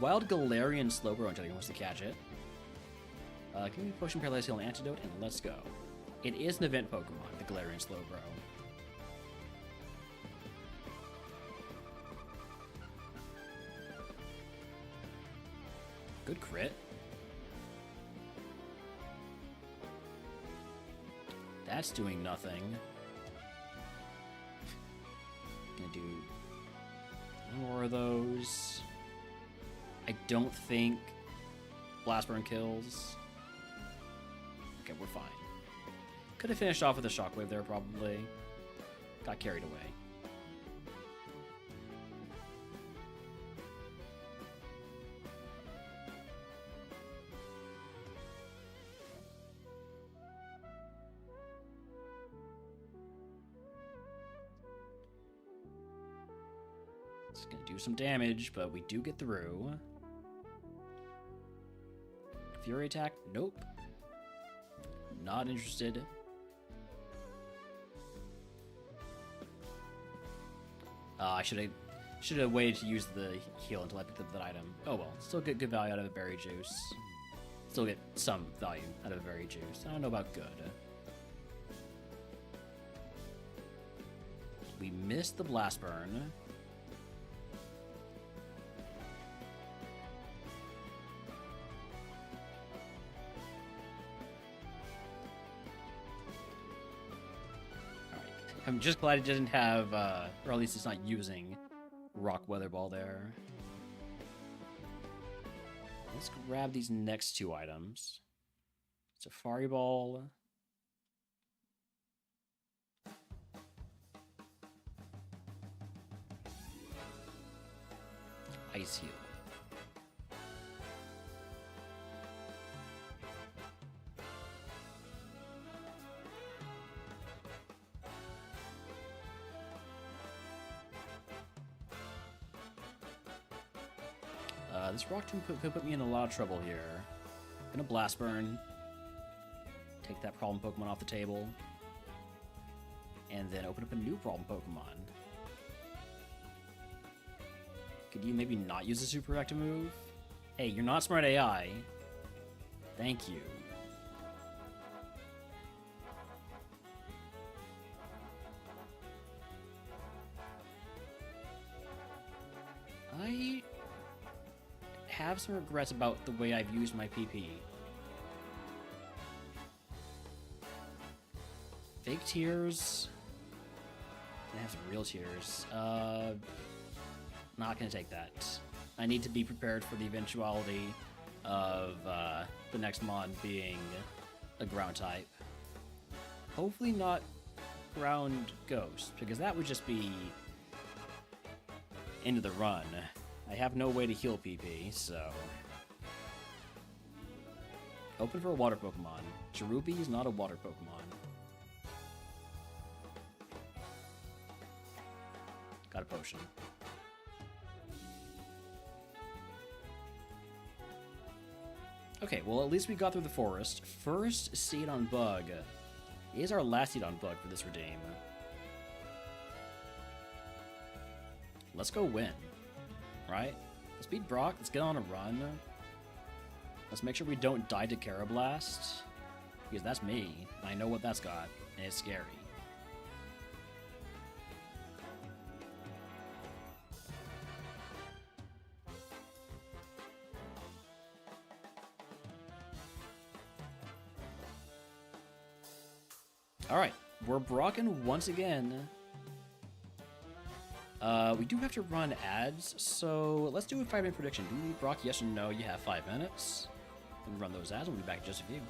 Wild Galarian Slowbro until he wants to catch it. Give me Potion Paralyze Heal and Antidote, and let's go. It is an event Pokemon, the Galarian Slowbro. Good crit. That's doing nothing. Gonna do more of those. I don't think Blast Burn kills. Okay, we're fine. Could have finished off with a Shockwave there, probably. Got carried away. It's gonna do some damage, but we do get through. Fury attack? Nope. Not interested. I should have waited to use the heal until I picked up that item. Oh well, still get good value out of a berry juice. Still get some value out of a berry juice. I don't know about good. We missed the blast burn. I'm just glad it doesn't have, or at least it's not using Rock Weather Ball there. Let's grab these next two items. Safari Ball. Ice Heal. This Rock Tomb could put me in a lot of trouble here. Gonna Blast Burn. Take that problem Pokemon off the table. And then open up a new problem Pokemon. Could you maybe not use a super active move? Hey, you're not smart AI. Thank you. I have some regrets about the way I've used my PP. Fake tears. I have some real tears. Not gonna take that. I need to be prepared for the eventuality of the next mod being a ground type. Hopefully not ground ghost, because that would just be end of the run. I have no way to heal PP, so... Open for a water Pokemon. Cherubi is not a water Pokemon. Got a potion. Okay, well at least we got through the forest. First seed on Bug is our last seed on Bug for this redeem. Let's go win. Right? Let's beat Brock. Let's get on a run. Let's make sure we don't die to Carablast. Because that's me. I know what that's got. And it's scary. Alright. We're Brockin' once again. We do have to run ads, so let's do a 5-minute prediction. Do we need Brock? Yes or no? You have 5 minutes. Then run those ads. We'll be back in just a few.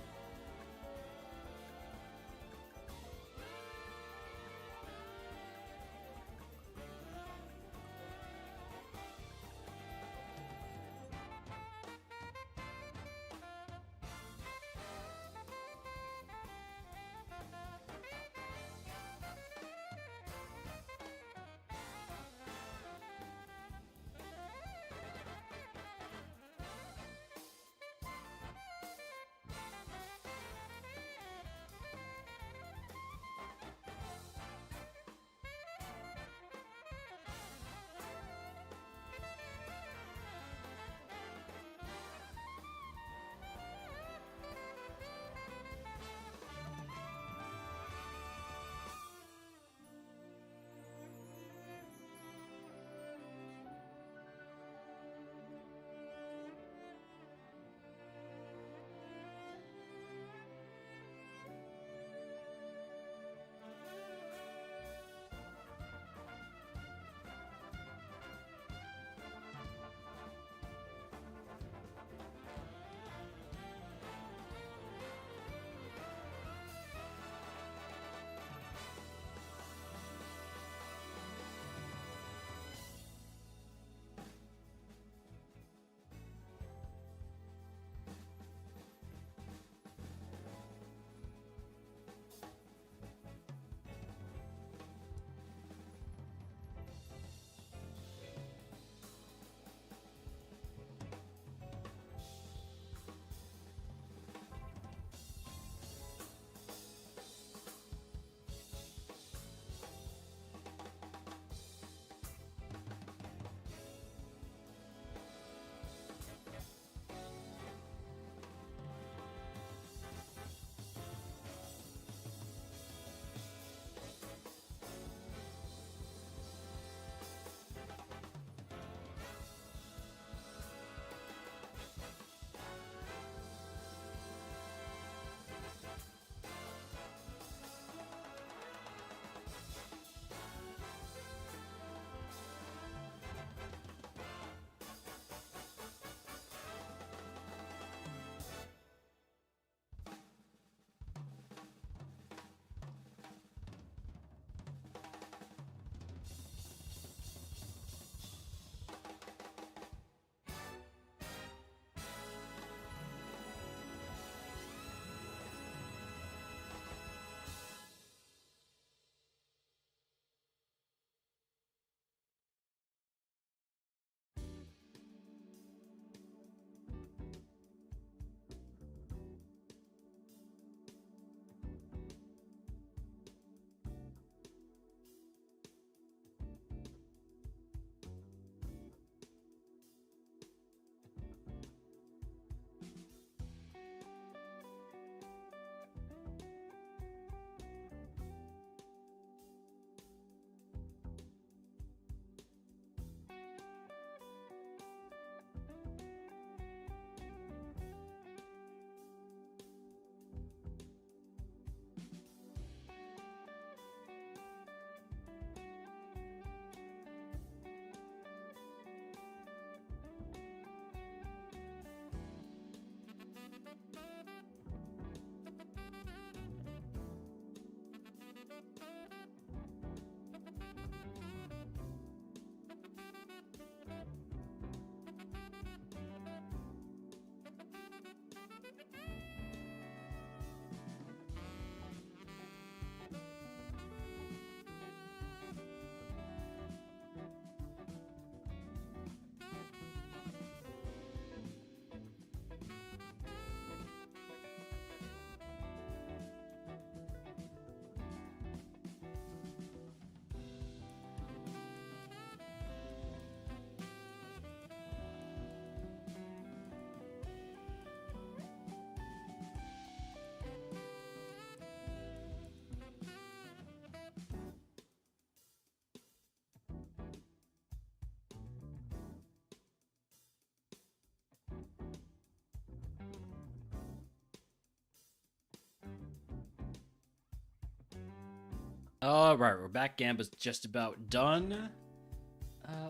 Alright, we're back. Gamba's just about done.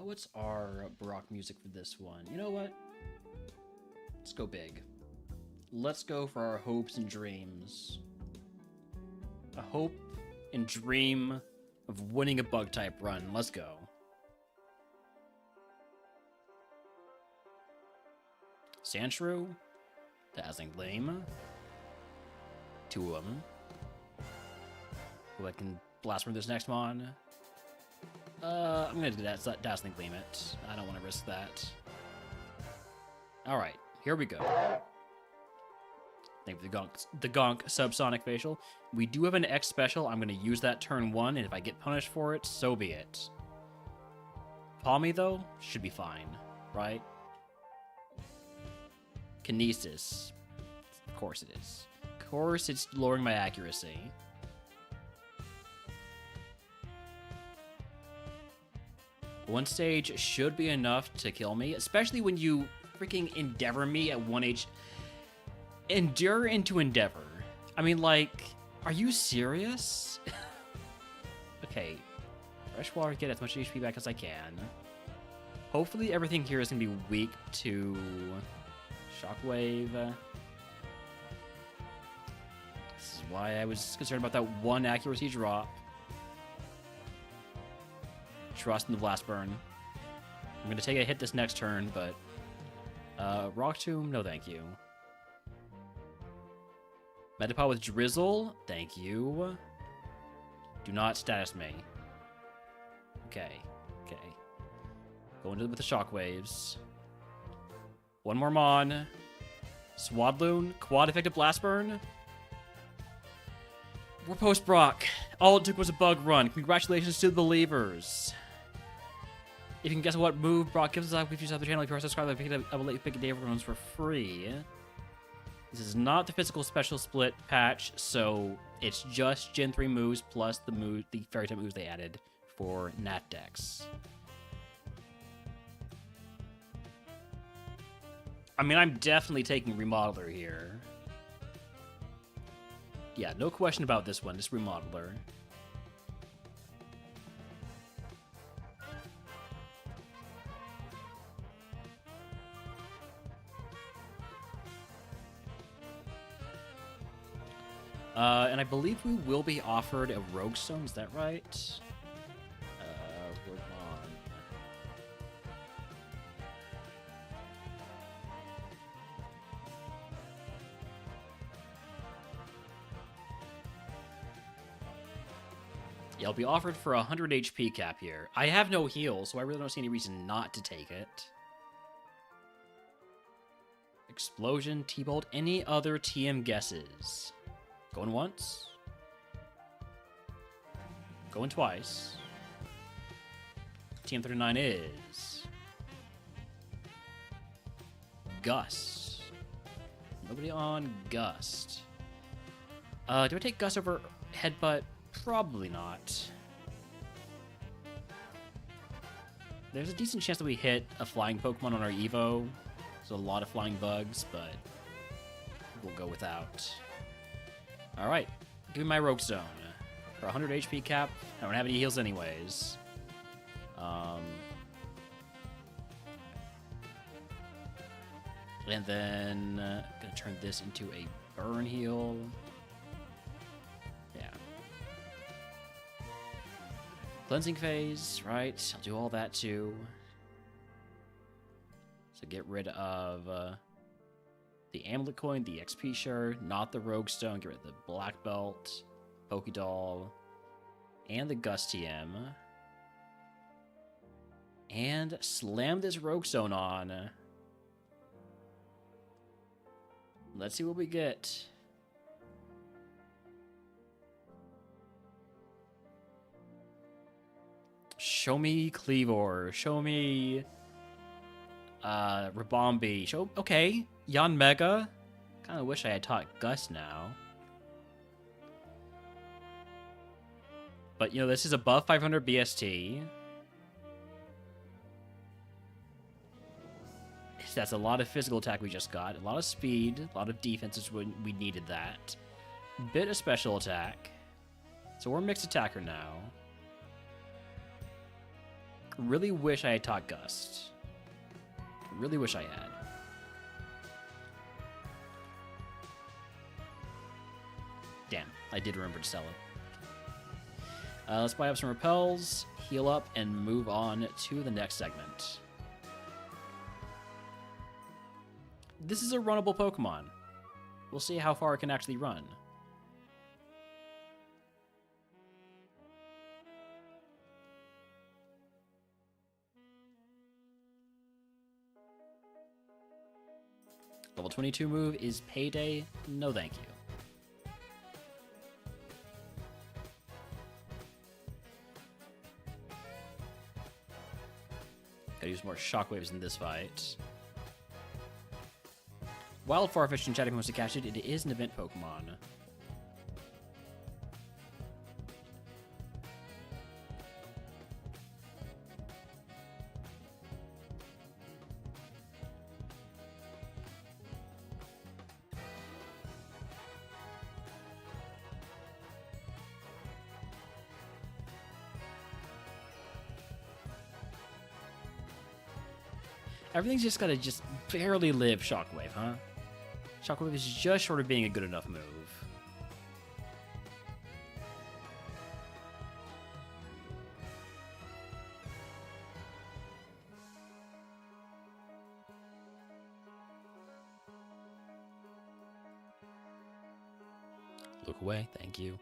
What's our Baroque music for this one? You know what? Let's go big. Let's go for our hopes and dreams. A hope and dream of winning a bug type run. Let's go. Sandshrew, Dazzling Gleam, 2 of them. Who I can blast from this next mon. I'm gonna do that. Dazzling Gleam it. I don't want to risk that. Alright, here we go. Thank you for the Gonk subsonic facial. We do have an X special. I'm gonna use that turn 1, and if I get punished for it, so be it. Palmy, though, should be fine, right? Kinesis. Of course it is. Of course it's lowering my accuracy. One stage should be enough to kill me, especially when you freaking Endeavor me at 1 Endure into Endeavor. I mean, like, are you serious? Okay. Freshwater, get as much HP back as I can. Hopefully everything here is going to be weak to Shockwave. This is why I was concerned about that 1 accuracy drop. Trust in the Blast Burn. I'm going to take a hit this next turn, but... Rock Tomb? No thank you. Metapod with Drizzle? Thank you. Do not status me. Okay. Okay. Go into it with the Shockwaves. 1 more Mon. Swadloon. Quad effective Blast Burn. We're post-Brock. All it took was a bug run. Congratulations to the believers. If you can guess what move Brock gives us, if you the channel, if you are subscribed, I will let you pick a day of runs for free. This is not the physical special split patch, so it's just Gen 3 moves plus the fairy type moves they added for Nat Dex. I mean, I'm definitely taking Remodeler here. Yeah, no question about this one, just Remodeler. And I believe we will be offered a Rogue Stone, is that right? RogueMon. Yeah, I'll be offered for 100 HP cap here. I have no heal, so I really don't see any reason not to take it. Explosion, T-Bolt, any other TM guesses? Going once. Going twice. TM39 is... Gust. Nobody on Gust. Do I take Gust over Headbutt? Probably not. There's a decent chance that we hit a flying Pokemon on our Evo. There's a lot of flying bugs, but we'll go without. Alright, give me my Rogue Stone. For 100 HP cap, I don't have any heals anyways. And then, gonna turn this into a burn heal. Yeah. Cleansing phase, right? I'll do all that too. So get rid of... the Amulet Coin, the XP Shard, not the Rogue Stone, get rid of the Black Belt, Pokédoll, and the Gust TM. And slam this Rogue Stone on. Let's see what we get. Show me Cleavor. Show me... Rabombi. Okay. Yon Mega. Kind of wish I had taught Gus now. But, you know, this is above 500 BST. That's a lot of physical attack we just got. A lot of speed. A lot of defenses when we needed that. Bit of special attack. So we're mixed attacker now. Really wish I had taught Gust. Really wish I had. Damn, I did remember to sell it. Let's buy up some repels, heal up, and move on to the next segment. This is a runnable Pokemon. We'll see how far it can actually run. Level 22 move is Payday. No thank you. Gotta use more shockwaves in this fight. Wild Farfetch'd and Chatting wants to catch it. It is an event Pokemon. Everything's just gotta just barely live Shockwave, huh? Shockwave is just short of being a good enough move. Look away, thank you.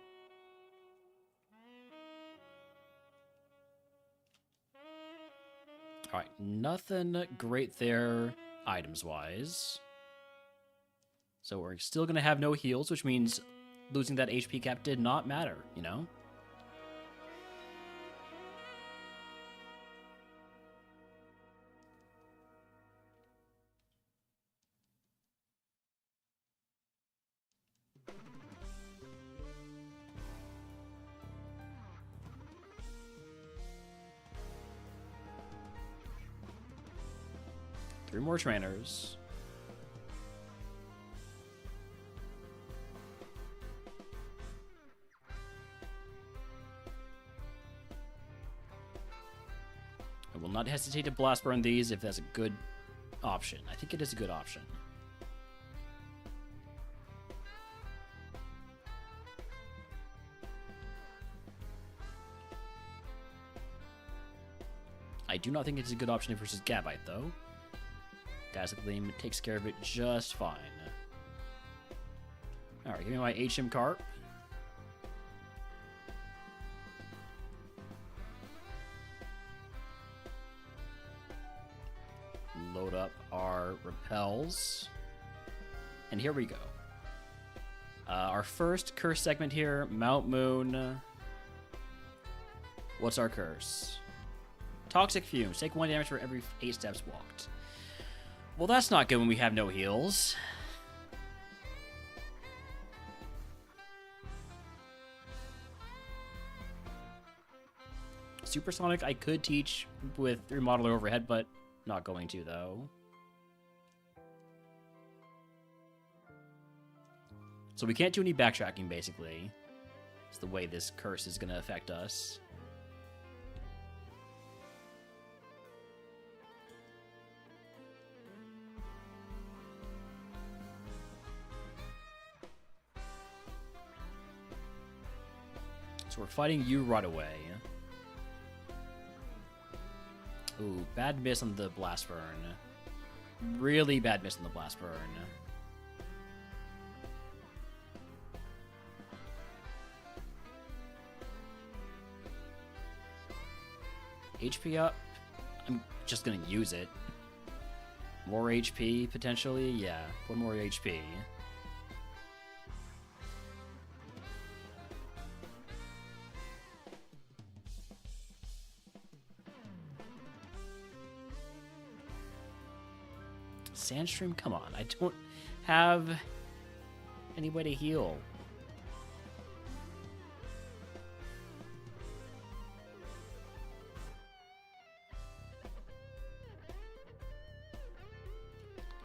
Alright, nothing great there items-wise. So we're still going to have no heals, which means losing that HP cap did not matter, you know? Three more trainers. I will not hesitate to blast burn these if that's a good option. I think it is a good option. I do not think it's a good option versus Gabite, though. Dazzle Gleam takes care of it just fine. Alright, give me my HM Carp. Load up our repels. And here we go. Our first curse segment here, Mount Moon. What's our curse? Toxic Fumes. Take 1 damage for every 8 steps walked. Well, that's not good when we have no heals. Supersonic I could teach with Remodeler overhead, but not going to, though. So we can't do any backtracking, basically. It's the way this curse is going to affect us. So we're fighting you right away. Ooh, bad miss on the Blast Burn. Really bad miss on the Blast Burn. HP up. I'm just gonna use it. More HP, potentially? Yeah, 1 more HP. Sandstream, come on. I don't have any way to heal.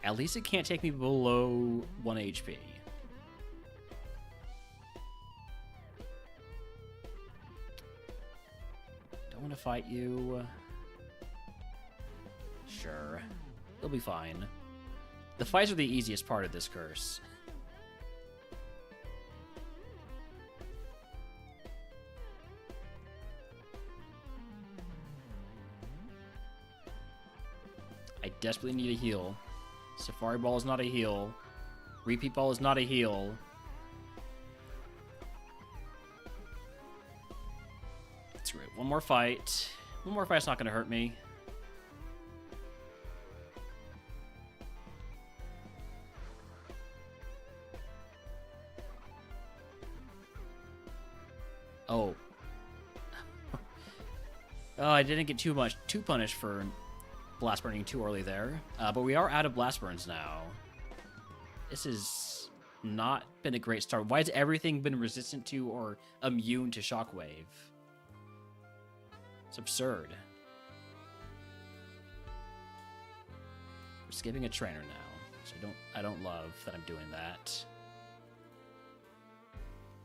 At least it can't take me below 1 HP. Don't want to fight you. Sure. You'll be fine. The fights are the easiest part of this curse. I desperately need a heal. Safari Ball is not a heal. Repeat Ball is not a heal. Screw it. One more fight. One more fight's not going to hurt me. Oh. Oh, I didn't get too punished for blast burning too early there. But we are out of blast burns now. This has not been a great start. Why has everything been resistant to or immune to shockwave? It's absurd. We're skipping a trainer now, so I don't love that I'm doing that.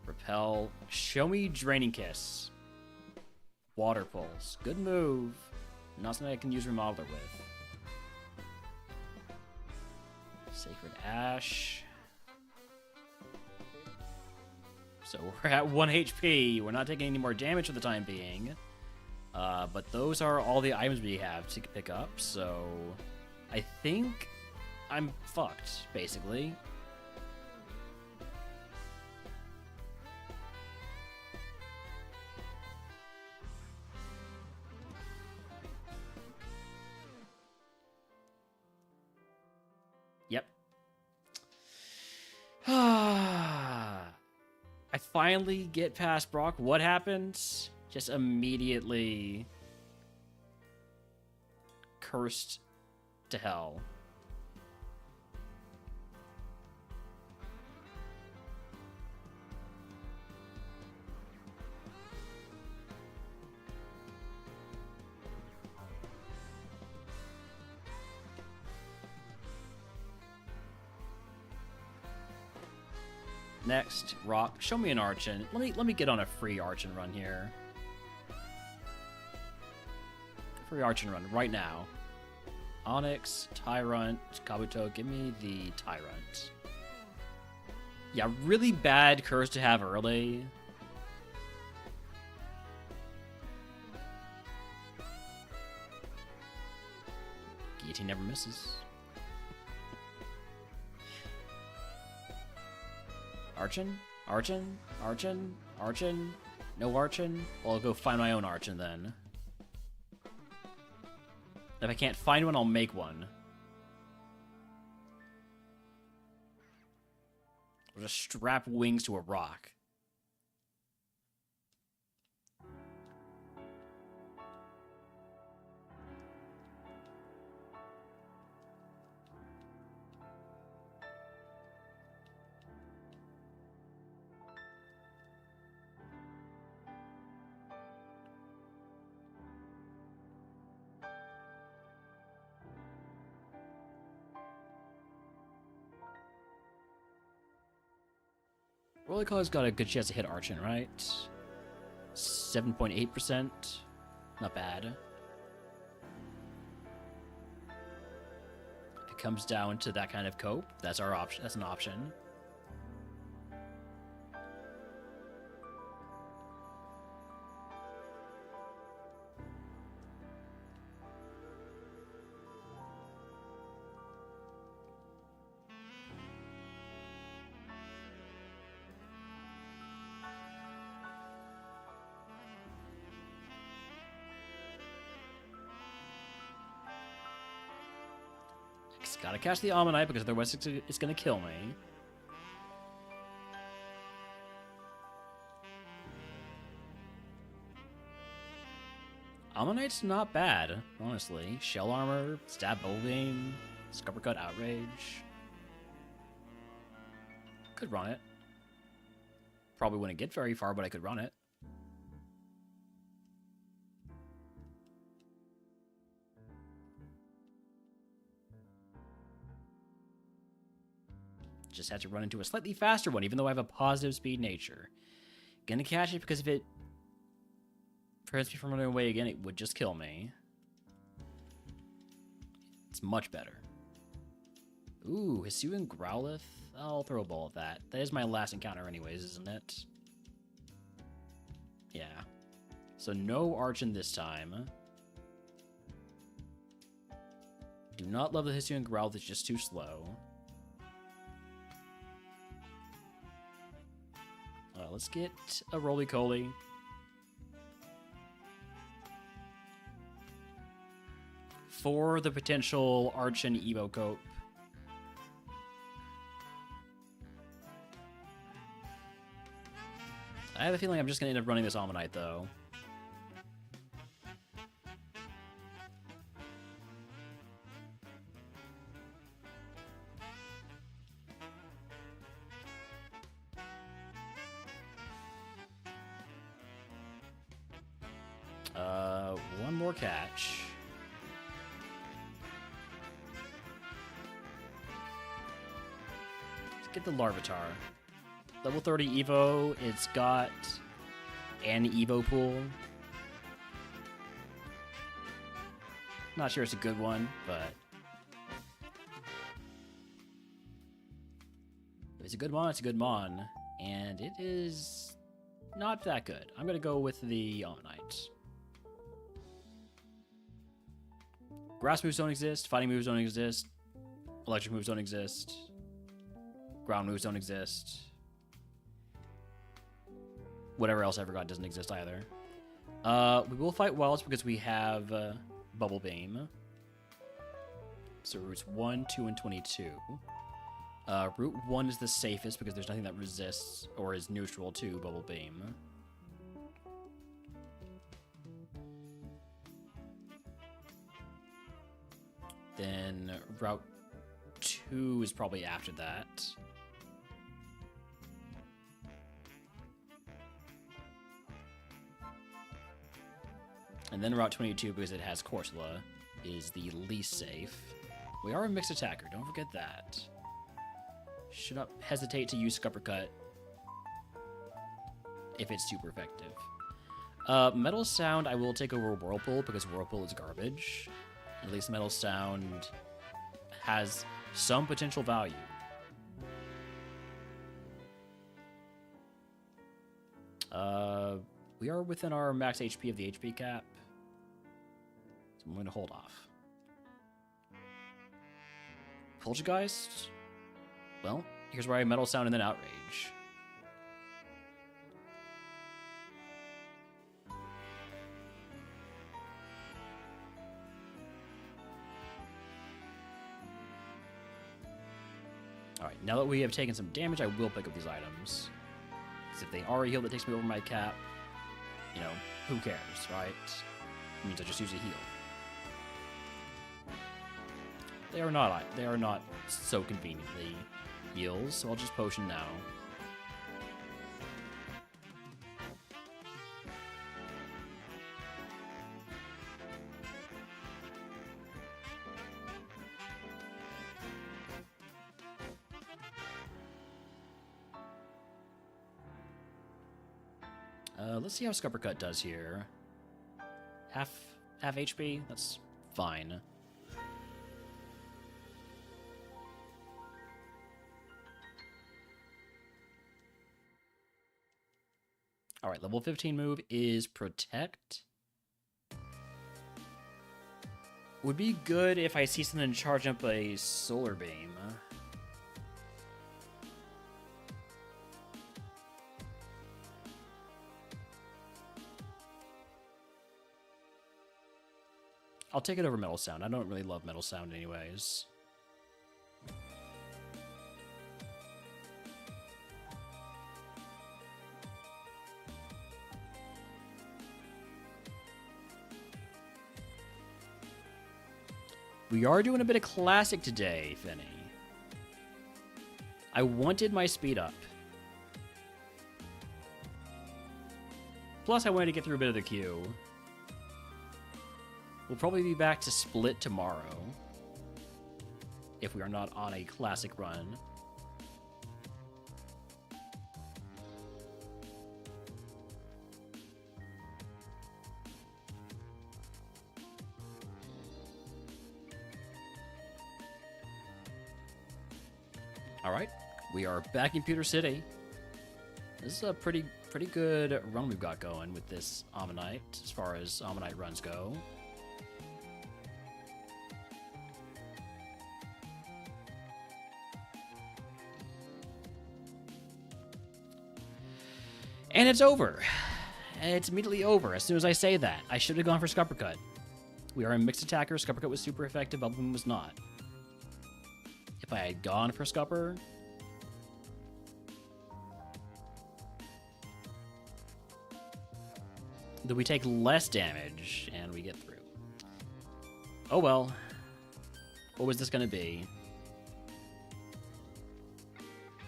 Repel. Show me Draining Kiss. Water Pulse. Good move. Not something I can use Remodeler with. Sacred Ash. So we're at 1 HP. We're not taking any more damage for the time being. But those are all the items we have to pick up, so I think I'm fucked, basically. Yep. I finally get past Brock. What happens? Just immediately cursed to hell. Next, Rock. Show me an Archon. Let me get on a free Archon run here. Free Archon run right now. Onyx, Tyrant, Kabuto. Give me the Tyrant. Yeah, really bad curse to have early. Guillotine never misses. Archon? Archon? Archon? Archon? No Archon? Well, I'll go find my own Archon then. If I can't find one, I'll make one. I'll just strap wings to a rock. Roller Collar's got a good chance to hit Archon, right? 7.8%. Not bad. If it comes down to that kind of cope, that's our option. That's an option. Gotta catch the Ammonite because otherwise it's gonna kill me. Ammonite's not bad, honestly. Shell Armor, Stab Bowling, Scupper Cut Outrage. Could run it. Probably wouldn't get very far, but I could run it. Just had to run into a slightly faster one, even though I have a positive speed nature. Gonna catch it because if it Prevents me from running away again, it would just kill me. It's much better. Ooh, Hisuian Growlithe? I'll throw a ball at that. That is my last encounter anyways, isn't it? Yeah. So no Archon this time. Do not love the Hisuian Growlithe, it's just too slow. Let's get a Roly-Coly. For the potential Archon Evo Cope. I have a feeling I'm just going to end up running this Ammonite, though. One more catch. Let's get the Larvitar. Level 30 Evo, it's got an Evo pool. Not sure it's a good one, but if it's a good mon, it's a good mon. And it is not that good. I'm going to go with the Ammonite. Grass moves don't exist, fighting moves don't exist, electric moves don't exist, ground moves don't exist. Whatever else I forgot doesn't exist either. We will fight wilds because we have Bubble Beam. So routes 1, 2, and 22. Route 1 is the safest because there's nothing that resists or is neutral to Bubble Beam. Then Route 2 is probably after that. And then Route 22, because it has Corsola, is the least safe. We are a mixed attacker, don't forget that. Should not hesitate to use Scuppercut if it's super effective. Metal Sound I will take over Whirlpool, because Whirlpool is garbage. At least Metal Sound has some potential value. We are within our max HP of the HP cap. So I'm going to hold off. Poltergeist? Well, here's where I Metal Sound and then Outrage. Alright, now that we have taken some damage, I will pick up these items. Because if they are a heal that takes me over my cap, you know, who cares, right? It means I just use a heal. They are not so conveniently heals, so I'll just potion now. Let's see how Scuppercut does here. Half HP? That's fine. Alright, level 15 move is Protect. Would be good if I see something charge up a Solar Beam. I'll take it over Metal Sound. I don't really love Metal Sound anyways. We are doing a bit of Classic today, Finny. I wanted my speed up. Plus, I wanted to get through a bit of the queue. We'll probably be back to Split tomorrow, if we are not on a Classic run. Alright, we are back in Pewter City. This is a pretty good run we've got going with this Ammonite, as far as Ammonite runs go. And it's over. It's immediately over as soon as I say that. I should have gone for Scupper Cut. We are a mixed attacker. Scupper Cut was super effective. Bubble Boom was not. If I had gone for Scupper... then we take less damage, and we get through. Oh well. What was this going to be?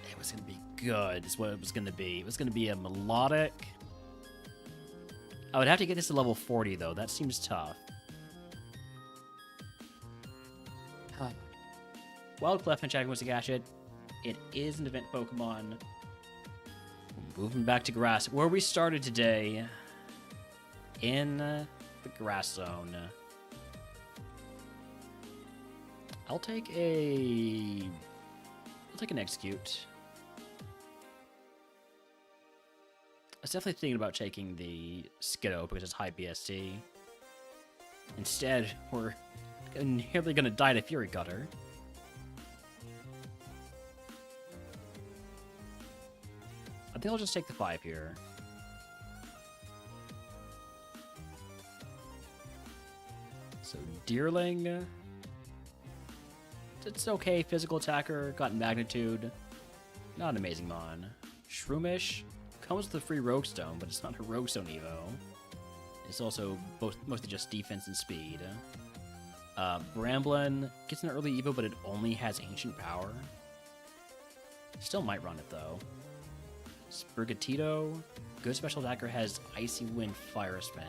It was going to be good, is what it was going to be. It was going to be a melodic... I would have to get this to level 40, though. That seems tough. Wild Clef and Jaguar's Acid. It is an event Pokemon. Moving back to grass. Where we started today... in the grass zone. I'll take an Execute. I was definitely thinking about taking the Skiddo because it's high BST. Instead, we're nearly gonna die to Fury Cutter. I think I'll just take the 5 here. So, Deerling. It's okay. Physical attacker. Got magnitude. Not an amazing mon. Shroomish. Comes with a free Rogue Stone, but it's not a Rogue Stone Evo. It's also mostly just defense and speed. Bramblin gets an early Evo, but it only has Ancient Power. Still might run it, though. Sprigatito. Good special attacker, has Icy Wind Fire Spin.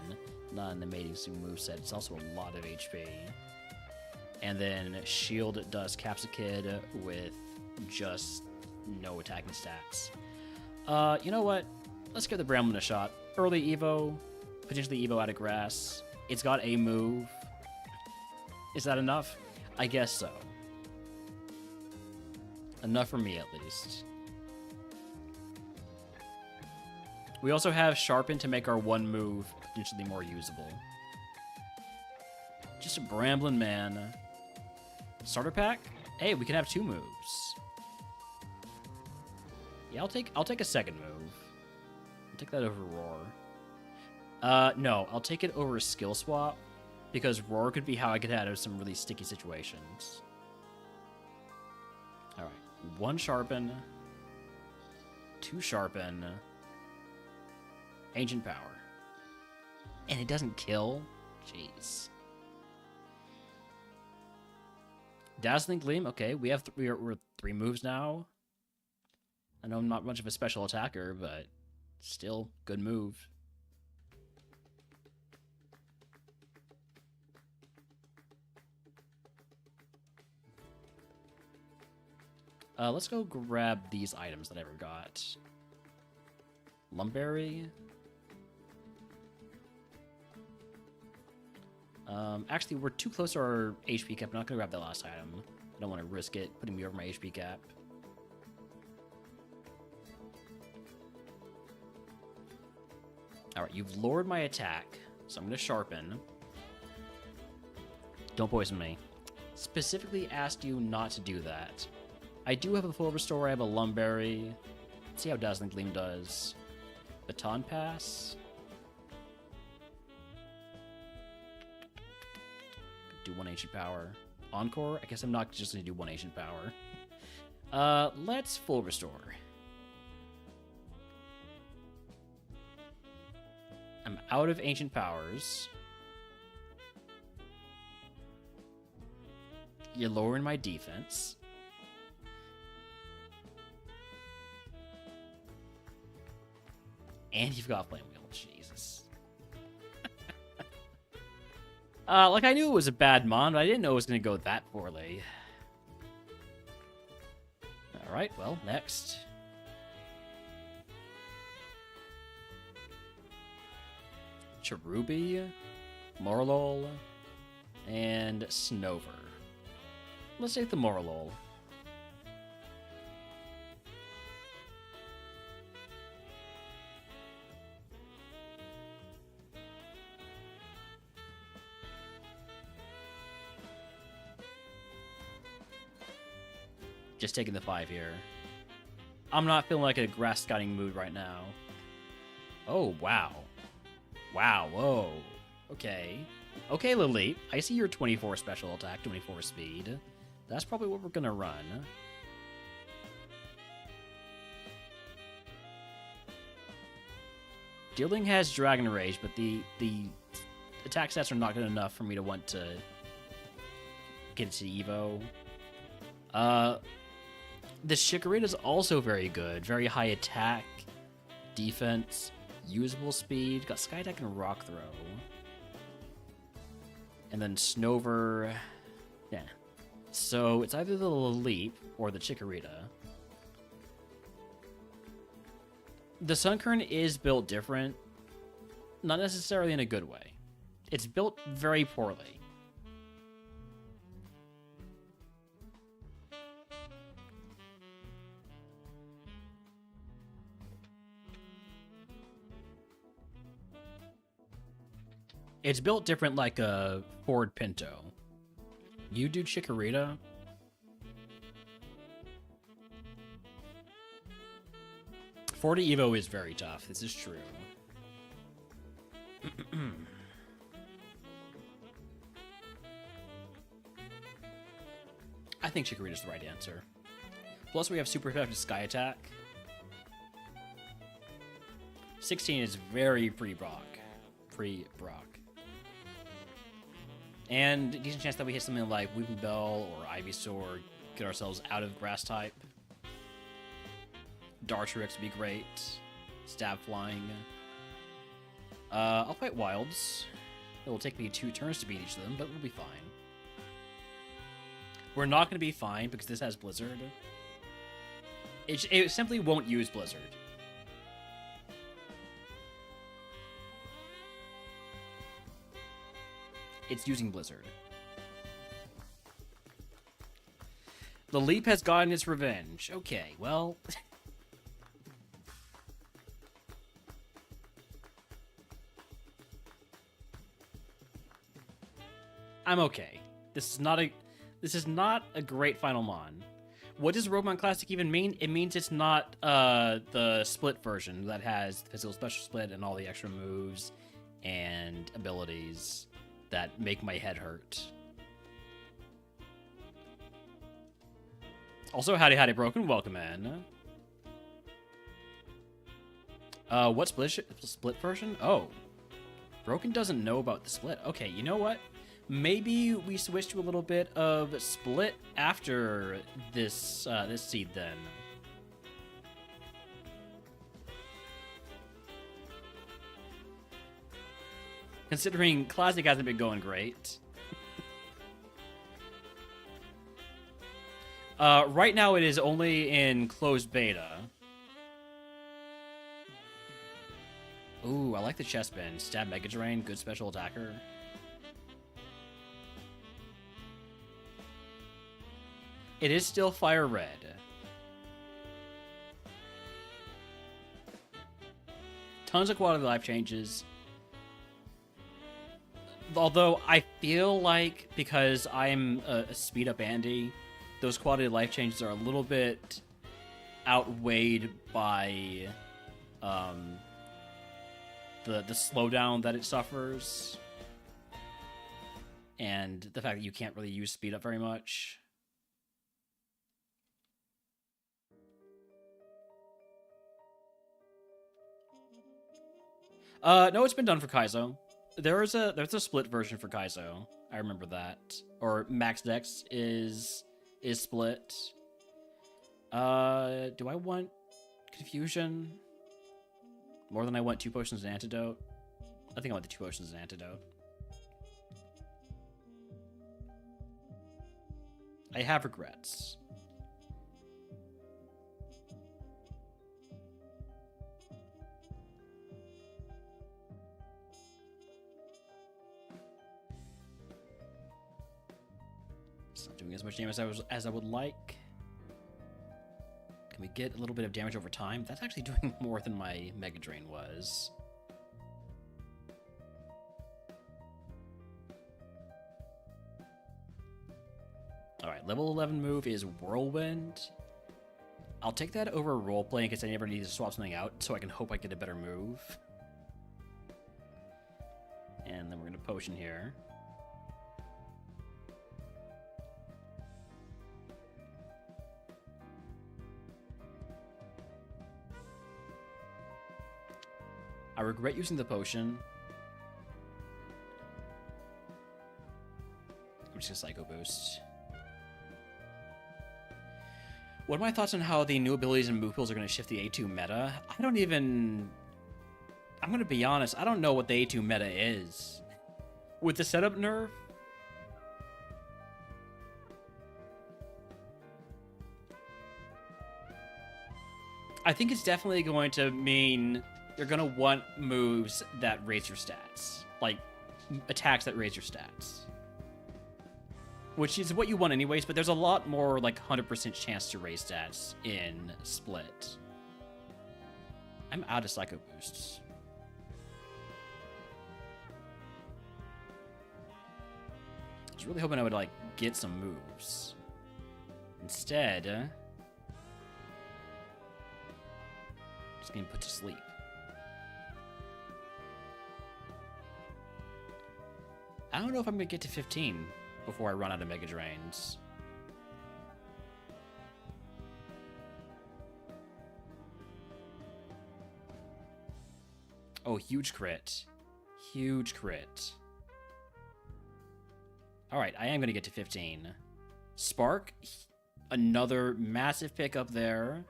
Not an amazing moveset. It's also a lot of HP. And then Shield does Capsicid with just no attacking stats. You know what? Let's give the Bramblin a shot. Early Evo, potentially Evo out of grass. It's got a move. Is that enough? I guess so. Enough for me, at least. We also have Sharpen to make our one move potentially more usable. Just a Bramblin man. Starter pack? Hey, we can have 2 moves. Yeah, I'll take a second move. I'll take that over Roar. No, I'll take it over a skill swap because Roar could be how I get out of some really sticky situations. All right, 1 Sharpen, 2 Sharpen, Ancient Power, and it doesn't kill. Jeez. Dazzling Gleam. Okay, we're 3 moves now. I know I'm not much of a special attacker, but still good move. Let's go grab these items that I ever got. Lumberry. Actually, we're too close to our HP cap. I'm not going to grab that last item. I don't want to risk it putting me over my HP cap. Alright, you've lowered my attack, so I'm going to Sharpen. Don't poison me. Specifically asked you not to do that. I do have a full restore. I have a Lumberry. Let's see how Dazzling Gleam does. Baton Pass. Do 1 Ancient Power. Encore? I guess I'm not just going to do 1 Ancient Power. Let's full restore. I'm out of Ancient Powers. You're lowering my defense. And you've got Flame Wheel. Jesus. Like, I knew it was a bad mon, but I didn't know it was going to go that poorly. Alright, well, next. Cherubi, Morlul, and Snover. Let's take the Morlul. Just taking the 5 here. I'm not feeling like a grass scouting mood right now. Oh, wow. Wow, whoa. Okay. Okay, Lily. I see your 24 special attack, 24 speed. That's probably what we're gonna run. Dealing has Dragon Rage, but the attack stats are not good enough for me to want to get it to Evo. The Chikorita is also very good. Very high attack, defense, usable speed. Got Sky Attack and Rock Throw. And then Snover. Yeah. So it's either the Leap or the Chikorita. The Sunkern is built different. Not necessarily in a good way. It's built very poorly. It's built different like a Ford Pinto. You do Chikorita? Ford Evo is very tough. This is true. I think Chikorita is the right answer. Plus, we have super effective Sky Attack. 16 is very pre-Brock. Pre-Brock. And decent chance that we hit something like Weeping Bell or Ivysaur, get ourselves out of Grass type. Dartrix would be great. Stab Flying. I'll fight Wilds. It will take me 2 turns to beat each of them, but we'll be fine. We're not going to be fine because this has Blizzard. It simply won't use Blizzard. It's using Blizzard. The Leap has gotten its revenge. Okay, well... I'm okay. This is not a great final mon. What does RogueMon Classic even mean? It means it's not the split version that has physical special split and all the extra moves and abilities that make my head hurt. Also, howdy broken, welcome in. What split version? Oh, Broken doesn't know about the split. Okay, you know what? Maybe we switch to a little bit of split after this this seed then. Considering Classic hasn't been going great. Right now it is only in closed beta. Ooh, I like the chest bend. Stab Mega Drain, good special attacker. It is still Fire Red. Tons of quality life changes. Although I feel like because I'm a speed up Andy, those quality of life changes are a little bit outweighed by the slowdown that it suffers and the fact that you can't really use speed up very much. No, it's been done for Kaizo. There's a split version for Kaizo. I remember that. Or Max Dex is split. Do I want Confusion more than I want 2 potions and antidote? I think I want the 2 potions and antidote. I have regrets. It's not doing as much damage as I would like. Can we get a little bit of damage over time? That's actually doing more than my Mega Drain was. Alright, level 11 move is Whirlwind. I'll take that over roleplay in case I never need to swap something out, so I can hope I get a better move. And then we're going to potion here. I regret using the potion. I'm just gonna Psycho Boost. What are my thoughts on how the new abilities and move pools are going to shift the A2 meta? I don't even... I'm going to be honest, I don't know what the A2 meta is. With the setup nerf? I think it's definitely going to mean you're going to want moves that raise your stats. Like, attacks that raise your stats. Which is what you want anyways, but there's a lot more, like, 100% chance to raise stats in Split. I'm out of Psycho Boosts. I was really hoping I would, like, get some moves. Instead... just getting put to sleep. I don't know if I'm going to get to 15 before I run out of Mega Drains. Oh, huge crit. Huge crit. Alright, I am going to get to 15. Spark, another massive pickup there.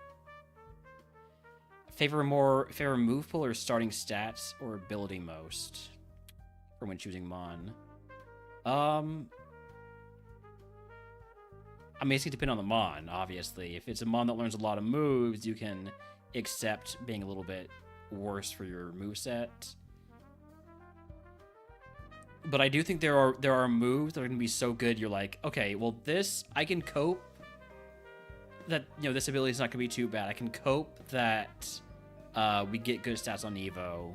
Favor move pool or starting stats or ability most for when choosing Mon. I mean, it's going to depend on the Mon, obviously. If it's a Mon that learns a lot of moves, you can accept being a little bit worse for your moveset. But I do think there are moves that are going to be so good, you're like, okay, well, this, I can cope that, you know, this ability is not going to be too bad. I can cope that we get good stats on Evo.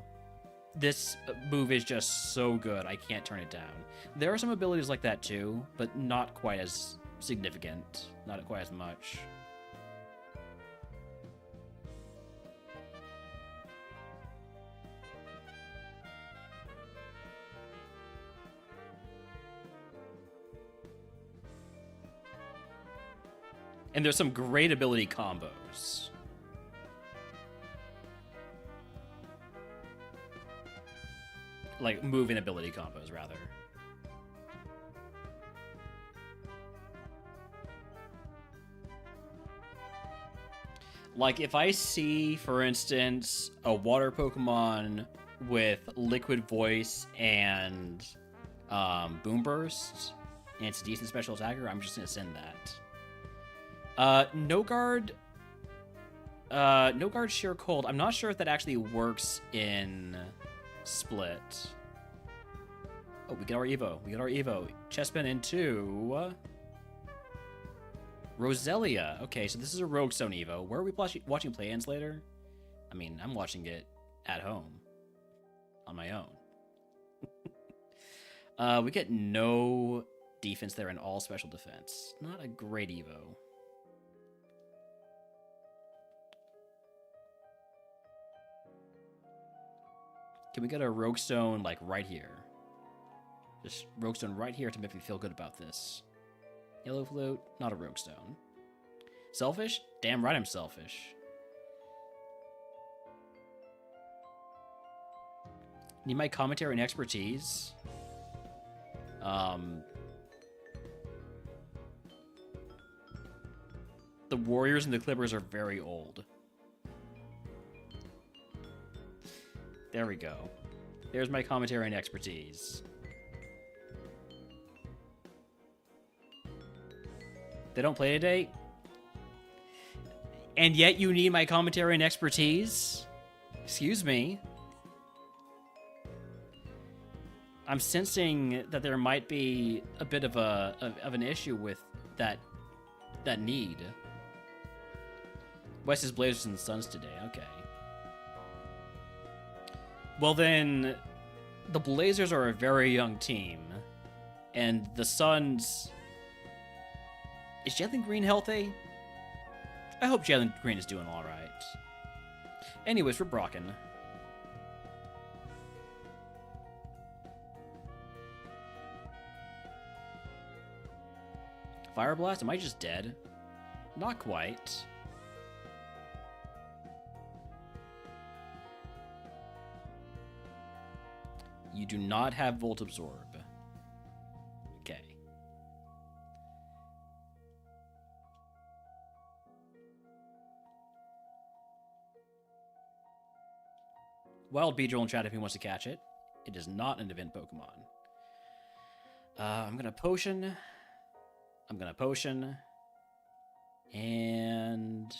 This move is just so good, I can't turn it down. There are some abilities like that too, but not quite as significant, not quite as much. And there's some great ability combos. Like, move and ability combos, rather. Like, if I see, for instance, a water Pokemon with Liquid Voice and Boom Burst, and it's a decent special attacker, I'm just going to send that. No Guard Sheer Cold. I'm not sure if that actually works in Split. Oh, we get our Evo. Chespin into Roselia. Okay, so this is a Rogue Stone Evo. Where are we watching play-ins later? I mean, I'm watching it at home. On my own. We get no defense there and all special defense. Not a great Evo. Can we get a Rogue Stone, like, right here? Just Rogue Stone right here to make me feel good about this. Yellow Flute, not a Rogue Stone. Selfish? Damn right I'm selfish. Need my commentary and expertise? The Warriors and the Clippers are very old. There we go. There's my commentary and expertise. They don't play today? And yet you need my commentary and expertise? Excuse me. I'm sensing that there might be a bit of an issue with that need. West is Blazers and Suns today. Okay. Well then, the Blazers are a very young team, and the Suns Is Jalen Green healthy? I hope Jalen Green is doing alright. Anyways, we're Brocken. Fire Blast? Am I just dead? Not quite. You do not have Volt Absorb. Okay. Wild Beedrill in chat if he wants to catch it. It is not an event Pokemon. I'm gonna potion. I'm gonna potion. And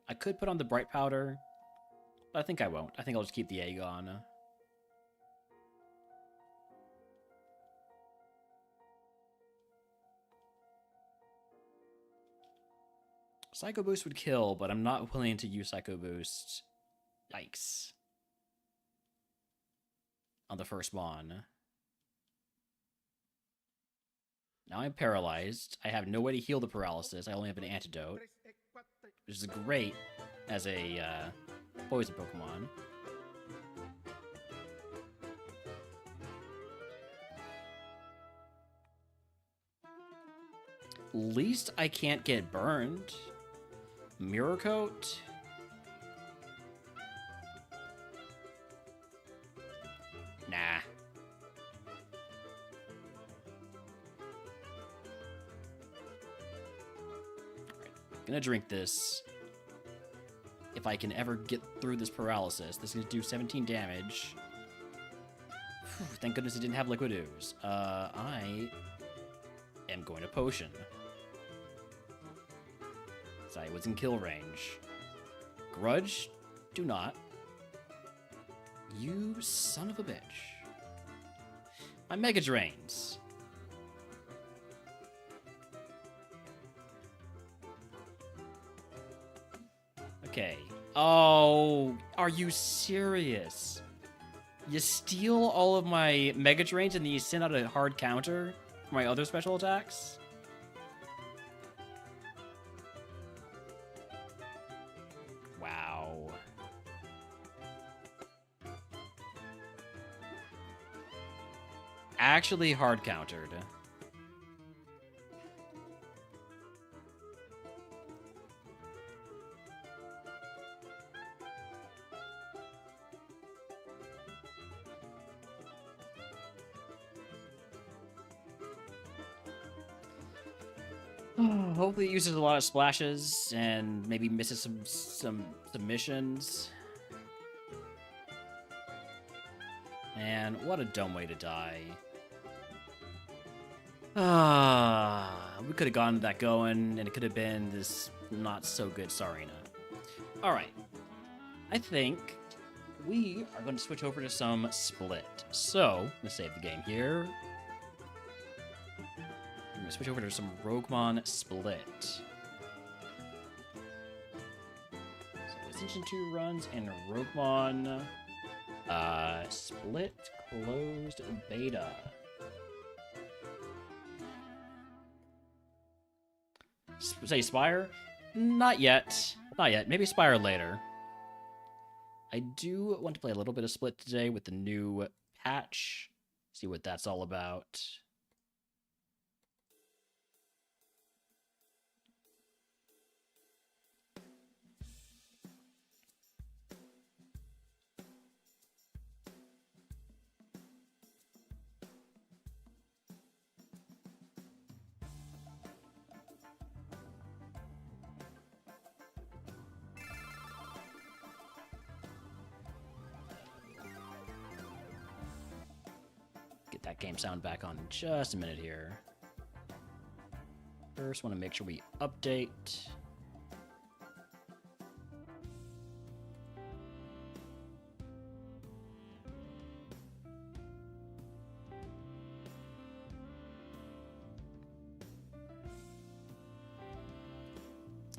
I could put on the Bright Powder, but I think I won't. I think I'll just keep the egg on. Psycho Boost would kill, but I'm not willing to use Psycho Boost. Yikes. On the first Mon. Now I'm paralyzed. I have no way to heal the paralysis. I only have an antidote, which is great as a poison Pokemon. Least I can't get burned. Mirror Coat? Nah. Gonna drink this. If I can ever get through this paralysis. This is gonna do 17 damage. Whew, thank goodness it didn't have Liquid Ooze. I am going to potion. So I was in kill range. Grudge? Do not. You son of a bitch. My Mega Drains. Okay. Oh, are you serious? You steal all of my Mega Drains and then you send out a hard counter for my other special attacks? Wow. Actually hard countered. Hopefully it uses a lot of splashes and maybe misses some submissions. And what a dumb way to die. We could have gotten that going, and it could have been this not so good Sarina. Alright. I think we are going to switch over to some Split. So, I'm going to save the game here. I'm going to switch over to some RogueMon Split. So, Ascension 2 runs and RogueMon Split closed beta. Say Spire? Not yet. Not yet. Maybe Spire later. I do want to play a little bit of Split today with the new patch. See what that's all about. Get that game sound back on in just a minute here. First, want to make sure we update.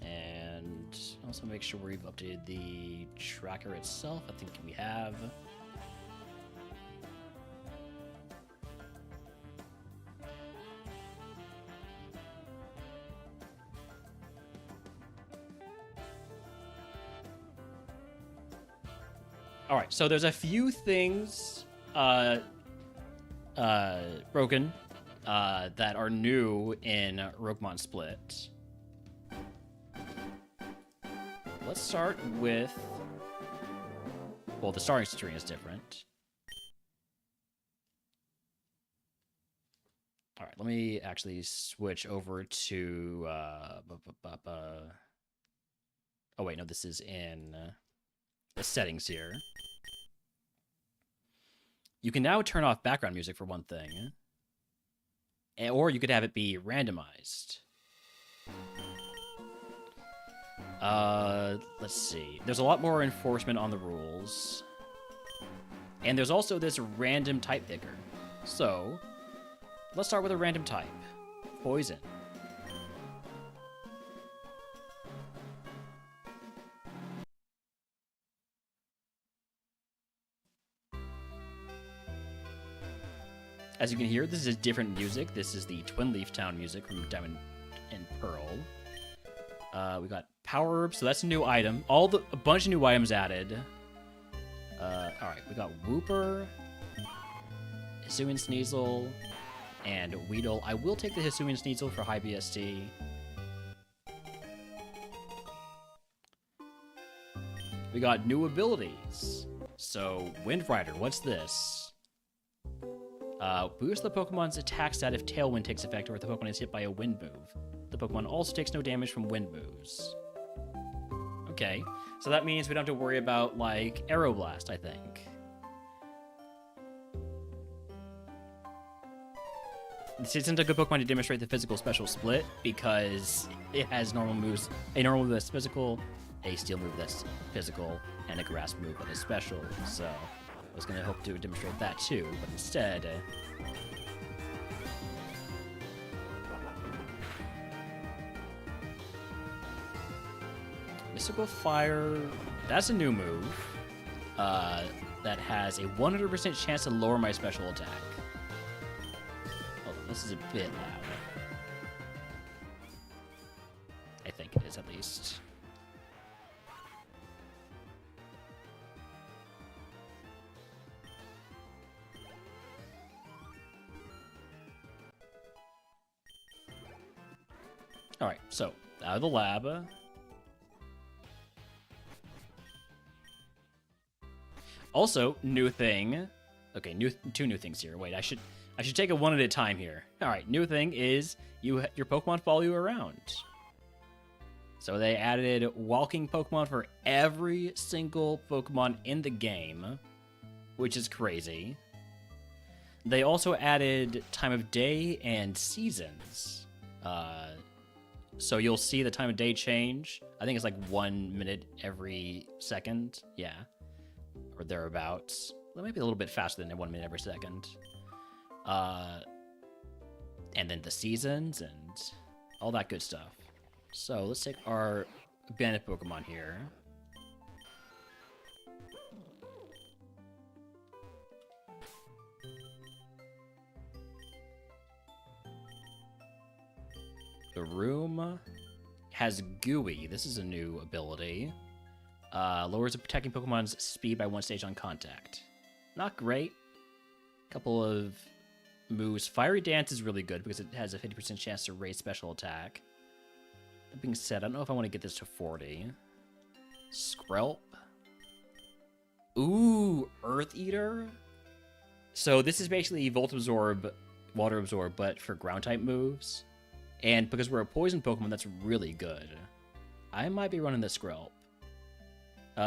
And also make sure we've updated the tracker itself. I think we have. All right, so there's a few things broken that are new in RogueMon Split. Let's start with... Well, the starting screen is different. All right, let me actually switch over to... Oh, wait, no, this is in the settings here. You can now turn off background music for one thing. Or you could have it be randomized. Let's see. There's a lot more enforcement on the rules. And there's also this random type picker. So, let's start with a random type. Poison. As you can hear, this is different music. This is the Twin Leaf Town music from Diamond and Pearl. We got Power Herb, so that's a new item. A bunch of new items added. Alright, we got Whooper, Hisuian Sneasel, and Weedle. I will take the Hisuian Sneasel for high BST. We got new abilities. So, Wind Rider, what's this? Boost the Pokemon's attack stat if Tailwind takes effect or if the Pokemon is hit by a wind move. The Pokemon also takes no damage from wind moves. Okay, so that means we don't have to worry about, like, Aeroblast, I think. This isn't a good Pokemon to demonstrate the physical special split because it has normal moves. A normal move that's physical, a steel move that's physical, and a grass move that is special. So I was going to hope to demonstrate that too, but instead... Mystical Fire, that's a new move that has a 100% chance to lower my special attack. Oh, this is a bit loud. I think it is, at least. Alright, so, out of the lab. Also, new thing. Okay, two new things here. Wait, I should take it one at a time here. All right, new thing is your Pokemon follow you around. So they added walking Pokemon for every single Pokemon in the game, which is crazy. They also added time of day and seasons. So you'll see the time of day change. I think it's like 1 minute every second. Yeah. Or thereabouts. That might be a little bit faster than 1 minute every second. And then the seasons and all that good stuff. So let's take our bandit Pokemon here. The room has Gooey. This is a new ability. Lowers a protecting Pokemon's speed by 1 stage on contact. Not great. Couple of moves. Fiery Dance is really good because it has a 50% chance to raise special attack. That being said, I don't know if I want to get this to 40. Skrelp. Ooh, Earth Eater. So this is basically Volt Absorb, Water Absorb, but for ground type moves. And because we're a poison Pokemon, that's really good. I might be running the Skrelp.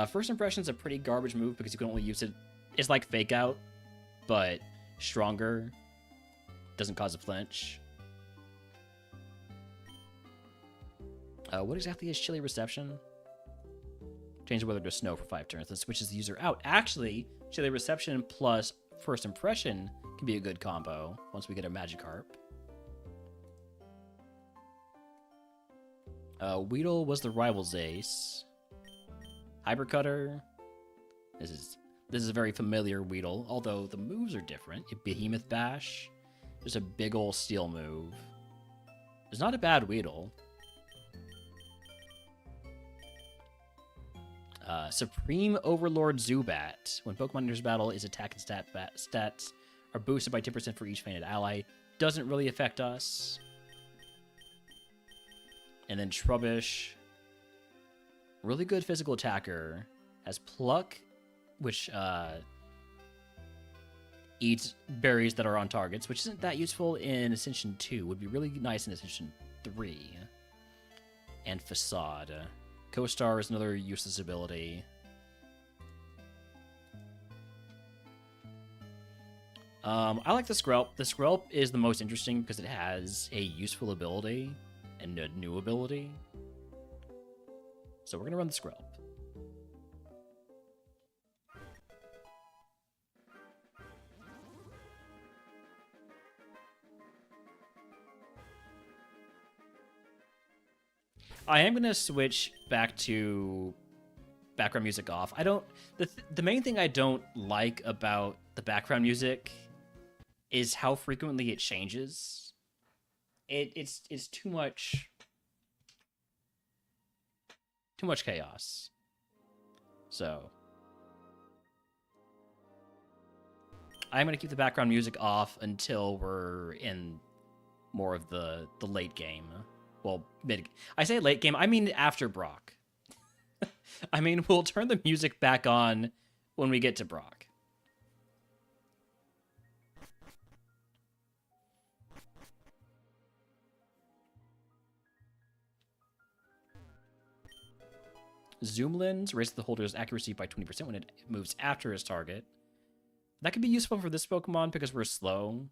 First Impression's a pretty garbage move because you can only use it... It's like Fake Out, but stronger. Doesn't cause a flinch. What exactly is Chilly Reception? Change the weather to snow for 5 turns. That switches the user out. Actually, Chilly Reception plus First Impression can be a good combo once we get a Magikarp. Weedle was the rival's ace. Hypercutter. This is a very familiar Weedle, although the moves are different. Behemoth Bash. Just a big ol' steel move. It's not a bad Weedle. Supreme Overlord Zubat. When Pokemon enters battle, its attack and stats are boosted by 10% for each fainted ally. Doesn't really affect us. And then Trubbish. Really good physical attacker. Has Pluck, which eats berries that are on targets, which isn't that useful in Ascension 2. Would be really nice in Ascension 3. And Facade. Co-Star is another useless ability. I like the Skrelp. The Skrelp is the most interesting because it has a useful ability and a new ability. So we're going to run the Skrelp. I am going to switch back to background music off. I don't... The main thing I don't like about the background music is how frequently it changes. It's too much... Too much chaos. So... I'm going to keep the background music off until we're in more of the late game. Well, I say late game, I mean after Brock. I mean, we'll turn the music back on when we get to Brock. Zoom lens raises the holder's accuracy by 20% when it moves after its target. That could be useful for this Pokemon because we're slow.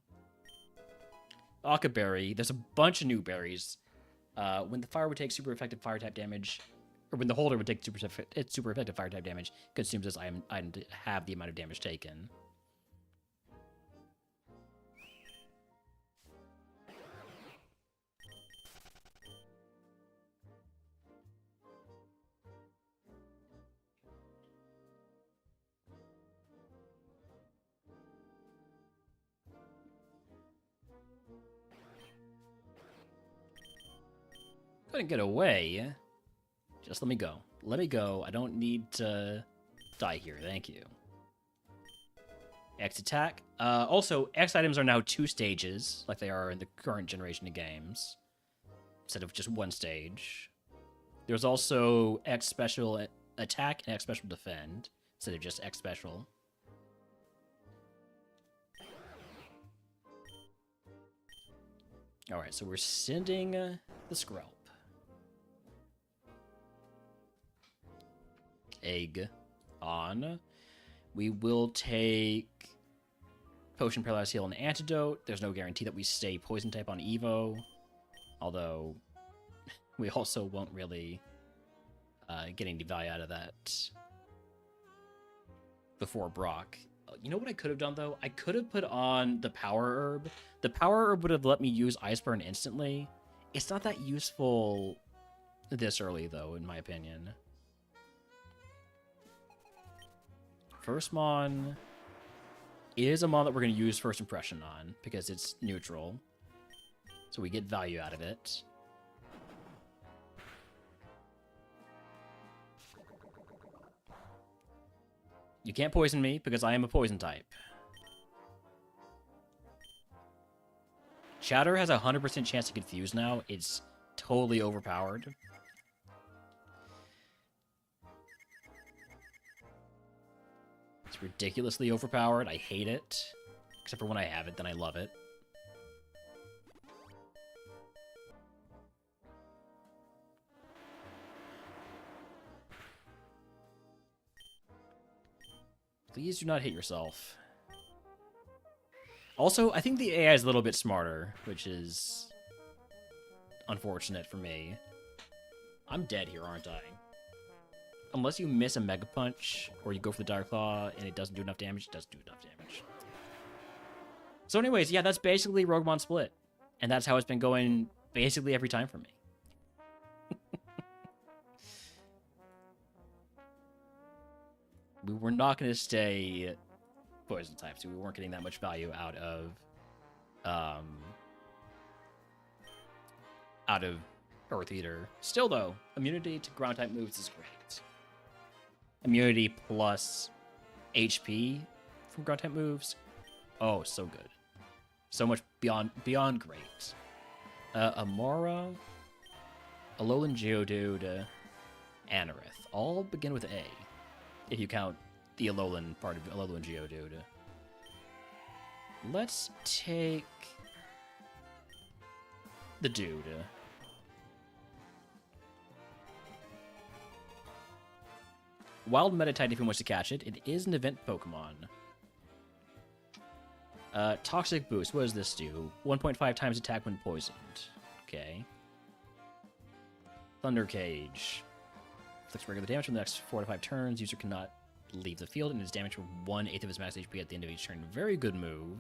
Occaberry, there's a bunch of new berries. When the fire would take super effective fire type damage, or when the holder would take super effective fire type damage, consumes this item to have the amount of damage taken. Couldn't get away. Just let me go. Let me go. I don't need to die here. Thank you. X attack. Also, X items are now 2 stages, like they are in the current generation of games, instead of just 1 stage. There's also X special attack and X special defend, instead of just X special. Alright, so we're sending the Skrelp. Egg on. We will take Potion, Paralyze, Heal, and Antidote. There's no guarantee that we stay Poison type on Evo. Although, we also won't really get any value out of that before Brock. You know what I could have done, though? I could have put on the Power Herb. The Power Herb would have let me use Ice Burn instantly. It's not that useful this early, though, in my opinion. First Mon is a Mon that we're going to use First Impression on, because it's neutral. So we get value out of it. You can't poison me, because I am a poison type. Chatter has a 100% chance to confuse now. It's totally overpowered. It's ridiculously overpowered. I hate it. Except for when I have it, then I love it. Please do not hit yourself. Also, I think the AI is a little bit smarter, which is unfortunate for me. I'm dead here, aren't I? Unless you miss a Mega Punch, or you go for the Dire Claw, and it doesn't do enough damage, it doesn't do enough damage. So anyways, yeah, that's basically RogueMon Split. And that's how it's been going basically every time for me. We were not going to stay Poison types. We weren't getting that much value out of Earth Eater. Still, though, immunity to ground type moves is great. Immunity plus HP from ground type moves. Oh, so good. So much beyond great. Amora, Alolan Geodude, Anorith. All begin with A, if you count the Alolan part of Alolan Geodude. Let's take the dude. Wild Meta type if you want to catch it. It is an event Pokemon. Toxic Boost. What does this do? 1.5 times attack when poisoned. Okay. Thunder Cage. Inflicts regular damage for the next 4 to 5 turns. User cannot leave the field and is damaged for 1/8 of his max HP at the end of each turn. Very good move.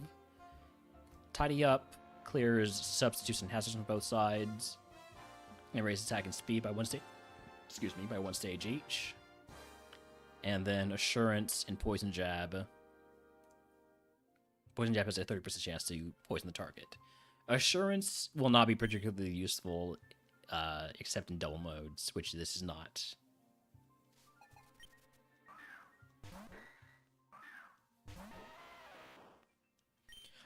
Tidy Up. Clears substitutes and hazards on both sides. And raises attack and speed by 1 stage. Excuse me, by 1 stage each. And then Assurance and Poison Jab. Poison Jab has a 30% chance to poison the target. Assurance will not be particularly useful except in double modes, which this is not.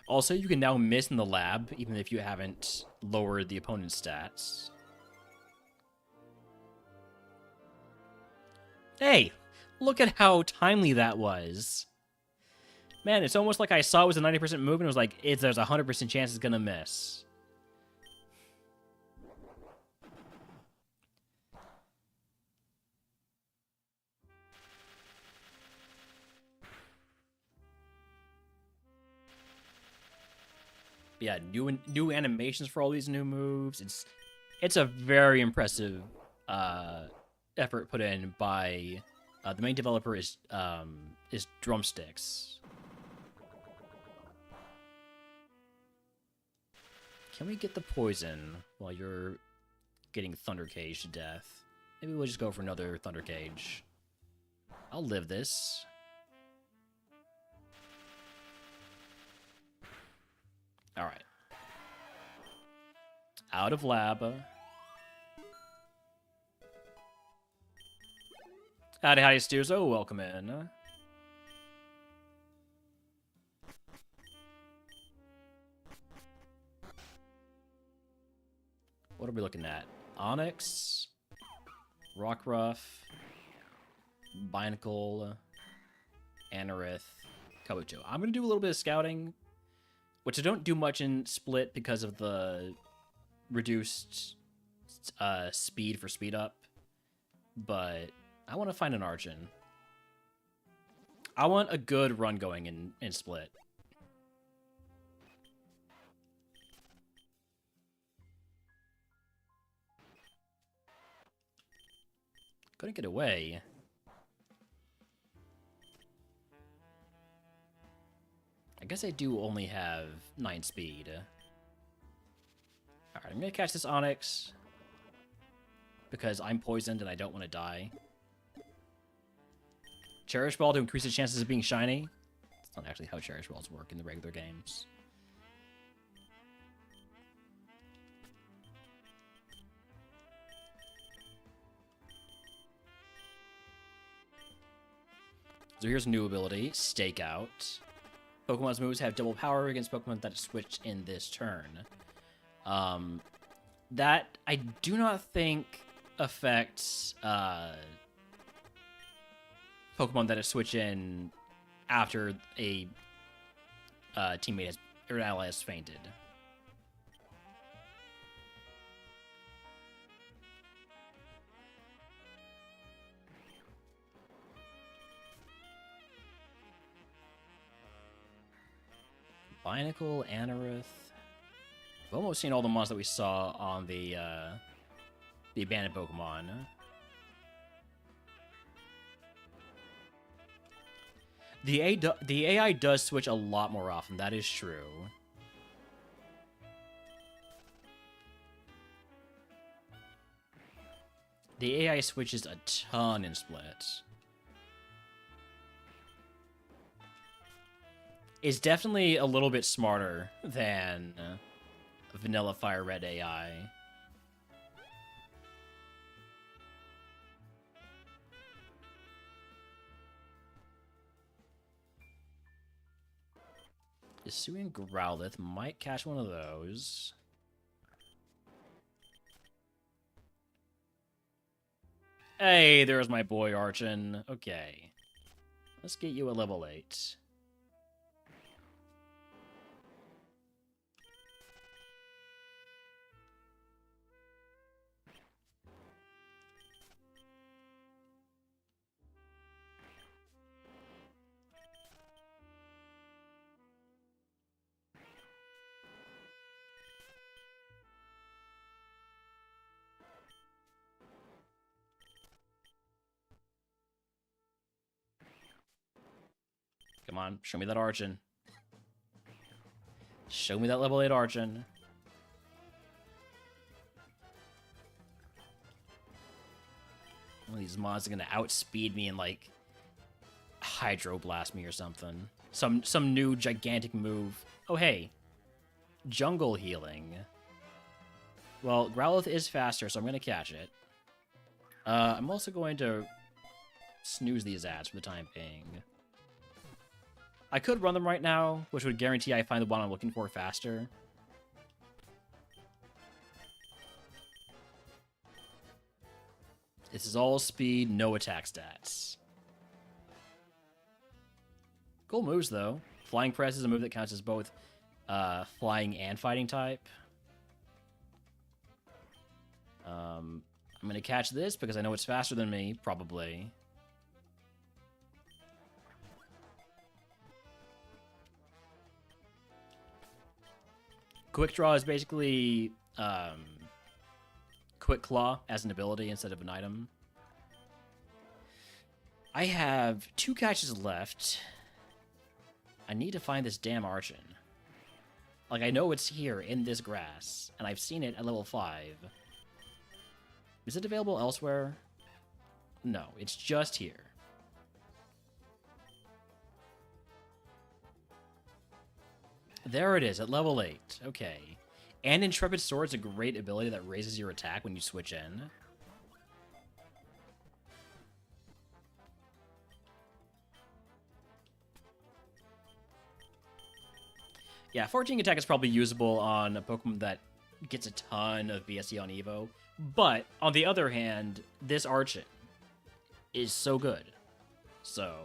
Also, you can now miss in the lab, even if you haven't lowered the opponent's stats. Hey, look at how timely that was. Man, it's almost like I saw it was a 90% move and it was like, there's a 100% chance it's gonna miss. Yeah, new animations for all these new moves. It's a very impressive effort put in by the main developer is Drumsticks. Can we get the poison while you're getting Thunder Cage to death? Maybe we'll just go for another Thunder Cage. I'll live this. Alright. Out of lab. Howdy, Steers. Oh, welcome in. What are we looking at? Onyx, Rockruff, Binacle, Anorith, Kabuto. I'm going to do a little bit of scouting, which I don't do much in Split because of the reduced speed for speed up, but I want to find an Archon. I want a good run going in Split. Couldn't get away. I guess I do only have 9 speed. Alright, I'm gonna catch this Onyx because I'm poisoned and I don't want to die. Cherish Ball to increase the chances of being shiny. That's not actually how Cherish Balls work in the regular games. So here's a new ability, Stakeout. Pokemon's moves have double power against Pokemon that switch in this turn. That I do not think affects Pokemon that switch in after a teammate has or an ally has fainted. Binacle, Anorith. I've almost seen all the monsters that we saw on the abandoned Pokemon. The AI does switch a lot more often. That is true. The AI switches a ton in Split. It's definitely a little bit smarter than Vanilla Fire Red AI. Isui Growlithe might catch one of those. Hey, there's my boy Archon. Okay. Let's get you a level 8. Come on, show me that Archon. Show me that level 8 Archon. One of these mods are gonna outspeed me and like Hydroblast me or something. Some new gigantic move. Oh hey. Jungle healing. Well, Growlithe is faster, so I'm gonna catch it. I'm also going to snooze these ads for the time being. I could run them right now, which would guarantee I find the one I'm looking for faster. This is all speed, no attack stats. Cool moves, though. Flying Press is a move that counts as both flying and fighting type. I'm going to catch this because I know it's faster than me, probably. Quick Draw is basically Quick Claw as an ability instead of an item. I have 2 catches left. I need to find this damn Archon. Like, I know it's here in this grass, and I've seen it at level 5. Is it available elsewhere? No, it's just here. There it is, at level 8. Okay. And Intrepid Sword is a great ability that raises your attack when you switch in. Yeah, 14 attack is probably usable on a Pokemon that gets a ton of BSE on Evo. But, on the other hand, this Archon is so good. So,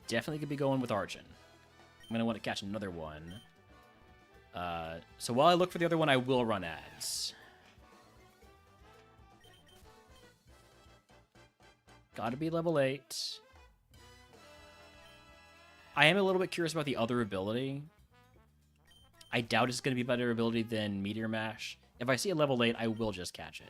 definitely could be going with Archon. I'm going to want to catch another one. So while I look for the other one, I will run ads. Gotta be level 8. I am a little bit curious about the other ability. I doubt it's going to be a better ability than Meteor Mash. If I see a level 8, I will just catch it.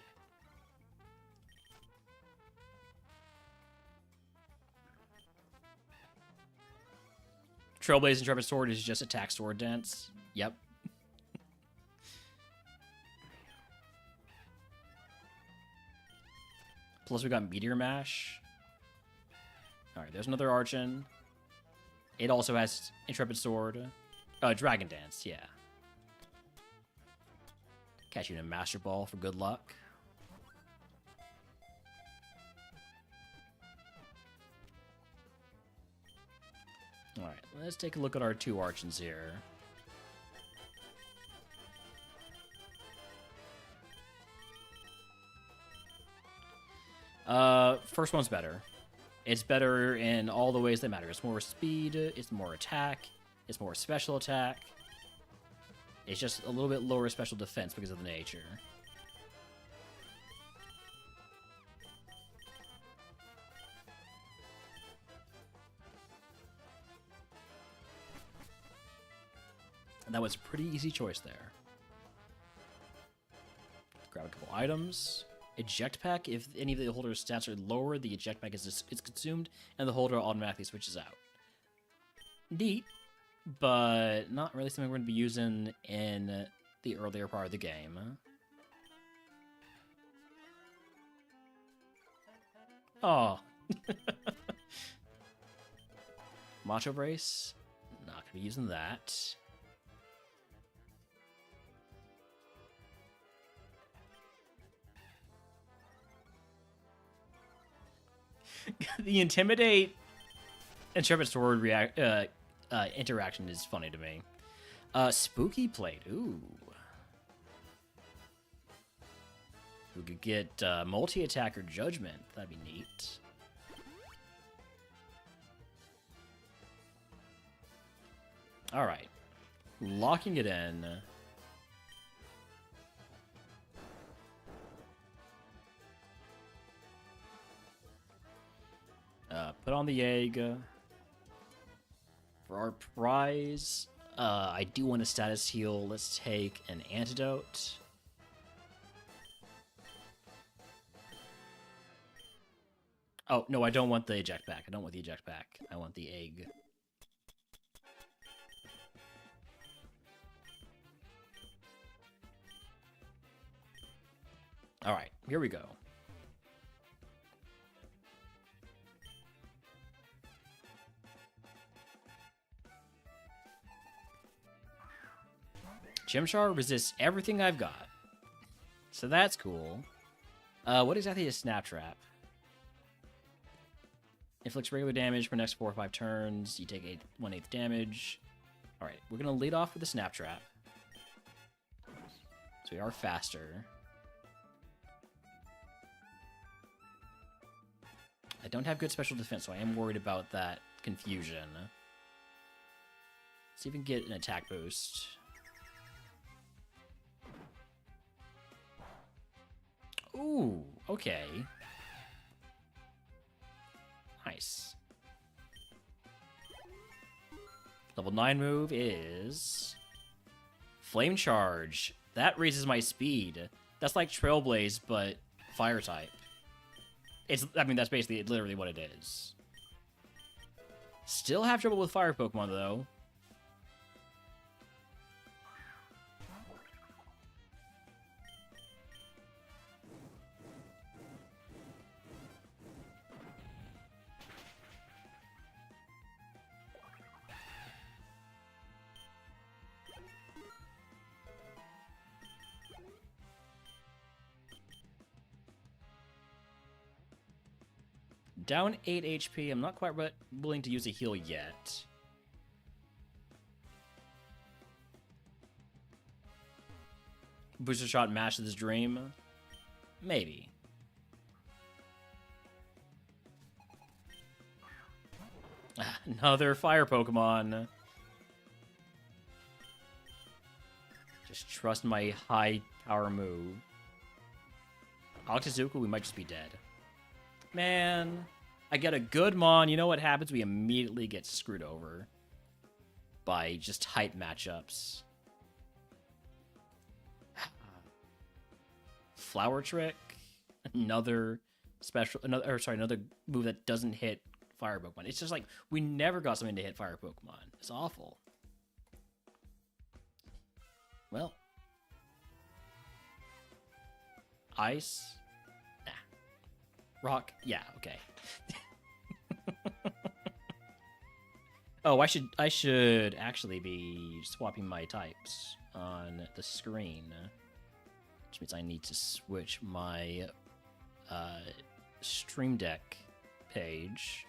Trailblaze Intrepid Sword is just attack sword dance. Yep. Plus we got Meteor Mash. Alright, there's another Archon. It also has Intrepid Sword. Dragon Dance, yeah. Catch you in a Master Ball for good luck. Alright, let's take a look at our 2 Archons here. First one's better. It's better in all the ways that matter. It's more speed, it's more attack, it's more special attack. It's just a little bit lower special defense because of the nature. And that was a pretty easy choice there. Grab a couple items. Eject Pack, if any of the holder's stats are lower, the Eject Pack is consumed, and the holder automatically switches out. Neat, but not really something we're going to be using in the earlier part of the game. Oh. Macho Brace, not going to be using that. The Intimidate Intrepid sword interaction is funny to me. Spooky plate. Ooh. We could get multi-attacker judgment. That'd be neat. All right. Locking it in. Put on the egg. For our prize, I do want a status heal. Let's take an antidote. Oh, no, I don't want the eject pack. I don't want the eject pack. I want the egg. Alright, here we go. Chimchar resists everything I've got. So that's cool. What exactly is Snap Trap? Inflicts regular damage for next 4 or 5 turns. You take 1/8 damage. Alright, we're going to lead off with the Snap Trap. So we are faster. I don't have good special defense, so I am worried about that confusion. Let's see if we can get an attack boost. Ooh, okay. Nice. Level 9 move is Flame Charge. That raises my speed. That's like Trailblaze, but fire type. I mean, that's basically literally what it is. Still have trouble with fire Pokemon, though. Down 8 HP. I'm not quite willing to use a heal yet. Booster Shot matches his dream? Maybe. Another fire Pokemon. Just trust my high power move. Octazooka, we might just be dead. Man, I get a good Mon. You know what happens? We immediately get screwed over by just height matchups. Flower Trick, another move that doesn't hit fire Pokemon. It's just like we never got something to hit fire Pokemon. It's awful. Well, Ice. Rock, yeah, okay. Oh, I should actually be swapping my types on the screen, which means I need to switch my Stream Deck page.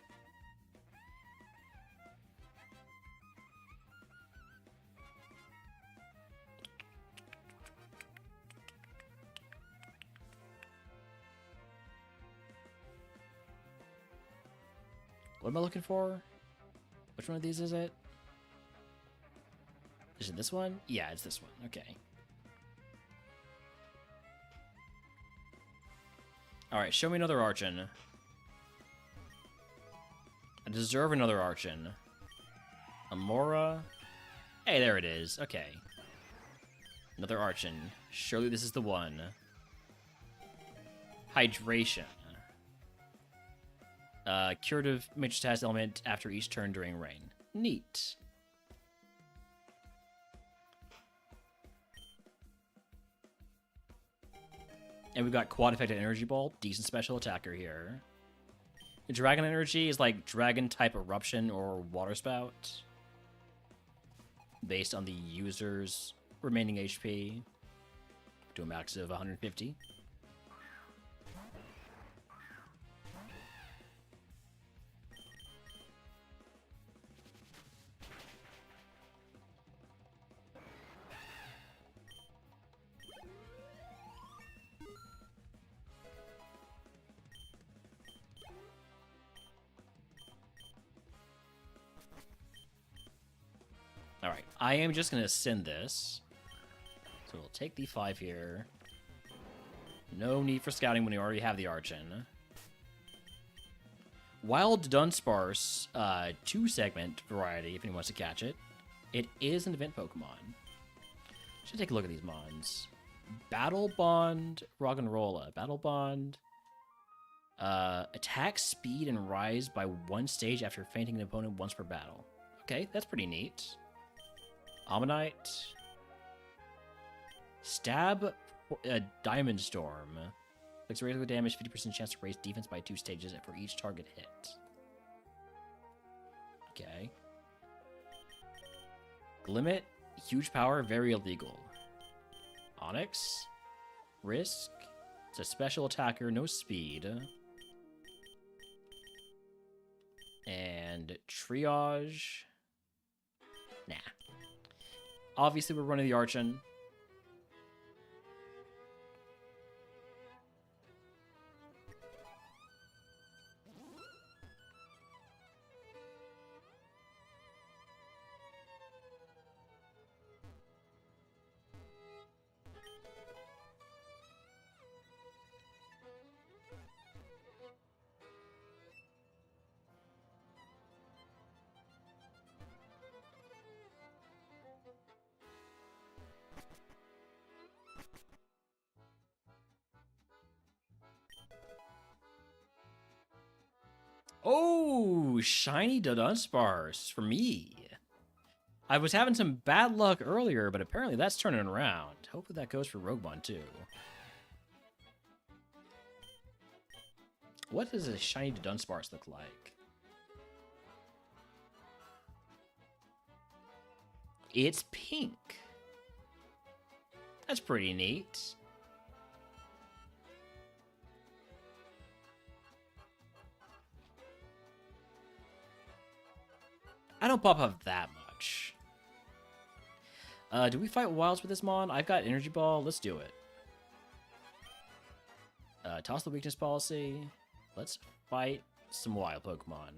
What am I looking for? Which one of these is it? Is it this one? Yeah, it's this one. Okay. Alright, show me another Archon. I deserve another Archon. Amora. Hey, there it is. Okay. Another Archon. Surely this is the one. Hydration. Curative major status element after each turn during rain. Neat. And we've got Quad Affected Energy Ball. Decent special attacker here. The Dragon Energy is like Dragon type Eruption or Water Spout. Based on the user's remaining HP. To a max of 150. Alright, I am just gonna send this. So we'll take the 5 here. No need for scouting when you already have the Archon. Wild Dunsparce, 2-segment variety, if anyone wants to catch it. It is an event Pokemon. Should take a look at these mons. Battle Bond, Roggenrola. Battle Bond. Attack speed and rise by 1 stage after fainting an opponent once per battle. Okay, that's pretty neat. Ammonite. Stab, Diamond Storm. Inflicts regular damage, 50% chance to raise defense by 2 stages for each target hit. Okay. Glimmet, huge power, very illegal. Onyx, Risk. It's a special attacker, no speed. And Triage. Nah. Obviously, we're running the Archon. Oh, shiny Dunsparce for me. I was having some bad luck earlier, but apparently that's turning around. Hopefully that goes for RogueMon too. What does a shiny Dunsparce look like? It's pink. That's pretty neat. I don't pop up that much. Do we fight wilds with this mon? I've got Energy Ball. Let's do it. Toss the weakness policy. Let's fight some wild Pokemon.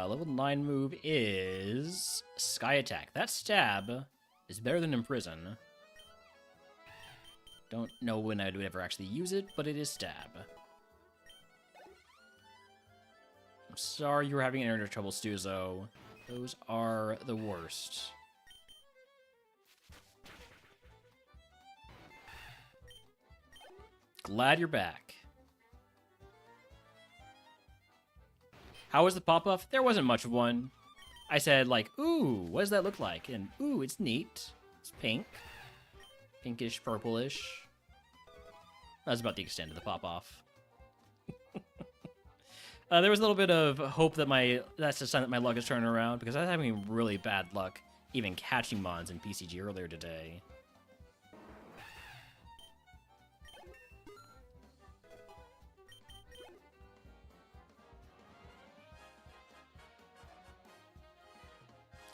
Level 9 move is Sky Attack. That stab is better than Imprison. Don't know when I would ever actually use it, but it is stab. I'm sorry you were having internet trouble, Stuzo. Those are the worst. Glad you're back. How was the pop-off? There wasn't much of one. I said, like, ooh, what does that look like? And, ooh, it's neat. It's pink. Pinkish, purplish. That's about the extent of the pop-off. There was a little bit of hope that that's a sign that my luck is turning around, because I was having really bad luck even catching mons in PCG earlier today.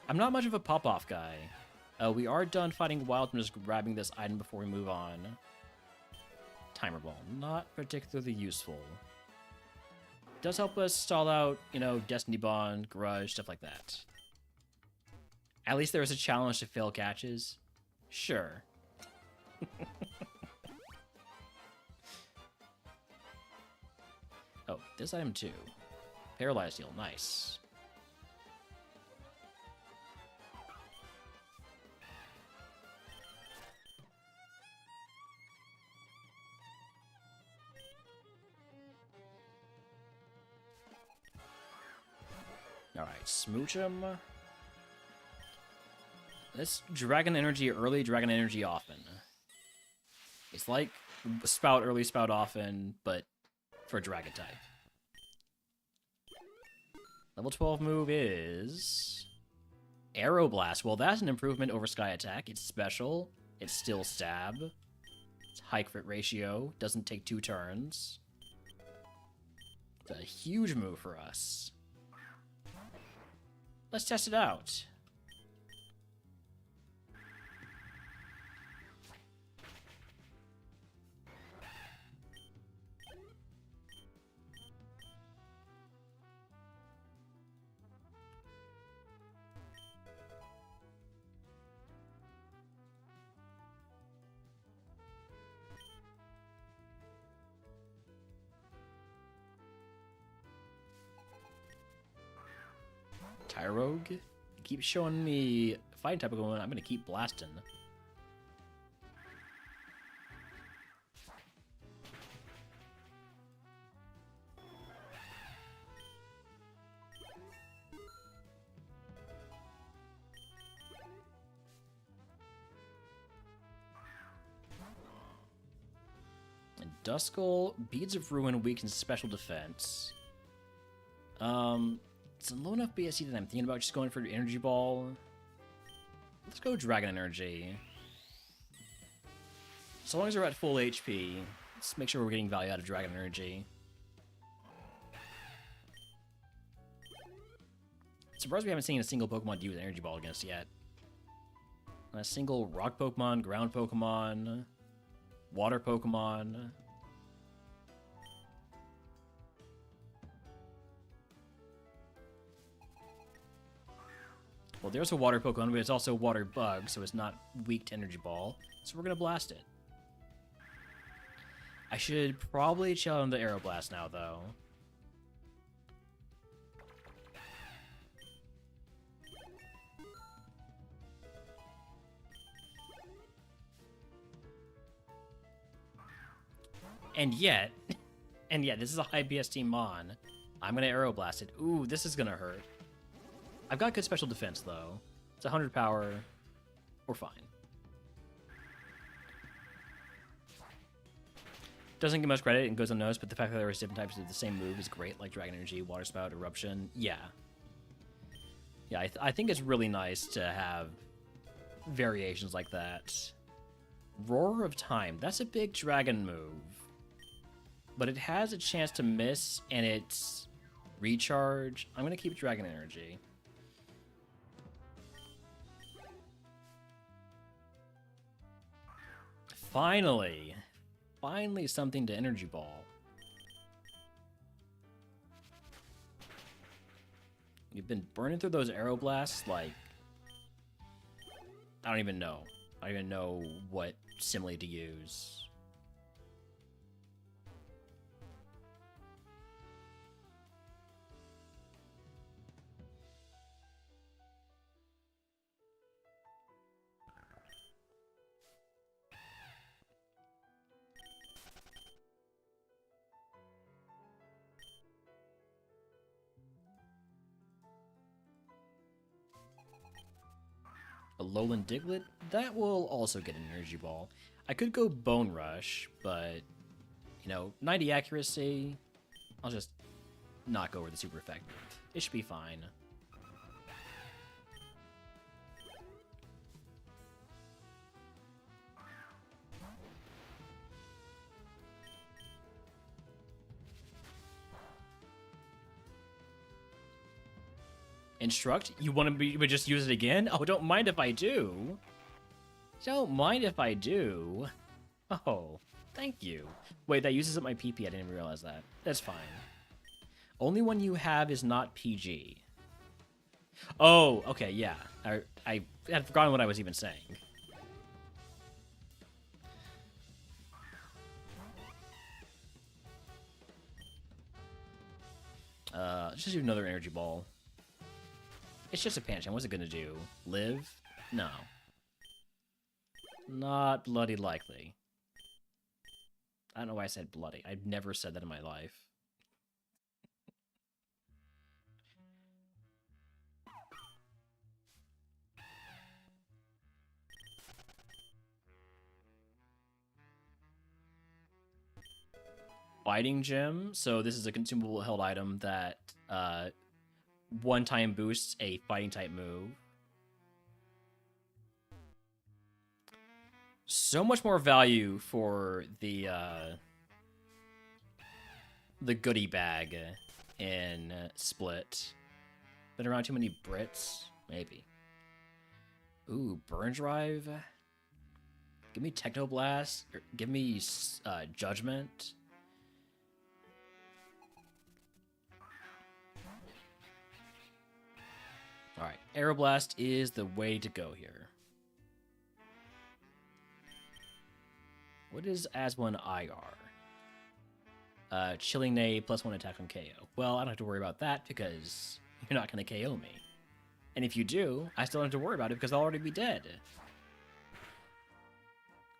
I'm not much of a pop-off guy. We are done fighting wild. I'm just grabbing this item before we move on. Timer Ball. Not particularly useful. Does help us stall out, you know, Destiny Bond, Grudge, stuff like that. At least there is a challenge to fail catches. Sure. Oh, this item too. Paralyzed Heal. Nice. Alright, smooch him. Let's Dragon Energy early, Dragon Energy often. It's like Spout early, Spout often, but for Dragon type. Level 12 move is Aeroblast. Well, that's an improvement over Sky Attack. It's special. It's still stab. It's high crit ratio. Doesn't take 2 turns. It's a huge move for us. Let's test it out. Tyrogue? Keep showing me fighting type of going. I'm gonna keep blasting. And Duskull, Beads of Ruin weakens special defense. It's a low enough BSC that I'm thinking about just going for Energy Ball. Let's go Dragon Energy. So long as we're at full HP, let's make sure we're getting value out of Dragon Energy. Surprised we haven't seen a single Pokemon use Energy Ball against yet. A single Rock Pokemon, Ground Pokemon, Water Pokemon. Well, there's a Water Pokemon, but it's also a Water Bug, so it's not weak to Energy Ball. So we're gonna blast it. I should probably chill on the Aeroblast now, though. And yet, this is a high BST Mon. I'm gonna Aeroblast it. Ooh, this is gonna hurt. I've got good special defense, though. It's 100 power. We're fine. Doesn't get much credit and goes unnoticed, but the fact that there are different types of the same move is great, like Dragon Energy, Water Spout, Eruption. Yeah. Yeah, I think it's really nice to have variations like that. Roar of Time. That's a big dragon move. But it has a chance to miss, and it's recharge. I'm going to keep Dragon Energy. Finally! Finally something to Energy Ball. You've been burning through those Aeroblasts, like... I don't even know. I don't even know what simile to use. A Lowland Diglett, that will also get an Energy Ball. I could go Bone Rush, but, you know, 90 accuracy, I'll just not go over the super effective. It should be fine. Instruct? You want to just use it again? Oh, don't mind if I do. Don't mind if I do. Oh, thank you. Wait, that uses up my PP. I didn't even realize that. That's fine. Only one you have is not PG. Oh, okay, yeah. I had forgotten what I was even saying. Let's just do another Energy Ball. It's just a Pancham. What's it gonna do? Live? No. Not bloody likely. I don't know why I said bloody. I've never said that in my life. Fighting Gem. So this is a consumable held item that one-time boosts a fighting type move. So much more value for the goodie bag in Split. Been around too many Brits? Maybe. Ooh, Burn Drive? Give me Technoblast. Or give me Judgment. Alright, Aeroblast is the way to go here. What is As1 IR? Chilling Nay +1 attack on KO. Well, I don't have to worry about that because you're not going to KO me. And if you do, I still don't have to worry about it because I'll already be dead.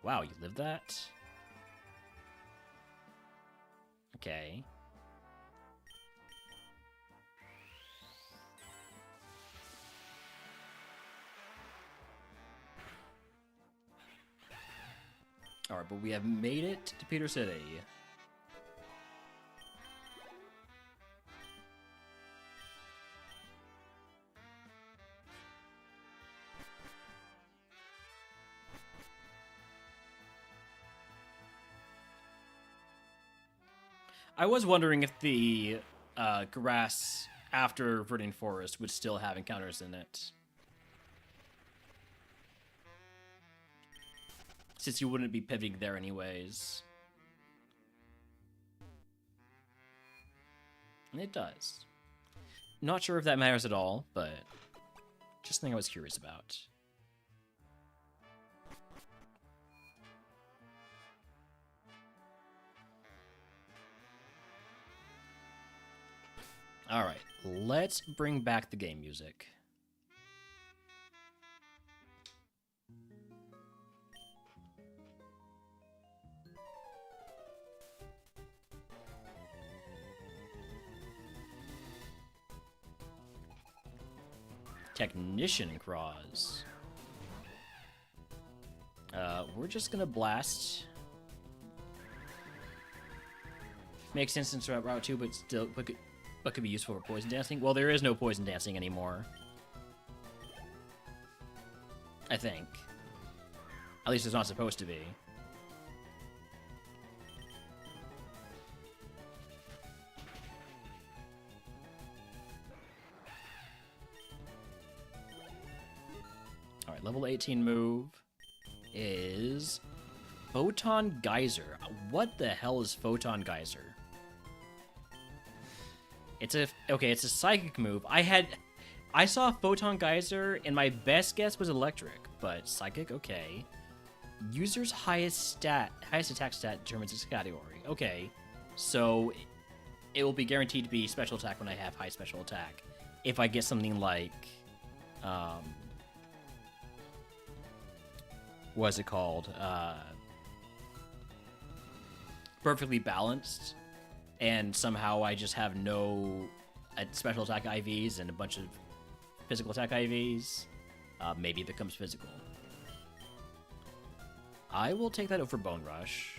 Wow, you lived that? Okay. Alright, but we have made it to Peter City. I was wondering if the grass after Verdant Forest would still have encounters in it. Since you wouldn't be pivoting there anyways. And it does. Not sure if that matters at all, but just something I was curious about. Alright, let's bring back the game music. Technician Cross. We're just gonna blast. Makes sense in Route 2, but still, but could be useful for poison dancing. Well, there is no poison dancing anymore. I think. At least it's not supposed to be. Alright, level 18 move is Photon Geyser. What the hell is Photon Geyser? It's a psychic move. I saw Photon Geyser and my best guess was electric, but psychic, okay. User's highest attack stat determines its category. Okay. So it will be guaranteed to be special attack when I have high special attack. If I get something like what's it called? Perfectly balanced. And somehow I just have no special attack IVs and a bunch of physical attack IVs. Maybe it becomes physical. I will take that over Bone Rush.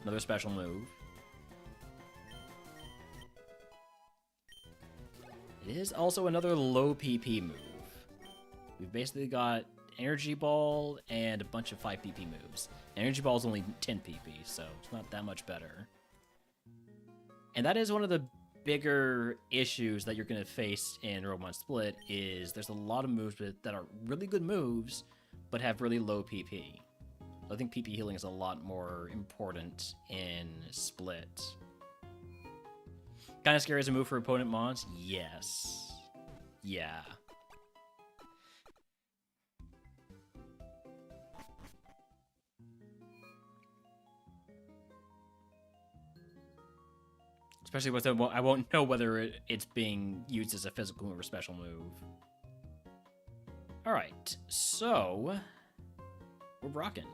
Another special move. It is also another low PP move. We've basically got Energy Ball and a bunch of 5 PP moves. Energy Ball is only 10 PP, so it's not that much better. And that is one of the bigger issues that you're going to face in RogueMon Split is there's a lot of moves that are really good moves, but have really low PP. I think PP healing is a lot more important in Split. Kind of scary as a move for opponent mons? Yes. Yeah. Especially with I won't know whether it's being used as a physical move or special move. Alright, so we're rocking.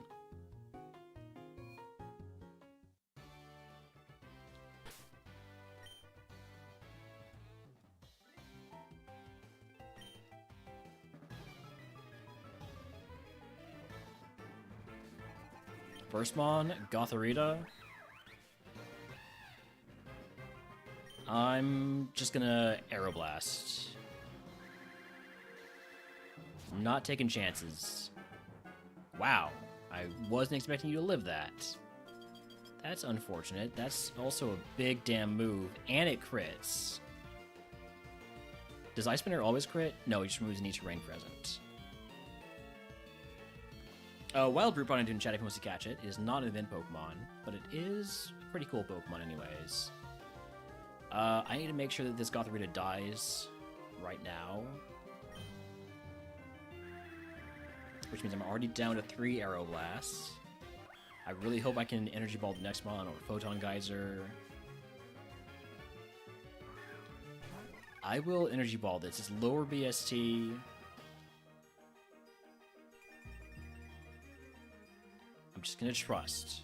First Mon, Gotharita. I'm just gonna Aeroblast. I'm not taking chances. Wow. I wasn't expecting you to live that. That's unfortunate. That's also a big damn move, and it crits. Does Ice Spinner always crit? No, he just removes an each terrain present. Wild Brute brought into chat if he wants to catch it. It is not an event Pokemon, but it is a pretty cool Pokemon anyways. I need to make sure that this Gothorita dies right now. Which means I'm already down to 3 Aeroblasts. I really hope I can Energy Ball the next mon or Photon Geyser. I will Energy Ball this. It's lower BST. I'm just gonna trust.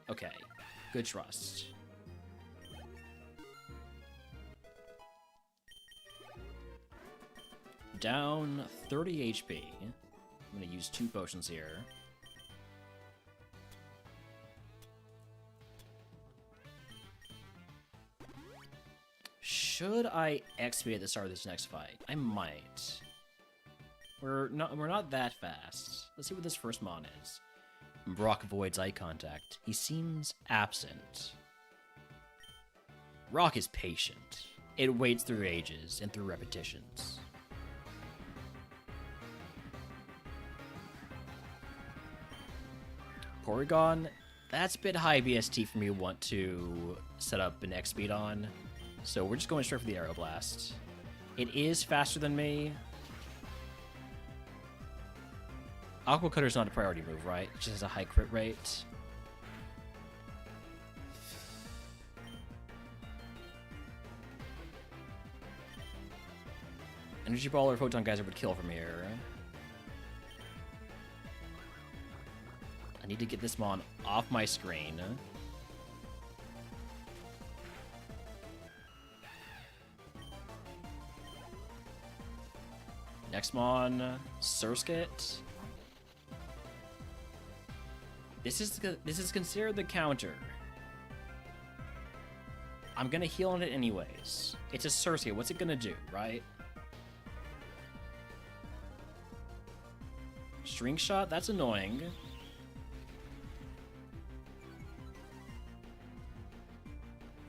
Okay, good trust. Down 30 HP. I'm gonna use 2 potions here. Should I XP at the start of this next fight? I might. We're not that fast. Let's see what this first mon is. Brock avoids eye contact. He seems absent. Rock is patient. It waits through ages and through repetitions. Porygon, that's a bit high BST for me to want to set up an X speed on. So we're just going straight for the Aeroblast. It is faster than me. Aqua Cutter's not a priority move, right? It just has a high crit rate. Energy Ball or Photon Geyser would kill from here. I need to get this mon off my screen. Next mon, Surskit. This is considered the counter. I'm gonna heal on it anyways. It's a Surskit. What's it gonna do, right? String Shot? That's annoying.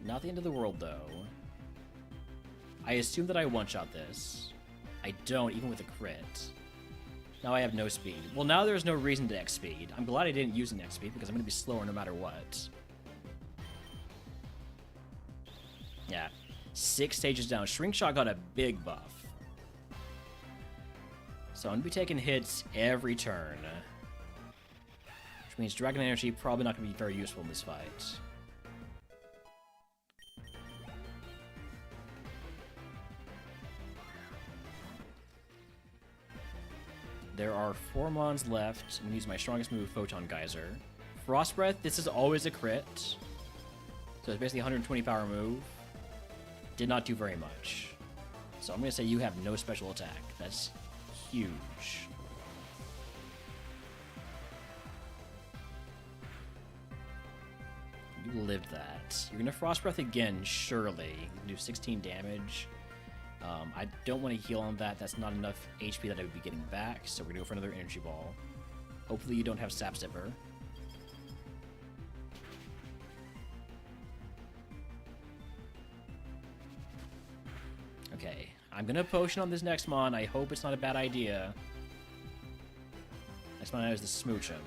Not the end of the world, though. I assume that I one-shot this. I don't, even with a crit. Now I have no speed. Well, now there's no reason to X-Speed. I'm glad I didn't use an X-Speed, because I'm going to be slower no matter what. Yeah. 6 stages down. Shrink Shot got a big buff. So I'm going to be taking hits every turn. Which means Dragon Energy probably not going to be very useful in this fight. There are 4 mons left. I'm going to use my strongest move, Photon Geyser. Frost Breath, this is always a crit. So it's basically a 120 power move. Did not do very much. So I'm going to say you have no special attack. That's huge. You lived that. You're going to Frost Breath again, surely. You can do 16 damage. I don't want to heal on that. That's not enough HP that I would be getting back, so we're going to go for another Energy Ball. Hopefully you don't have Sap Zipper. Okay, I'm going to Potion on this next mon. I hope it's not a bad idea. Next mon is the Smooch him.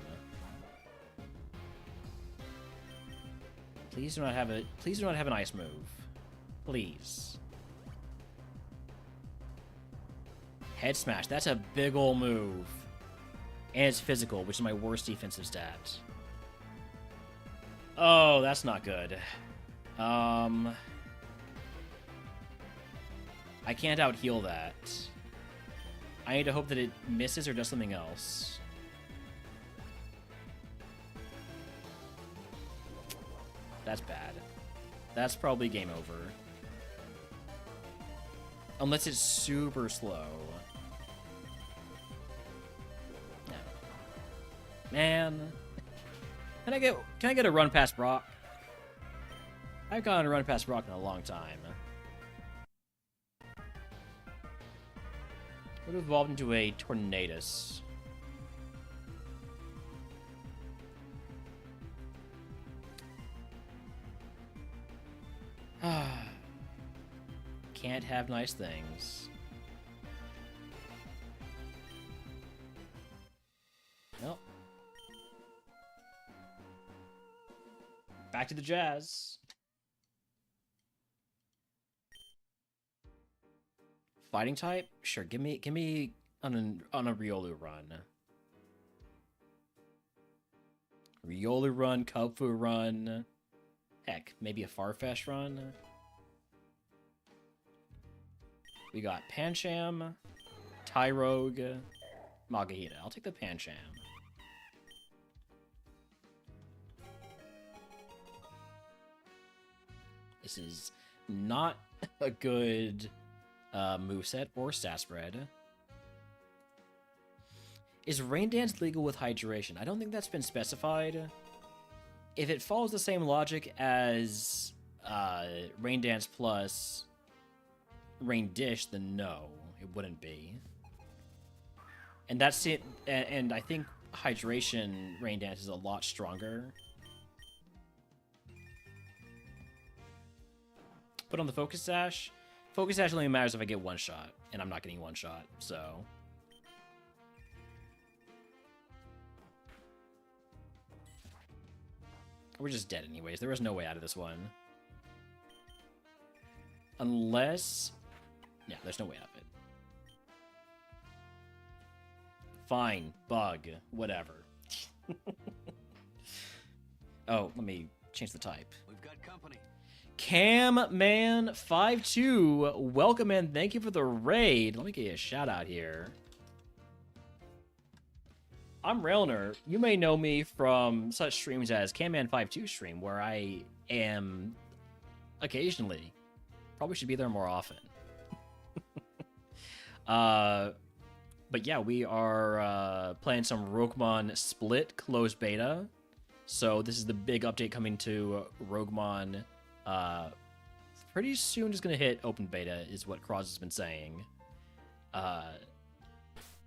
Please do not have an Ice move. Please. Head Smash, that's a big ol' move. And it's physical, which is my worst defensive stat. Oh, that's not good. I can't out-heal that. I need to hope that it misses or does something else. That's bad. That's probably game over. Unless it's super slow. No. Man. Can I get a run past Brock? I've gotten a run past Brock in a long time. Would have evolved into a Tornadus. Can't have nice things. Well. Back to the jazz. Fighting type? Sure, give me on a Riolu run. Riolu run, Kubfu run. Heck, maybe a Farfetch run. We got Pancham, Tyrogue, Magahita. I'll take the Pancham. This is not a good moveset or stat spread. Is Rain Dance legal with Hydration? I don't think that's been specified. If it follows the same logic as Rain Dance plus Rain Dish, then no, it wouldn't be. And that's it. And I think Hydration Rain Dance is a lot stronger. Put on the Focus Sash. Focus Sash only matters if I get one shot, and I'm not getting one shot, so. We're just dead anyways. There is no way out of this one. Unless... Yeah, there's no way out of it. Fine. Bug. Whatever. Oh, let me change the type. We've got company. CamMan52, welcome and thank you for the raid. Let me get you a shout out here. I'm Railner. You may know me from such streams as CamMan52 stream, where I am occasionally. Probably should be there more often. But yeah, we are playing some RogueMon Split closed beta. So this is the big update coming to RogueMon. Pretty soon just gonna hit open beta is what Cross has been saying.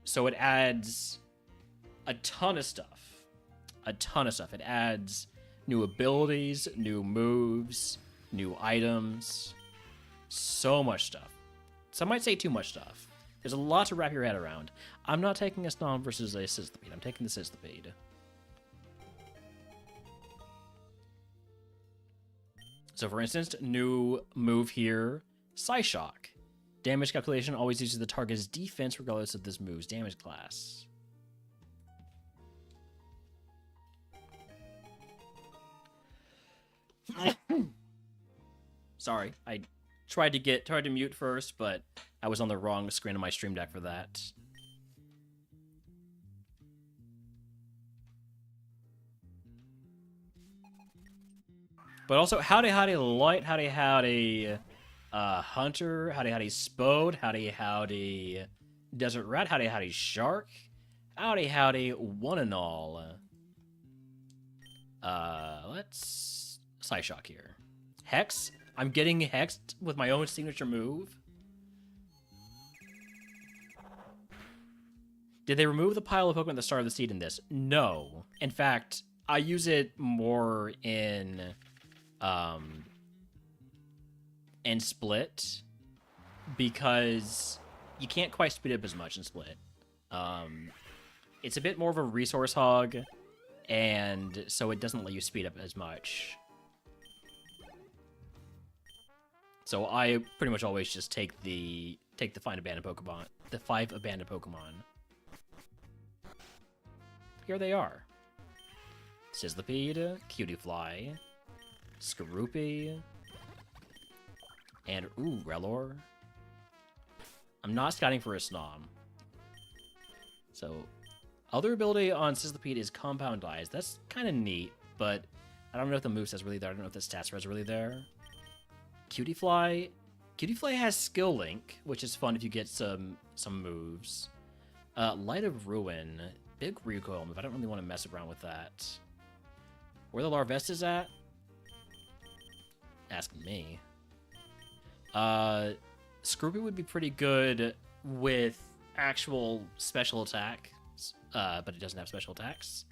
So it adds a ton of stuff. It adds new abilities, new moves, new items. So much stuff. Some might say too much stuff. There's a lot to wrap your head around. I'm not taking a Snom versus a Sizzlipede. I'm taking the Sizzlipede. So for instance, new move here, Psyshock. Damage calculation always uses the target's defense regardless of this move's damage class. Sorry, I tried to mute first, but I was on the wrong screen of my stream deck for that. But also, howdy light, howdy hunter, howdy spode, howdy desert rat, howdy shark, howdy one and all. Let's Psyshock here. Hex. I'm getting hexed with my own signature move. Did they remove the pile of Pokemon at the start of the seed in this? No. In fact, I use it more in Split because you can't quite speed up as much in Split. It's a bit more of a resource hog, and so it doesn't let you speed up as much. So I pretty much always just take the five abandoned Pokemon. Here they are. Sizzlipede, Cutiefly, Skorupi, and Rellor. I'm not scouting for a Snom. So, other ability on Sizzlipede is Compound Eyes. That's kind of neat, but I don't know if the moveset's really there. I don't know if the stats are really there. Cutiefly has Skill Link, which is fun if you get some moves. Light of Ruin, big recoil move. I don't really want to mess around with that. Where the Larvest is at? Ask me. Scroopy would be pretty good with actual special attack, but it doesn't have special attacks.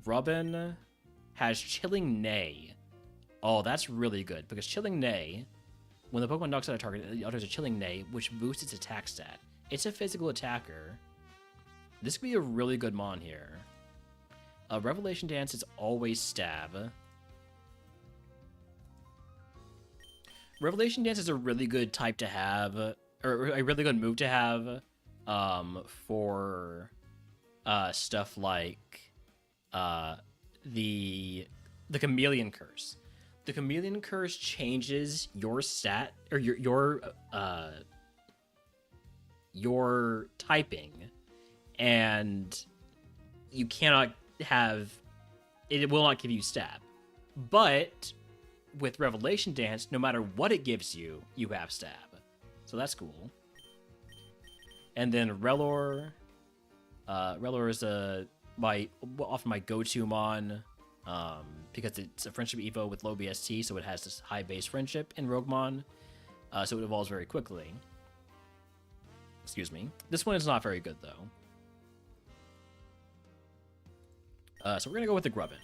Grubbin has Chilling Neigh. Oh, that's really good, because Chilling Neigh, when the Pokemon knocks out a target, it utters a Chilling Neigh, which boosts its attack stat. It's a physical attacker. This could be a really good mon here. Revelation Dance is always stab. Revelation Dance is a really good type to have, or a really good move to have, for stuff like the Chameleon Curse. The Chameleon Curse changes your stat or your typing, and you cannot have it will not give you stab. But with Revelation Dance, no matter what it gives you, you have stab. So that's cool. And then Relor. Relor is often my go-to mon, because it's a friendship evo with low BST, so it has this high base friendship in RogueMon, so it evolves very quickly. Excuse me. This one is not very good, though. So we're gonna go with the Grubbin.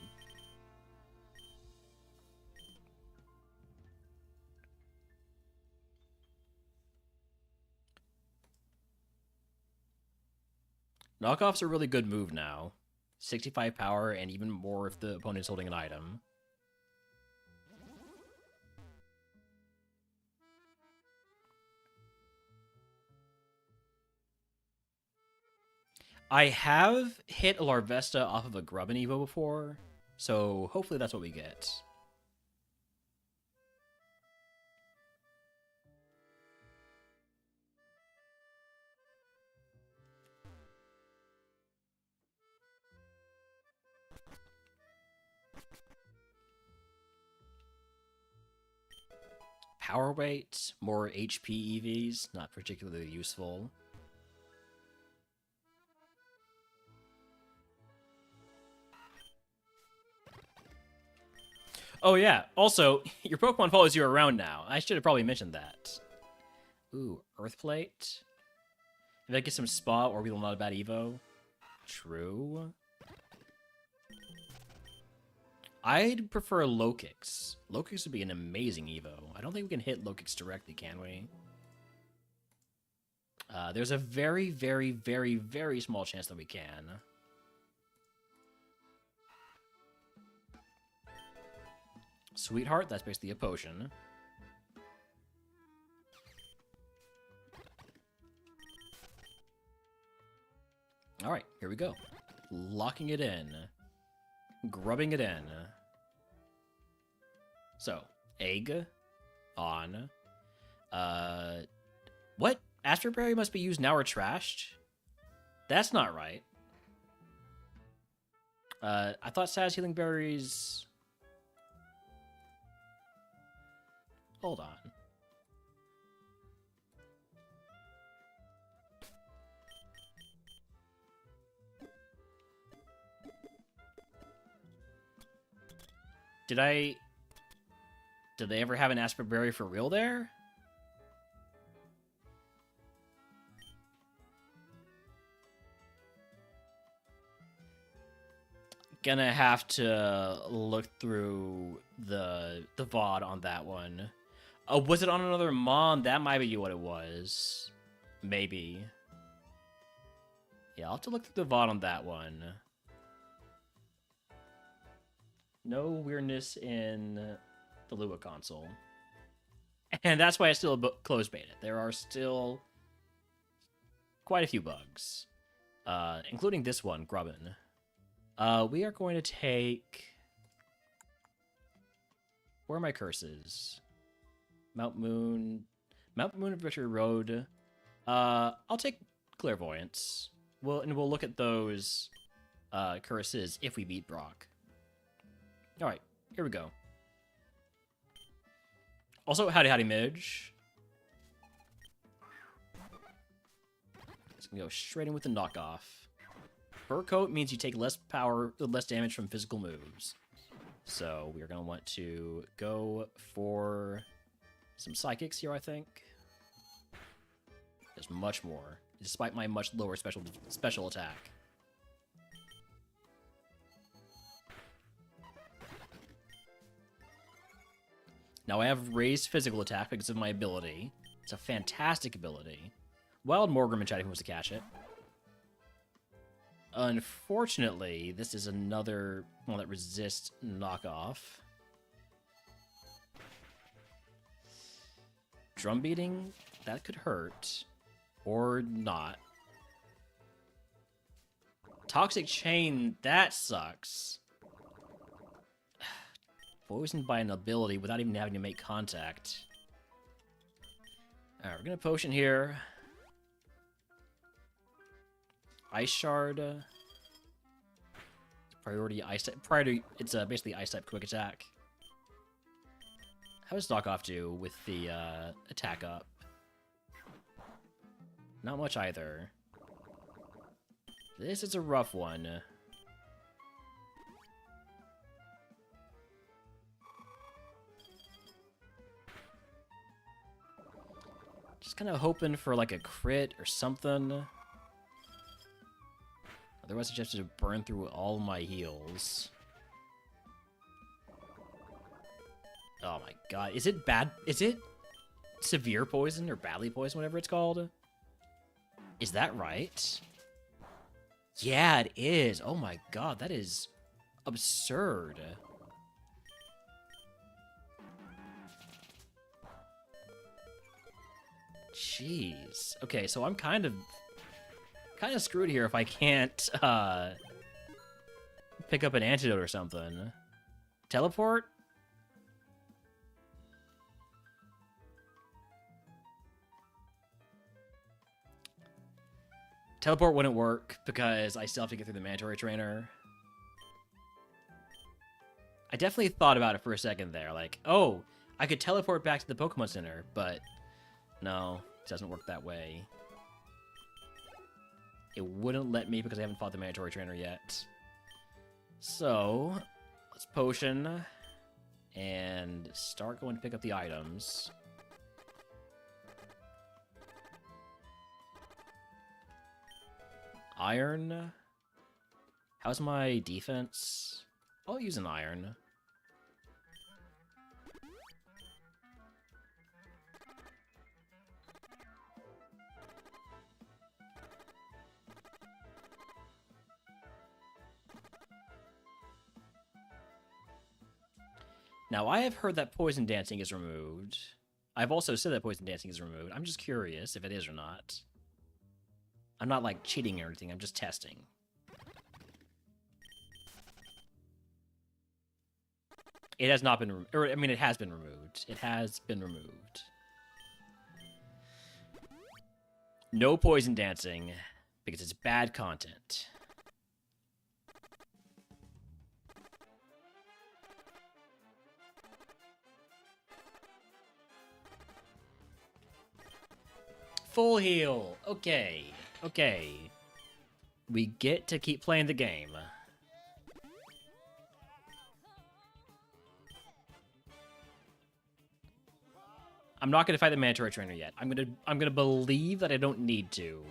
Knockoff's a really good move now. 65 power and even more if the opponent's holding an item. I have hit a Larvesta off of a Grubbin Evo before, so hopefully that's what we get. Power weight, more HP EVs, not particularly useful. Oh yeah, also, your Pokemon follows you around now. I should have probably mentioned that. Ooh, Earthplate. If I get some Spa, Orbeetle not a bad Evo. True. I'd prefer Lokix. Lokix would be an amazing Evo. I don't think we can hit Lokix directly, can we? There's a very, very, very, very small chance that we can. Sweetheart, that's basically a potion. Alright, here we go. Locking it in. Grubbing it in. So, egg on. What? Astroberry must be used now or trashed? That's not right. I thought Saz Healing Berries... Hold on. Did they ever have an Asperberry for real there? Gonna have to look through the VOD on that one. Oh, was it on another Mon? That might be what it was. Maybe. Yeah, I'll have to look through the VOD on that one. No weirdness in the Lua console. And that's why I still closed beta. There are still quite a few bugs. Including this one, Grubbin. We are going to take... Where are my curses? Mount Moon and Victory Road. I'll take Clairvoyance. We'll look at those curses if we beat Brock. Alright, here we go. Also, howdy Midge. It's gonna go straight in with the knockoff. Fur Coat means you take less damage from physical moves. So we are gonna want to go for some Psychics here, I think. Does much more, despite my much lower special attack. Now I have raised physical attack because of my ability. It's a fantastic ability. Wild Morgrim chatting wants to catch it. Unfortunately, this is another one that resists knockoff. Drum beating, that could hurt. Or not. Toxic Chain, that sucks. Poisoned by an ability without even having to make contact. Alright, we're gonna potion here. Ice Shard. Priority Ice type. Priority, it's basically Ice type quick attack. How does knockoff do with the attack up? Not much either. This is a rough one. Just kind of hoping for like a crit or something. Otherwise, I just have to burn through all my heals. Oh my god. Is it bad? Is it severe poison or badly poison, whatever it's called? Is that right? Yeah, it is. Oh my god, that is absurd. Jeez. Okay, so I'm kind of screwed here if I can't pick up an antidote or something. Teleport? Teleport wouldn't work because I still have to get through the mandatory trainer. I definitely thought about it for a second there, like, oh, I could teleport back to the Pokemon Center, but no, it doesn't work that way. It wouldn't let me because I haven't fought the mandatory trainer yet. So, let's potion and start going to pick up the items. Iron. How's my defense? I'll use an iron. Now, I have heard that poison dancing is removed. I've also said that poison dancing is removed. I'm just curious if it is or not. I'm not, like, cheating or anything. I'm just testing. It has not been... I mean, it has been removed. It has been removed. No poison dancing, because it's bad content. Full heal. Okay. Okay. We get to keep playing the game. I'm not gonna fight the mandatory trainer yet. I'm gonna believe that I don't need to.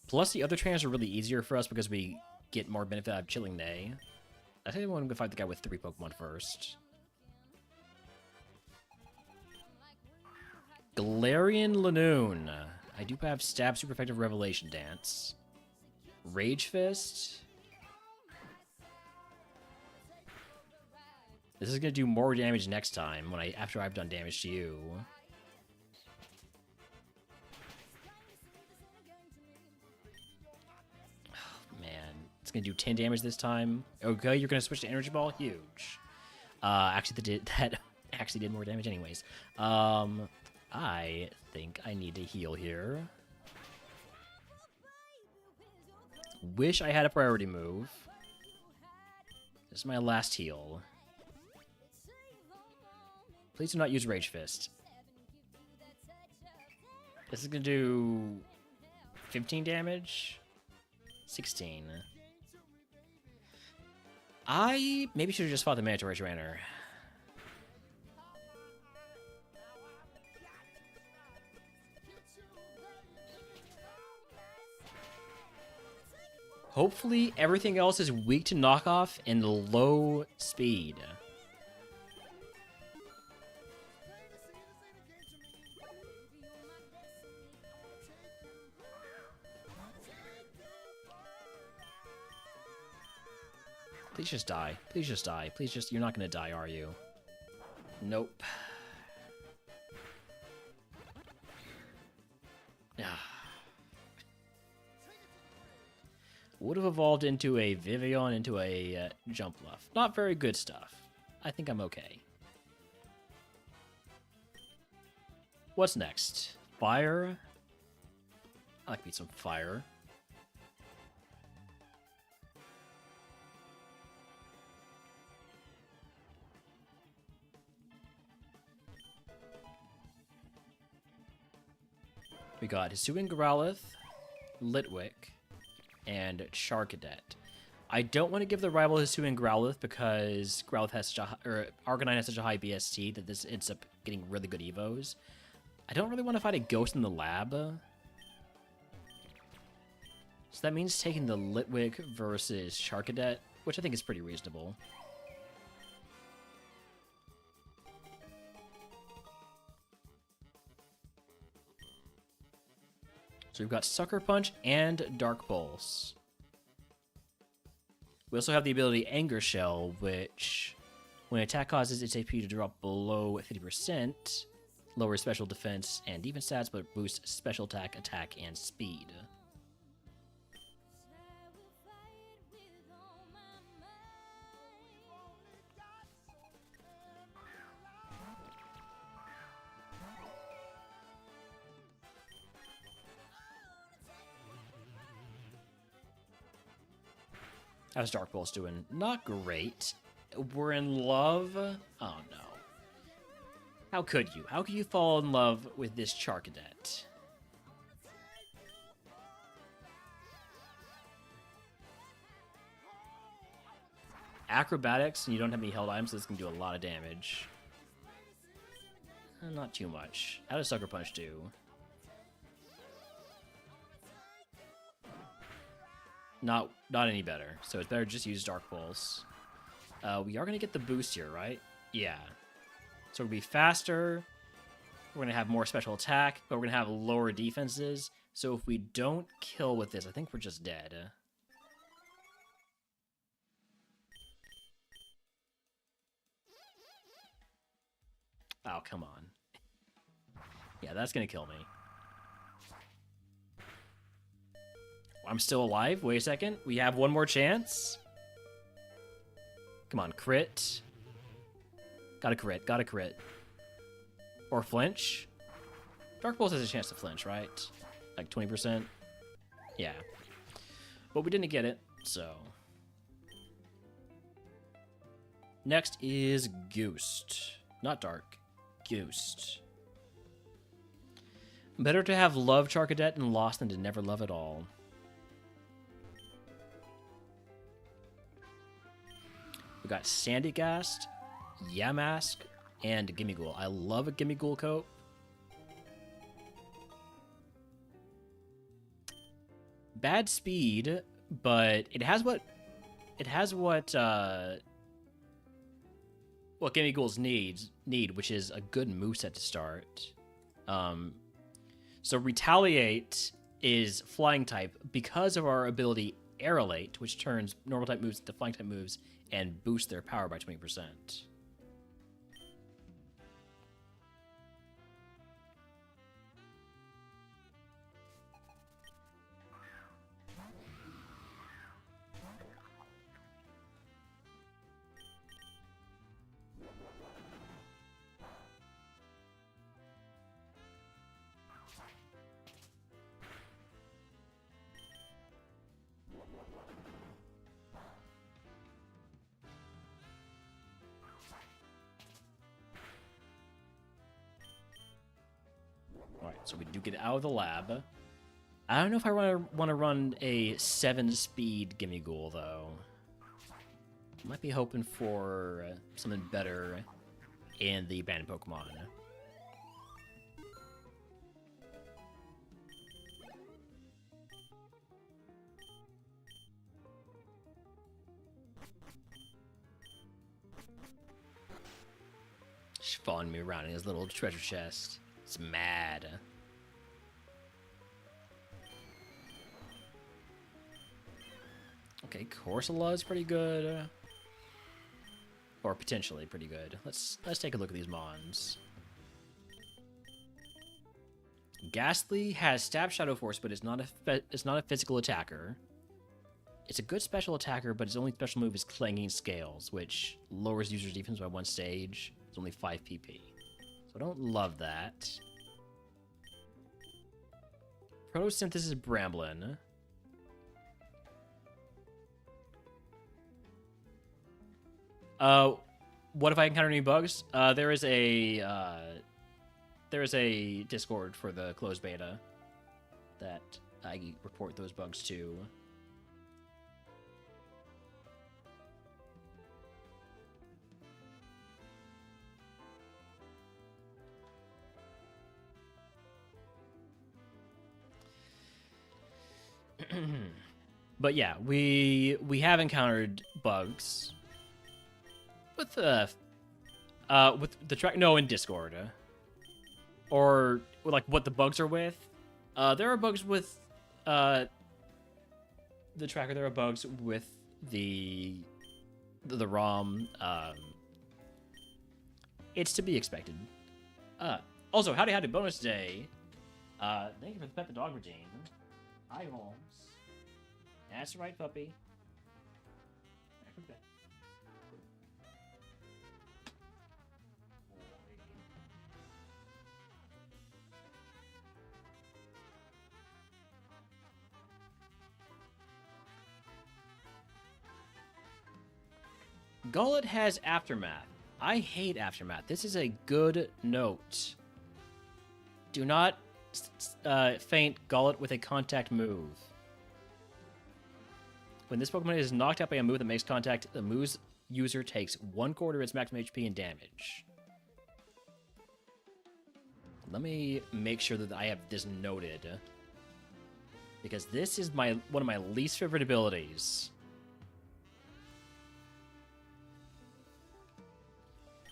Plus, the other trainers are really easier for us because we get more benefit out of Chilling Nay. I think I'm going to fight the guy with 3 Pokemon first. Galarian Lanoon. I do have Stab, Super Effective Revelation Dance. Rage Fist. This is going to do more damage next time after I've done damage to you. It's gonna do 10 damage this time. Okay, you're gonna switch to Energy Ball? Huge. Actually, that actually did more damage anyways. I think I need to heal here. Wish I had a priority move. This is my last heal. Please do not use Rage Fist. This is gonna do 15 damage. 16. I maybe should have just fought the mandatory trainer. Hopefully everything else is weak to knockoff and low speed. Please just die. Please just die. Please just... You're not gonna die, are you? Nope. Would have evolved into a Vivian, into a Jump Luff. Not very good stuff. I think I'm okay. What's next? Fire? I like me some fire. We got Hisuian Growlithe, Litwick, and Charcadet. I don't want to give the rival Hisuian Growlithe because Growlithe has such a, or Arcanine has such a high BST that this ends up getting really good evos. I don't really want to fight a Ghost in the lab. So that means taking the Litwick versus Charcadet, which I think is pretty reasonable. So we've got Sucker Punch and Dark Pulse. We also have the ability Anger Shell, which, when an attack causes its AP to drop below 50%, lowers special defense and defense stats, but boosts special attack, and speed. How's Dark Pulse doing? Not great. We're in love? Oh no. How could you? How could you fall in love with this Charcadet? Acrobatics, and you don't have any held items, so this can do a lot of damage. Not too much. How does Sucker Punch do? Not any better. So it's better to just use Dark Pulse. We are going to get the boost here, right? Yeah. So we'll be faster. We're going to have more special attack, but we're going to have lower defenses. So if we don't kill with this, I think we're just dead. Oh, come on. Yeah, that's going to kill me. I'm still alive. Wait a second. We have one more chance. Come on, crit. Got a crit. Got a crit. Or flinch. Dark Pulse has a chance to flinch, right? Like 20%. Yeah. But we didn't get it, so. Next is Ghost. Not Dark. Ghost. Better to have loved Charcadet and lost than to never love at all. We got Sandygast, Yamask, and Gimmighoul. I love a Gimmighoul coat. Bad speed, but it has what Gimmighoul's need, which is a good moveset to start. So Retaliate is flying type because of our ability Aerolate, which turns normal type moves into flying type moves and boosts their power by 20%. Alright, so we do get out of the lab. I don't know if I want to run a 7-speed Gimme Ghoul, though. Might be hoping for something better in the banned Pokemon. Just following me around in his little treasure chest. It's mad. Okay, Corsola is pretty good. Or potentially pretty good. Let's take a look at these mons. Ghastly has Stab Shadow Force, but it's not a physical attacker. It's a good special attacker, but its only special move is Clanging Scales, which lowers user's defense by 1 stage. It's only 5 PP. So I don't love that. Photosynthesis Bramblin. What if I encounter any bugs? There is a Discord for the closed beta that I report those bugs to. But yeah, we have encountered bugs with the track. No, in Discord, or like what the bugs are with. There are bugs with the tracker. There are bugs with the ROM. It's to be expected. Also, howdy bonus day. Thank you for the pet the dog routine. Hi, Holmes. That's right, puppy. Back from bed. Gullet has Aftermath. I hate Aftermath. This is a good note. Do not feint Gullet with a contact move. When this Pokemon is knocked out by a move that makes contact, the move's user takes 1/4 of its maximum HP and damage. Let me make sure that I have this noted, because this is one of my least favorite abilities.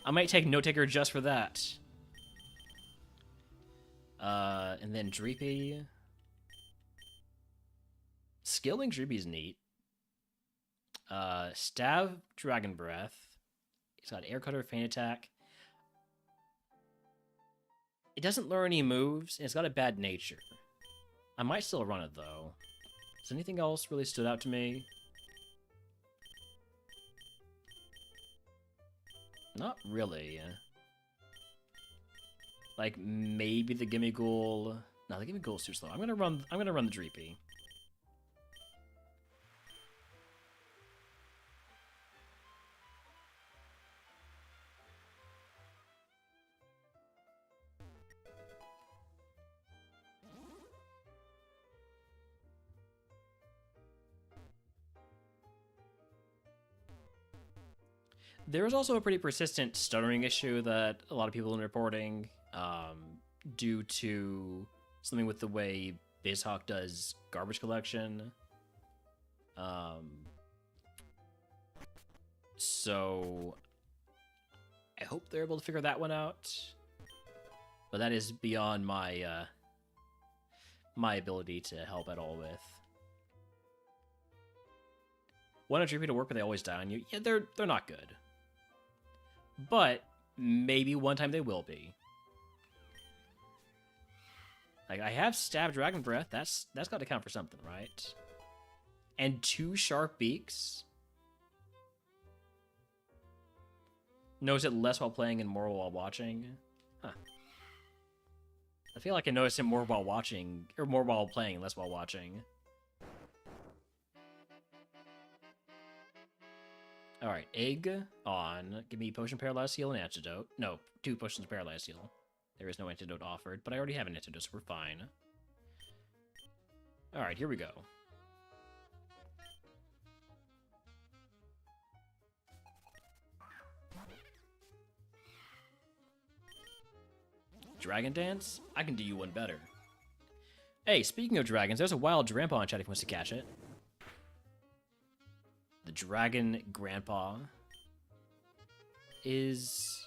I might take Note Taker just for that. And then Dreepy. Skilling Dreepy's neat. Stab Dragon Breath. He's got Air Cutter, Feint Attack. It doesn't learn any moves, and it's got a bad nature. I might still run it, though. Has anything else really stood out to me? Not really. Like, maybe the Gimme Ghoul. No, the Gimme Ghoul's too slow. I'm gonna run the Dreepy. There's also a pretty persistent stuttering issue that a lot of people have been reporting, due to something with the way BizHawk does garbage collection. So I hope they're able to figure that one out. But that is beyond my my ability to help at all with. One attribute to work, but they always die on you. Yeah, they're not good. But maybe one time they will be. Like, I have Stab Dragon Breath. That's got to count for something, right? And 2 Sharp Beaks. Knows it less while playing and more while watching. Huh. I feel like I noticed it more while watching, or more while playing and less while watching. Alright, Egg on. Give me Potion Paralyzed Heal and Antidote. No, 2 Potions Paralyzed Heal. There is no antidote offered, but I already have an antidote, so we're fine. Alright, here we go. Dragon Dance? I can do you one better. Hey, speaking of dragons, there's a wild grandpa in chat if he wants to catch it. The dragon grandpa is...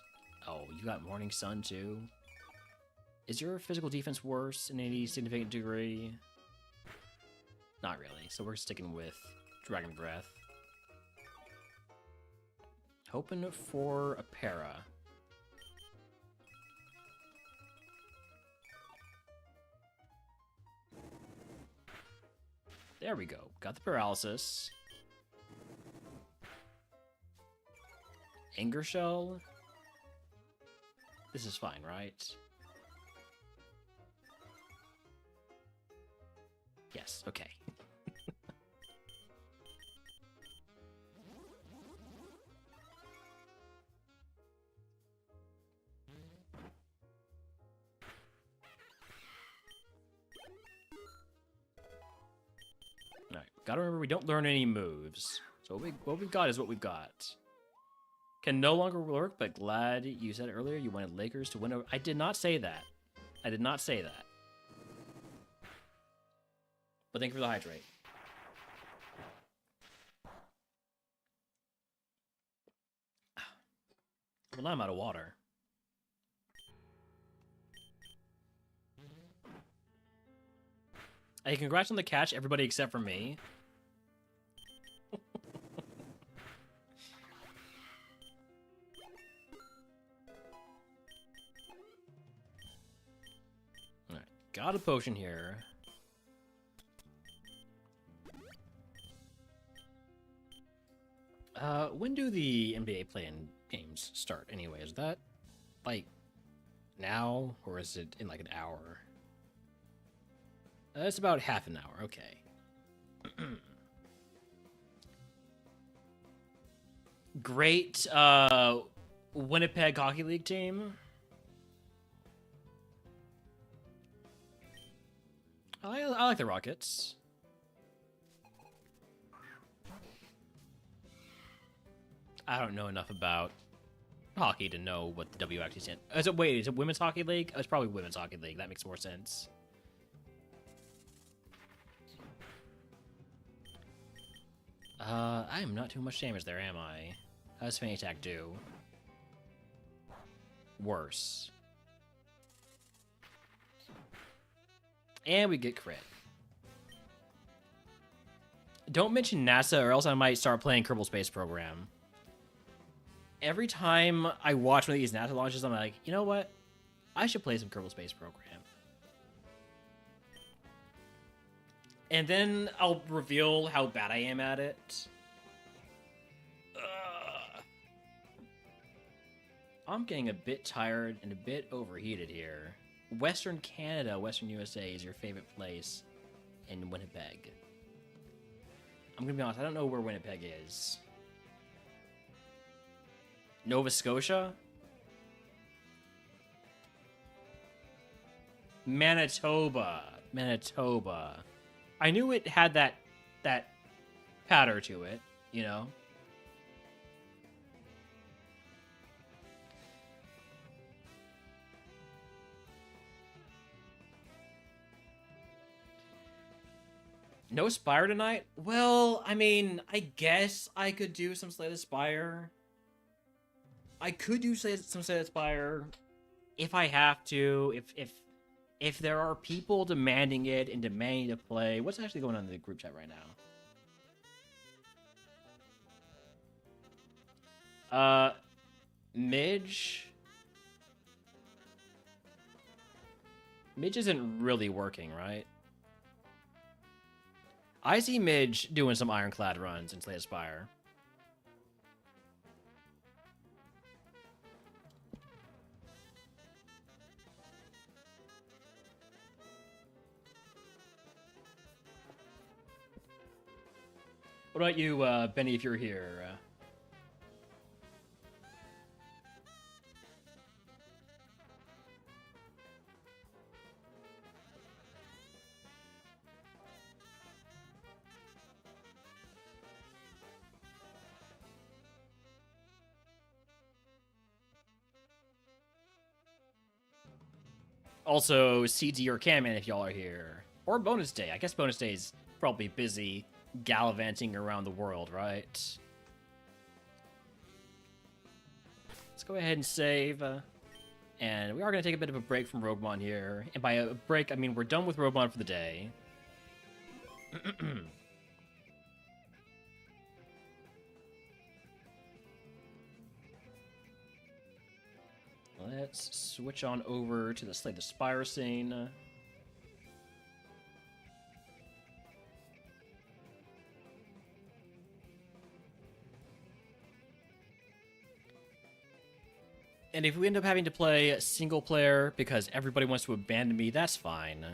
Oh, you got Morning Sun too? Is your physical defense worse in any significant degree? Not really, so we're sticking with Dragon Breath. Hoping for a para. There we go. Got the paralysis. Anger Shell. This is fine, right? Yes, okay. Alright, gotta remember we don't learn any moves. So what we've got is what we've got. Can no longer work, but glad you said earlier you wanted Lakers to win over... I did not say that. I did not say that. But thank you for the hydrate. Well, now I'm out of water. Hey, congrats on the catch, everybody except for me. Alright, got a potion here. When do the NBA play-in games start anyway? Is that, like, now? Or is it in, like, an hour? It's about half an hour, okay. Great, Winnipeg Hockey League team. I like the Rockets. I don't know enough about hockey to know what the W actually stands. Is it Women's Hockey League? It's probably Women's Hockey League. That makes more sense. I am not too much damage there, am I? How does Fanny Attack do? Worse. And we get crit. Don't mention NASA or else I might start playing Kerbal Space Program. Every time I watch one of these NASA launches, I'm like, you know what? I should play some Kerbal Space Program. And then I'll reveal how bad I am at it. I'm getting a bit tired and a bit overheated here. Western Canada, Western USA is your favorite place in Winnipeg. I'm gonna be honest, I don't know where Winnipeg is. Nova Scotia? Manitoba. Manitoba. I knew it had that patter to it, you know? No Spire tonight? Well, I mean, I guess I could do some Slay the Spire. I could do some Slay the Spire if I have to, if there are people demanding it and demanding to play. What's actually going on in the group chat right now? Midge? Midge isn't really working, right? I see Midge doing some Ironclad runs in Slay the Spire. What about you, Benny, if you're here? Also, CD or Camman if y'all are here. Or bonus day. I guess bonus day is probably busy gallivanting around the world, right? Let's go ahead and save. And we are going to take a bit of a break from RogueMon here. And by a break, I mean we're done with RogueMon for the day. Let's switch on over to the Slay the Spire scene. And if we end up having to play single player because everybody wants to abandon me, that's fine.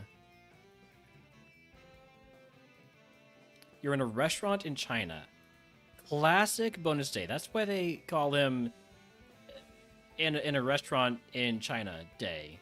You're in a restaurant in China. Classic bonus day. That's why they call him in a restaurant in China day.